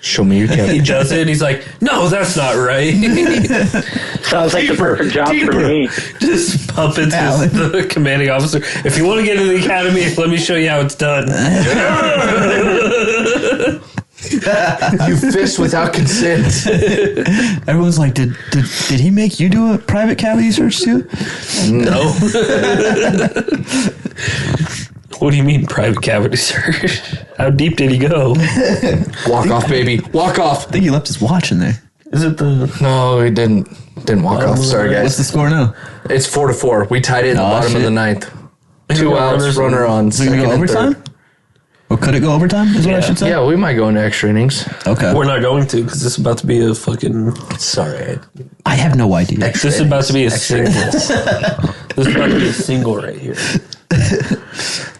Show me your He cavity. does it, and he's like, no, that's not right. Sounds like the perfect job for me. Just puppets as the commanding officer. If you want to get into the academy, let me show you how it's done. You fist without consent. everyone's like, did he make you do a private cavity search too? No. What do you mean private cavity search? How deep did he go? Walk off, baby. Walk off. I think he left his watch in there. Is it the... No, he didn't walk off. Sorry, What's guys. the score now? It's 4-4. We tied it in the bottom of the ninth. 2 outs, runner on Is it second gonna go and overtime? third. Or could it go overtime? Is what I should say. Yeah, we might go into extra innings. Okay. We're not going to, because this is about to be a fucking... Sorry. I have no idea. This is about to be a single. This is about to be a single right here.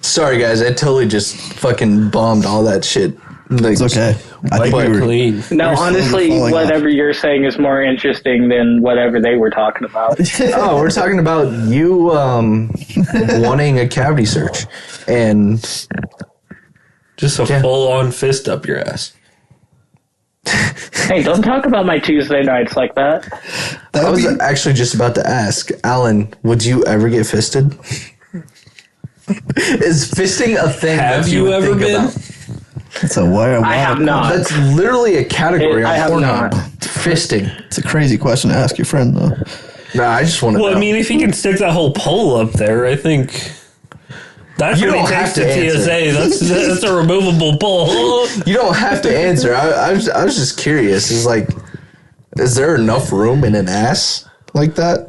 Sorry, guys. I totally just fucking bombed all that shit. Like, It's okay. I think Wipe we it were. clean. No, honestly, falling off. whatever you're saying is more interesting than whatever they were talking about. Oh, we're talking about you wanting a cavity search. And Just a Yeah. full-on fist up your ass. Hey, don't talk about my Tuesday nights like that. That I would was be, actually just about to ask, Alan, would you ever get fisted? Is fisting a thing Have that you would ever think been? about? it's a wild. I have not. That's literally a category I on have Pornhub. not. Fisting. It's a crazy question to ask your friend, though. Nah, I just want to Well, know. I mean, if you can stick that whole pole up there, I think... That's You what he don't takes have to to TSA. That's a removable pole. You don't have to answer. I was just curious. Is like, is there enough room in an ass like that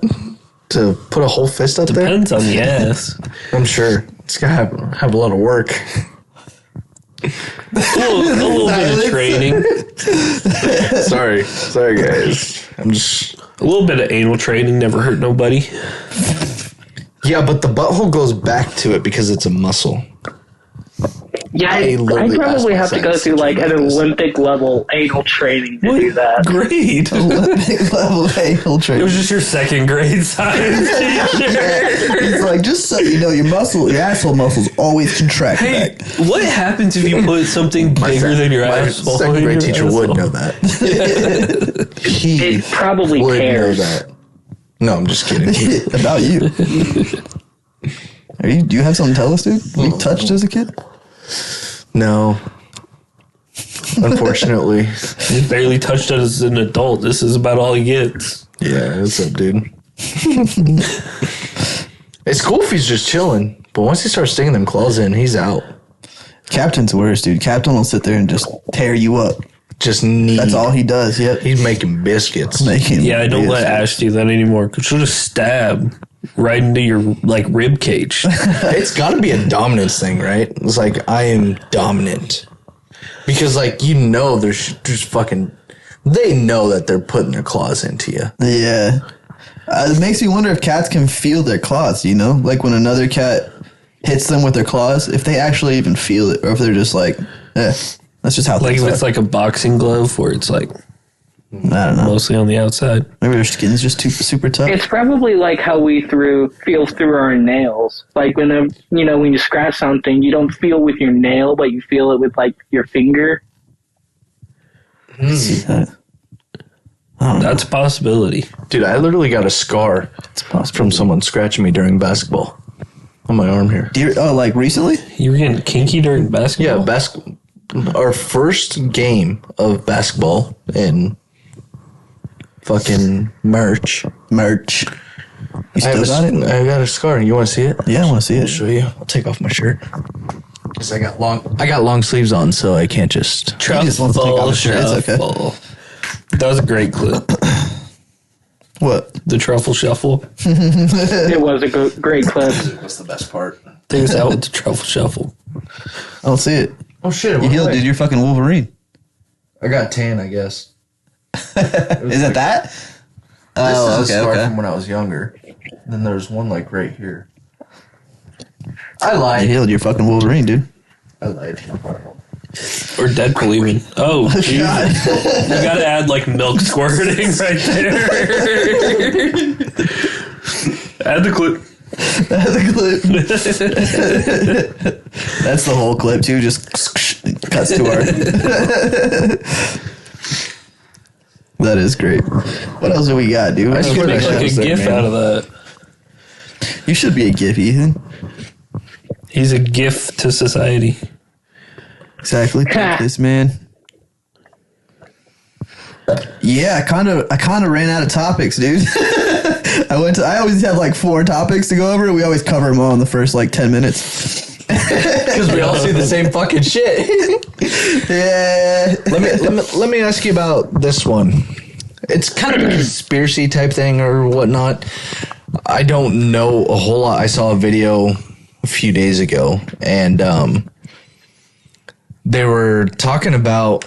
to put a whole fist up there? Depends on the ass. I'm sure it's gonna have a lot of work. A little bit of training. Sorry, guys. I'm just A little bit of anal training never hurt nobody. Yeah, but the butthole goes back to it because it's a muscle. Yeah, I I literally probably have asked to my go through like an science teacher about this. Olympic level anal training to do that. Great. Olympic level anal It training. was just your second grade science teacher. It's like, just so you know, your asshole muscles always contract Hey, back. what happens if you put something bigger than your My asshole? second in grade your teacher would asshole? know that. He It probably would cares. know that. No, I'm just kidding. About you. Do you have something to tell us, dude? Were you touched as a kid? No. Unfortunately. He barely touched it as an adult. This is about all he gets. Yeah, what's up, dude? It's cool if he's just chilling, but once he starts sticking them claws in, he's out. Captain's worse, dude. Captain will sit there and just tear you up. Just neat. That's all he does. Yep. He's making biscuits. Making Yeah, I don't let biscuits. Ash do that anymore because she'll just stab right into your like rib cage. It's got to be a dominance thing, right? It's like, I am dominant. Because, like, you know, there's fucking... They know that they're putting their claws into you. Yeah. It makes me wonder if cats can feel their claws, you know? Like when another cat hits them with their claws, if they actually even feel it, or if they're just like, that's just how Like things if are. it's like a boxing glove where it's like I don't know. mostly on the outside. Maybe their skin's just super tough. It's probably like how we feel through our nails. Like when when you scratch something, you don't feel with your nail, but you feel it with like your finger. See that? I don't know. That's a possibility. Dude, I literally got a scar It's possible. from someone scratching me during basketball on my arm here. Like recently? You were getting kinky during basketball? Yeah, our first game of basketball in fucking March. Merch. You I still got it? got a scar. You want to see it? Yeah, I want to see I'll it. show you. I'll take off my shirt. Because I got long sleeves on, so I can't just... Truffle just wants to take off his shirt. It's okay. shuffle. That was a great clip. What? The truffle shuffle. It was a great clip. What's the best part? Take us out with the truffle shuffle. I don't see it. Oh, shit. You healed, dude. You're fucking Wolverine. I got tan, I guess. Is it that? This Oh, is a okay, scar okay. from when I was younger. Then there's one, like, right here. I You lied. healed. You're fucking Wolverine, dude. I lied. Or Deadpool even. Oh, Jesus. You gotta add like milk squirting right there. Add the clip. The clip. That's the whole clip too. Just cuts to our. That is great. What else do we got, dude? I should make like a GIF out of that. You should be a GIF, Ethan. He's a gift to society. Exactly. Take this, man. Yeah, I kind of ran out of topics, dude. I always have like 4 topics to go over. We always cover them all in the first like 10 minutes. Because we all see the same fucking shit. Yeah. let me ask you about this one. It's kind of a conspiracy type thing or whatnot. I don't know a whole lot. I saw a video a few days ago, and they were talking about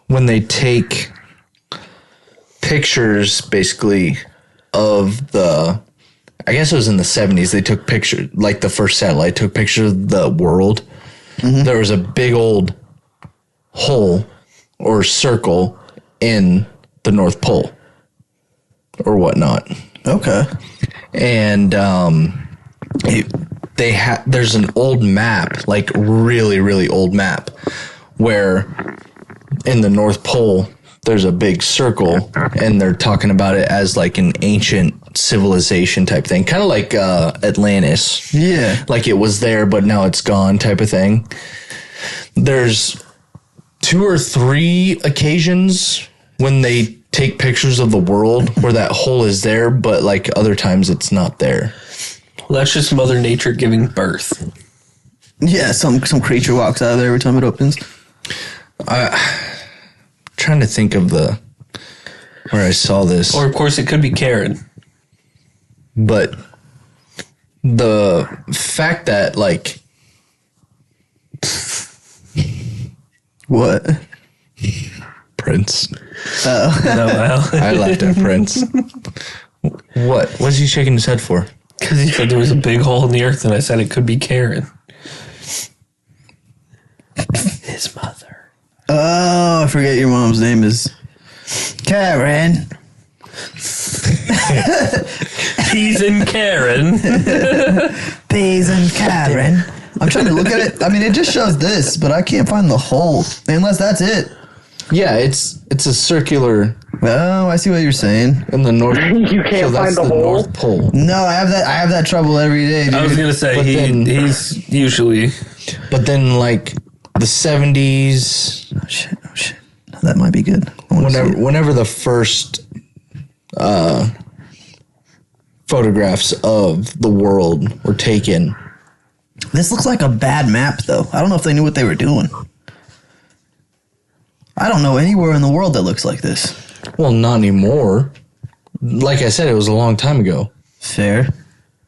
when they take pictures, basically, of the... I guess it was in the 70s. They took pictures, like the first satellite took pictures of the world. Mm-hmm. There was a big old hole or circle in the North Pole or whatnot. Okay. And there's an old map, like really, really old map, where in the North Pole there's a big circle, and they're talking about it as like an ancient civilization type thing, kind of like Atlantis. Yeah. Like it was there, but now it's gone type of thing. There's 2 or 3 occasions when they take pictures of the world where that hole is there, but like other times it's not there. Well, that's just Mother Nature giving birth. Yeah, some creature walks out of there every time it opens. Trying to think of where I saw this, Or, of course, it could be Karen. but the fact that like What? Prince, Oh, wow. I laughed at Prince. What was he shaking his head for? Because he said there was a big hole in the earth, and I said it could be Karen. His mother. Oh, I forget your mom's name is Karen. He's in Karen. Peas and Karen. I'm trying to look at it. I mean, it just shows this, but I can't find the hole. Unless that's it. Yeah, it's a circular Oh, I see what you're saying. in the north. You can't find the hole? North Pole. No, I have that trouble every day, dude. I was gonna say But then- he's usually But then, like the 70s, Oh shit. That might be good. I wanna see it. whenever the first photographs of the world were taken, This looks like a bad map, though. I don't know if they knew what they were doing. I don't know anywhere in the world that looks like this. well, not anymore. Like I said, it was a long time ago. Fair.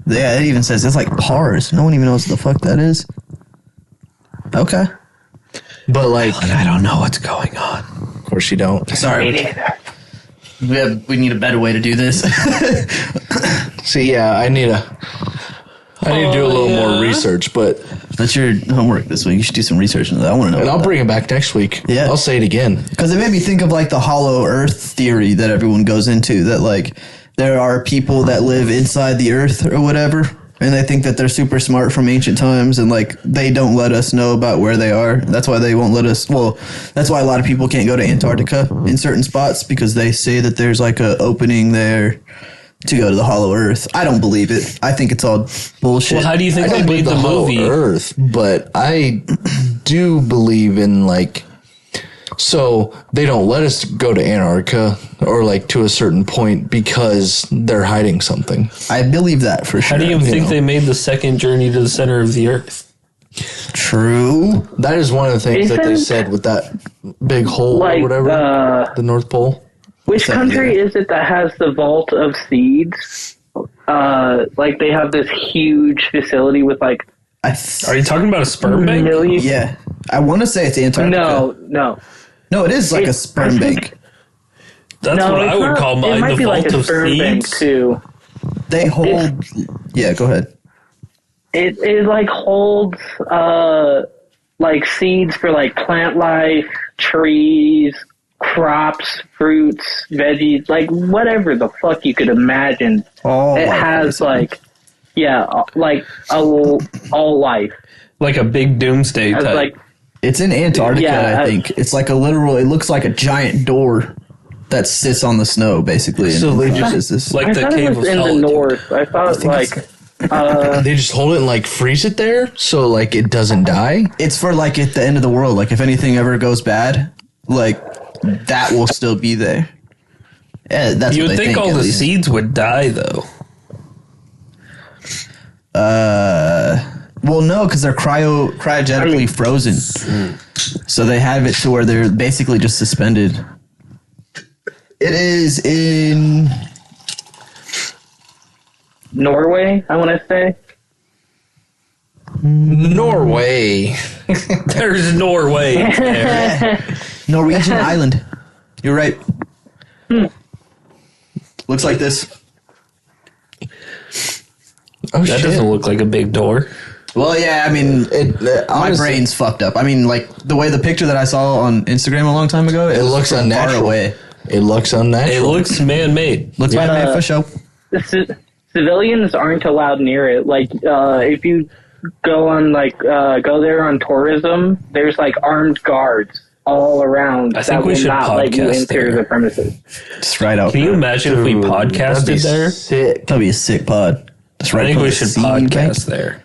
Yeah, it even says it's like pars. No one even knows what the fuck that is. Okay. But like, I don't know what's going on. of course, you don't. Sorry. We need a better way to do this. See, yeah, I need to do a little more research, but That's your homework this week. You should do some research into that. I want to know. and about I'll that. bring it back next week. Yeah. I'll say it again. Because it made me think of like the hollow earth theory that everyone goes into, that like there are people that live inside the earth or whatever, and they think that they're super smart from ancient times, and like they don't let us know about where they are. That's why they won't let us. Well, that's why a lot of people can't go to Antarctica in certain spots, because they say that there's like a opening there to go to the hollow earth. I don't believe it. I think it's all bullshit. Well, how do you think I they don't made believe the whole movie? Earth, but I do believe in like. So they don't let us go to Antarctica or like to a certain point because they're hiding something. I believe that for sure. How do you think know. they made the second journey to the center of the earth? True. That is one of the things that they Isn't- said with that big hole Like, or whatever, the North Pole. Which country is it that has the vault of seeds? Like they have this huge facility with like Are you talking about a sperm bank? million. Yeah. I want to say it's Antarctica. No. No, it is like a It's- sperm I think- bank. That's No, what I it's would not. call It mine, might the be like vault a of sperm bank seeds. too. They hold. Yeah, go ahead. It like holds like seeds for like plant life, trees, crops, fruits, veggies, like whatever the fuck you could imagine. All It life, has basically. like like all life. Like a big doomsday Has type. like It's in Antarctica, Yeah, I think. It's like a literal. It looks like a giant door that sits on the snow, basically. So and they it's just- just this. like I the thought cave it was of in the solitude. north. I thought think like They just hold it and like freeze it there so like it doesn't die. It's for like at the end of the world. Like if anything ever goes bad, like that will still be there. Yeah, that's You what would they think all at the least. seeds would die, though. Well, no, because they're cryogenically frozen. So they have it to where they're basically just suspended. It is in. Norway, I want to say. Norway. There's Norway there. Norwegian island. You're right. Looks like this. Oh That shit. doesn't look like a big door. Well, yeah, I mean, my honestly, brain's fucked up. I mean, like, the way the picture that I saw on Instagram a long time ago, It looks from unnatural. far away. It looks It unnatural. looks man-made. Looks like man for show. Civilians aren't allowed near it. Like, if you go on, like, go there on tourism, there's, like, armed guards all around I think that we will should not let you podcast enter there. the premises. Just right out. Can you imagine if we That'd be podcasted there? sick. That'd be a sick pod. Just I right think from we the should seed podcast bank. there.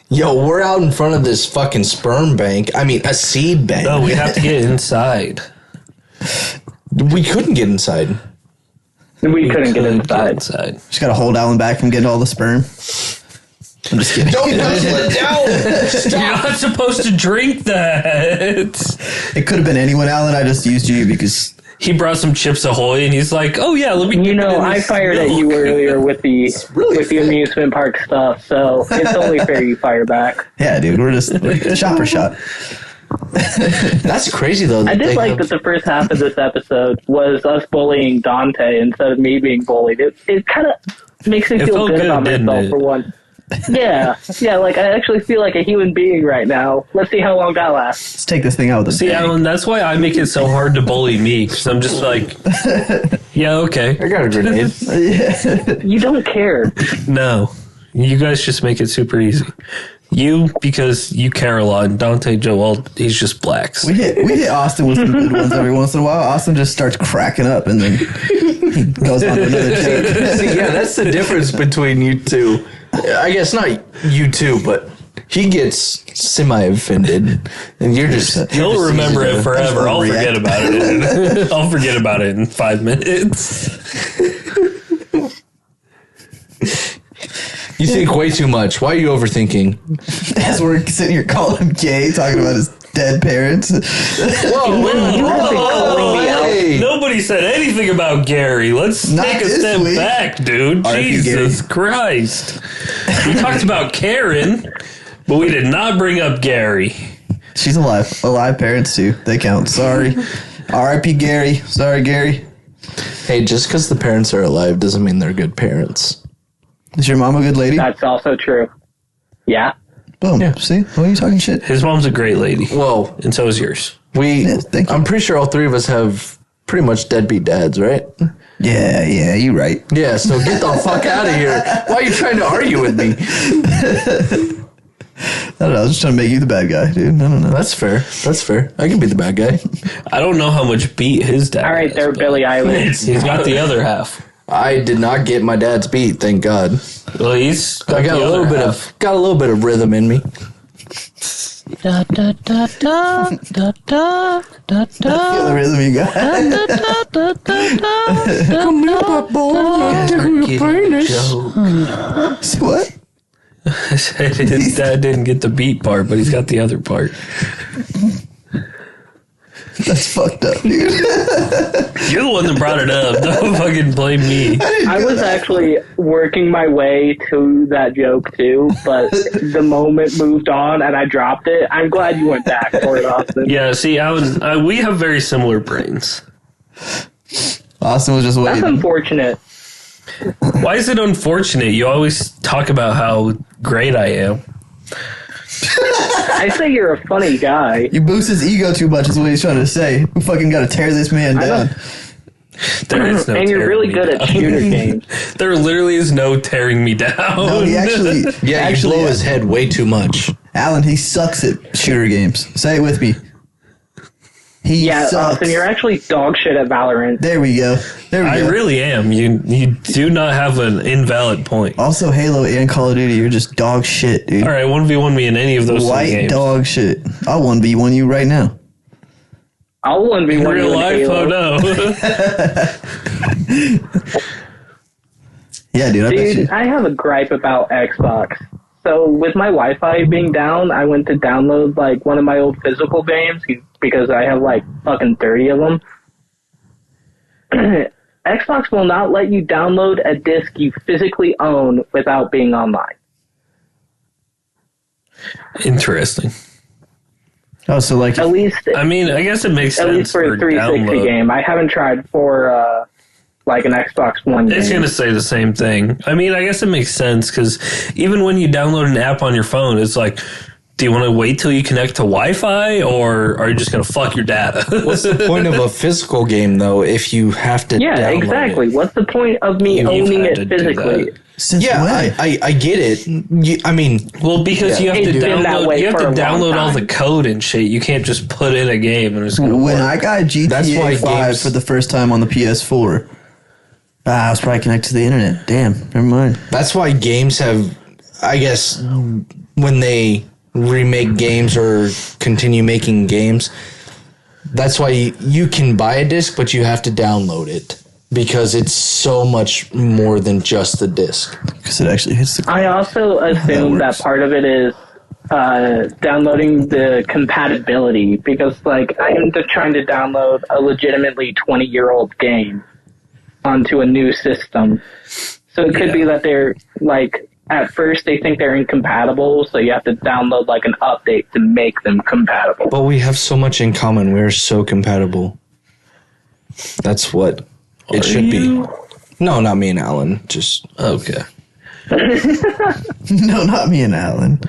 Yo, we're out in front of this fucking sperm bank. I mean, a seed bank. No, we have to get inside. We couldn't get inside. We couldn't get Could inside. Just gotta hold Alan back from getting all the sperm. I'm just kidding. Don't knuckle it down. You're not supposed to drink that. It could have been anyone, Alan. I just used you because He brought some Chips Ahoy, and he's like, "Oh yeah, let me." You dip it know, in I this fired at you milk." earlier with the amusement park stuff, so it's only fair you fire back. yeah, dude, we're just shot for shot. That's crazy though. I that did they like have- that the first half of this episode was us bullying Dante instead of me being bullied. It kind of makes me It feel felt good good, about didn't myself it? for one. Yeah, like I actually feel like a human being right now. Let's see how long that lasts. Let's take this thing out with a See, bang. Alan, that's why I make it so hard to bully me, because I'm just like, yeah, okay. I got a grenade. You don't care. No. You guys just make it super easy. You, because you care a lot, and Dante Joel, he's just blacks. We hit Austin with some good ones every once in a while. Austin just starts cracking up and then he goes on to another joke. See, yeah, that's the difference between you two. I guess not you two, but he gets semi-offended, and you're just... He'll remember it forever. I'll overreact. forget about it. I'll forget about it in 5 minutes. You think way too much. Why are you overthinking? As we're sitting here calling him gay, talking about his dead parents. You have been calling me out. Hey. Nobody said anything about Gary. Let's Not take a this step week. back, dude. R.I.P. Jesus Christ. We talked about Karen, but we did not bring up Gary. She's alive. Alive parents too. They count. Sorry. R.I.P. Gary. Sorry, Gary. Hey, just because the parents are alive doesn't mean they're good parents. Is your mom a good lady? That's also true. Yeah. Boom. See? Why are you talking shit? His mom's a great lady, Whoa. and so is yours. Yeah, thank you. I'm pretty sure all three of us have pretty much deadbeat dads, right? Yeah, you right. Yeah, so get the fuck out of here. Why are you trying to argue with me? I don't know. I was just trying to make you the bad guy, dude. I don't know. That's fair. I can be the bad guy. I don't know how much beat his dad All right, has, there, but Billie Eilish. He's got the other half. I did not get my dad's beat, thank God. Well, he's I got the a little other bit half. of rhythm in me. The other rhythm you got. What? I said his dad didn't get the beat part, but he's got the other part. That's fucked up, dude. You're the one that brought it up. Don't fucking blame me. I was actually working my way to that joke too, but the moment moved on and I dropped it. I'm glad you went back for it, Austin. Yeah, see, Alan, we have very similar brains. Austin was just That's waiting. unfortunate. Why is it unfortunate? You always talk about how great I am. I say you're a funny guy. You boost his ego too much is what he's trying to say. We fucking gotta tear this man down. There is no And you're tearing really me good at down. shooter games. There literally is no tearing me down. No, he actually... Yeah, you blow his head way too much. Alan, he sucks at shooter games. Say it with me. He Yeah, sucks. Austin, you're actually dog shit at Valorant. There we go. There we I go. really am. You do not have an invalid point. Also, Halo and Call of Duty, you're just dog shit, dude. All right, 1v1 me in any of those three White games. dog shit. I'll 1v1 you right now. I'll 1v1 In you real in life, Halo. oh no. Yeah, dude, I bet you. Dude, I have a gripe about Xbox. So with my Wi-Fi being down, I went to download like one of my old physical games because I have like fucking 30 of them. Xbox will not let you download a disc you physically own without being online. Interesting. Oh, so like, At least, I mean, I guess it makes at sense least for a 360 download. game. I haven't tried for like an Xbox One game. It's going to say the same thing. I mean, I guess it makes sense because even when you download an app on your phone, it's like, do you want to wait till you connect to Wi-Fi or are you just going to fuck your data? What's the point of a physical game, though, if you have to Yeah, download exactly. it? What's the point of me You've owning had it to do physically? that. since Yeah, when? I get it. I mean, Well, because you have It's to been that download, way you have for to a long download all the time. code and shit. You can't just put in a game and it's going to When work. I got GTA That's why 5 games- for the first time on the PS4, I was probably connected to the internet. Damn, never mind. that's why games have, I guess, when they remake games or continue making games, that's why you can buy a disc, but you have to download it because it's so much more than just the disc. Because it actually hits the... I also assume that works. part of it is downloading the compatibility because, like, I am just trying to download a legitimately 20-year-old game onto a new system. So it could be that they're, like, at first they think they're incompatible, so you have to download, like, an update to make them compatible. But we have so much in common. We're so compatible. That's what it should be. No, not me and Alan. Just Okay. No, not me and Alan. I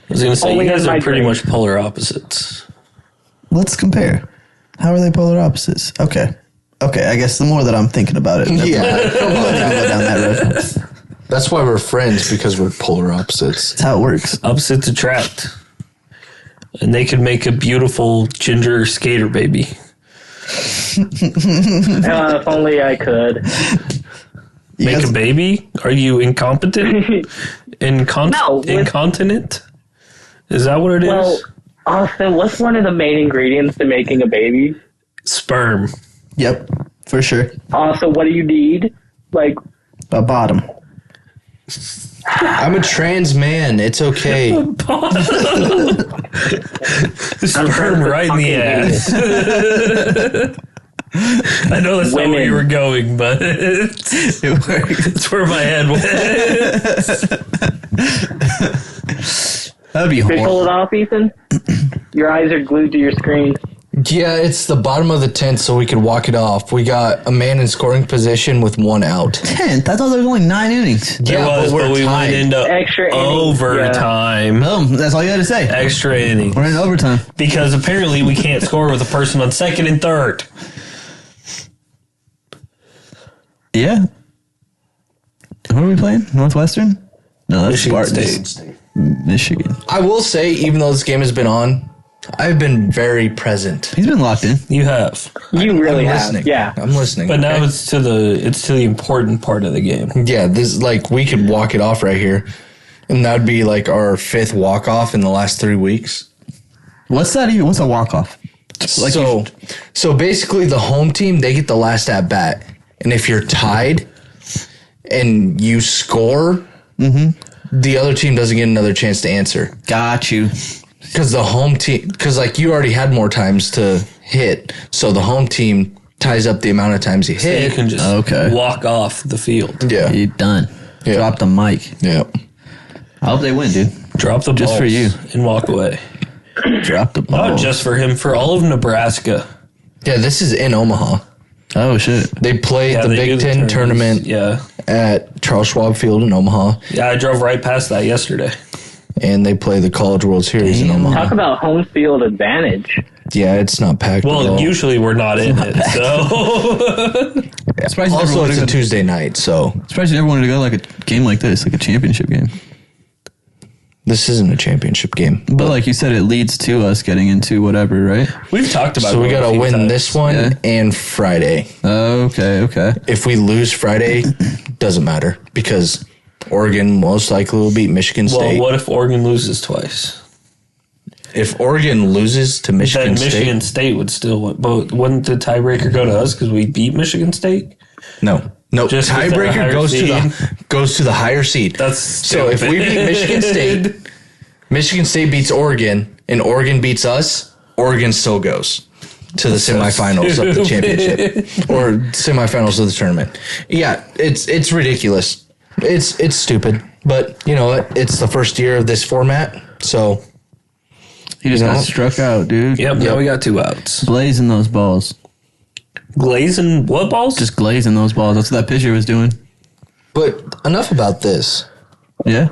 was going to say, Only you guys in are my pretty dreams. much polar opposites. Let's compare. How are they polar opposites? Okay, I guess the more that I'm thinking about it, Yeah. I'm not gonna go down that road. that's why we're friends, because we're polar opposites. That's how it works. Opposites attract. And they could make a beautiful ginger skater baby. If only I could. You Make guys- a baby? Are you incompetent? No, with- Incontinent? Is that what it is? Well, Austin, what's one of the main ingredients to making a baby? Sperm. Yep, for sure. Also, what do you need? Like, A bottom. I'm a trans man. It's okay. Sperm right in the ass. I know that's not where Women. you were going, but It works. that's where my head went. That'd be Can you pull horrible. it off, Ethan? Your eyes are glued to your screen. Yeah, it's the bottom of the 10th, so we could walk it off. We got a man in scoring position with 1 out. 10th. I thought there was only 9 innings. There was, but we went into Extra innings, overtime. Boom. That's all you had to say. Extra inning. We're in overtime. Because apparently we can't score with a person on second and third. Yeah. Who are we playing? Northwestern? No, that's Michigan Spartans. State. Michigan. I will say, even though this game has been on, I've been very present. He's been locked in. You have. You really I'm have. listening. Yeah. I'm listening. But now okay? it's to the important part of the game. Yeah, this like we could walk it off right here, and that'd be like our 5th walk off in the last 3 weeks. What's that even? What's a walk-off? Like So basically, the home team, they get the last at bat, and if you're tied and you score, the other team doesn't get another chance to answer. Got you. Because the home team, because like you already had more times to hit, so the home team ties up the amount of times you So you hit. can just Okay. walk off the field. Yeah, You done. Yeah. Drop the mic. yeah. I hope they win, dude. Drop the Just balls for you. and walk away. Drop the ball. Not just for him, for all of Nebraska. Yeah, this is in Omaha. Oh, shit. They play Yeah, the they do Big the Ten tournaments. tournament Yeah. at Charles Schwab Field in Omaha, Yeah, I drove right past that yesterday. and they play the College World Series in Omaha. Talk about home field advantage. Yeah, it's not packed. at Well, all. usually we're not in it, so Surprised you never Also, wanted it's to a go- Tuesday night, so surprised you never wanted to go like a game like this, like a championship game. this isn't a championship game. But like you said, it leads to us getting into whatever, right? we've talked about. So we it a got to few win times. this one Yeah. and Friday. Okay. If we lose Friday, doesn't matter because Oregon most likely will beat Michigan Well, State. what if Oregon loses twice? If Oregon loses to Michigan Then State? Michigan State would still win. But wouldn't the tiebreaker go to us because we beat Michigan State? No. Just 'cause they're a Tiebreaker higher goes to the higher seed. That's So if we beat stupid. Michigan State, Michigan State beats Oregon, and Oregon beats us, Oregon still goes to the semifinals of the championship or semifinals of the tournament. Yeah, it's ridiculous. It's stupid, but you know what? It's the first year of this format, so He just You got know? struck out, dude. Yep, now we got 2 outs. Blazing those balls. Glazing what balls? Just glazing those balls. That's what that pitcher was doing. But enough about this. Yeah.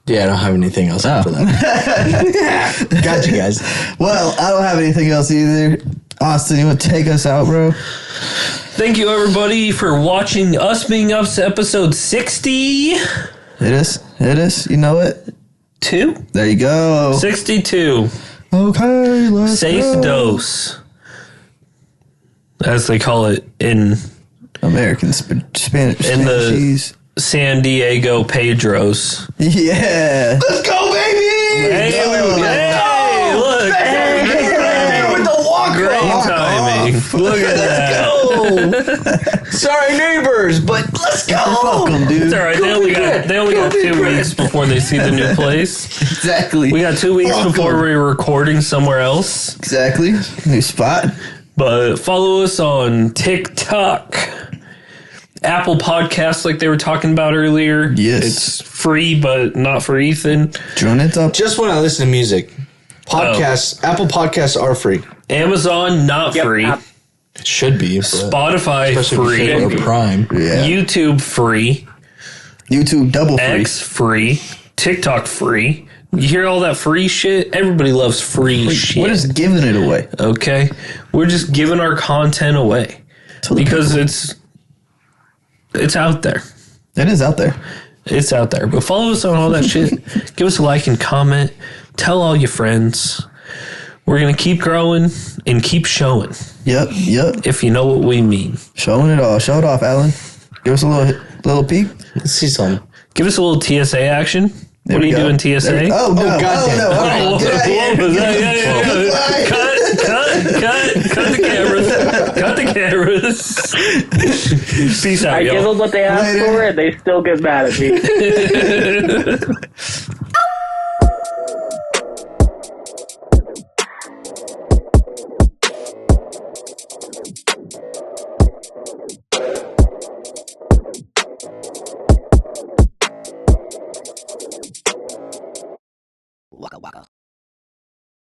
Yeah, I don't have anything else after that. Got you guys. Well, I don't have anything else either. Austin, you want to take us out, bro? Thank you, everybody, for watching us being up to episode 62. It is. You know it. There you go. 62. Okay, let's Safe go. dose. As they call it in American Spanish. In the- cheese. San Diego Pedros. Yeah. Let's go, baby! Hey, look. With the walk Great timing. Look at that. Sorry, neighbors, but let's go. Welcome, dude. It's all right. They only got 2 weeks before they see the new place. Exactly. We got 2 weeks before we're recording somewhere else. Exactly. New spot. But follow us on TikTok, Apple Podcasts, like they were talking about earlier. Yes. It's free, but not for Ethan. Drone it up. Just when I listen to music, podcasts, Apple Podcasts are free. Amazon, not Yep, free. It should be. but Spotify especially if you free. go Prime. Yeah. YouTube free. YouTube double free. X free. TikTok free. You hear all that free shit? Everybody loves free shit. We're just giving it away. Okay? We're just giving our content away. Because it's out there. It is out there. It's out there. But follow us on all that shit. Give us a like and comment. Tell all your friends. We're going to keep growing and keep showing, Yep. if you know what we mean. Showing it all. Show it off, Alan. Give us a little peek. Let's see some. Give us a little TSA action. There What are we you go. doing, TSA? Oh, no. goddamn. No. Oh, Get out of here. what was that? Yeah. Cut the cameras. Cut the cameras. Peace out, I give y'all. them what they asked Later. for, and they still get mad at me.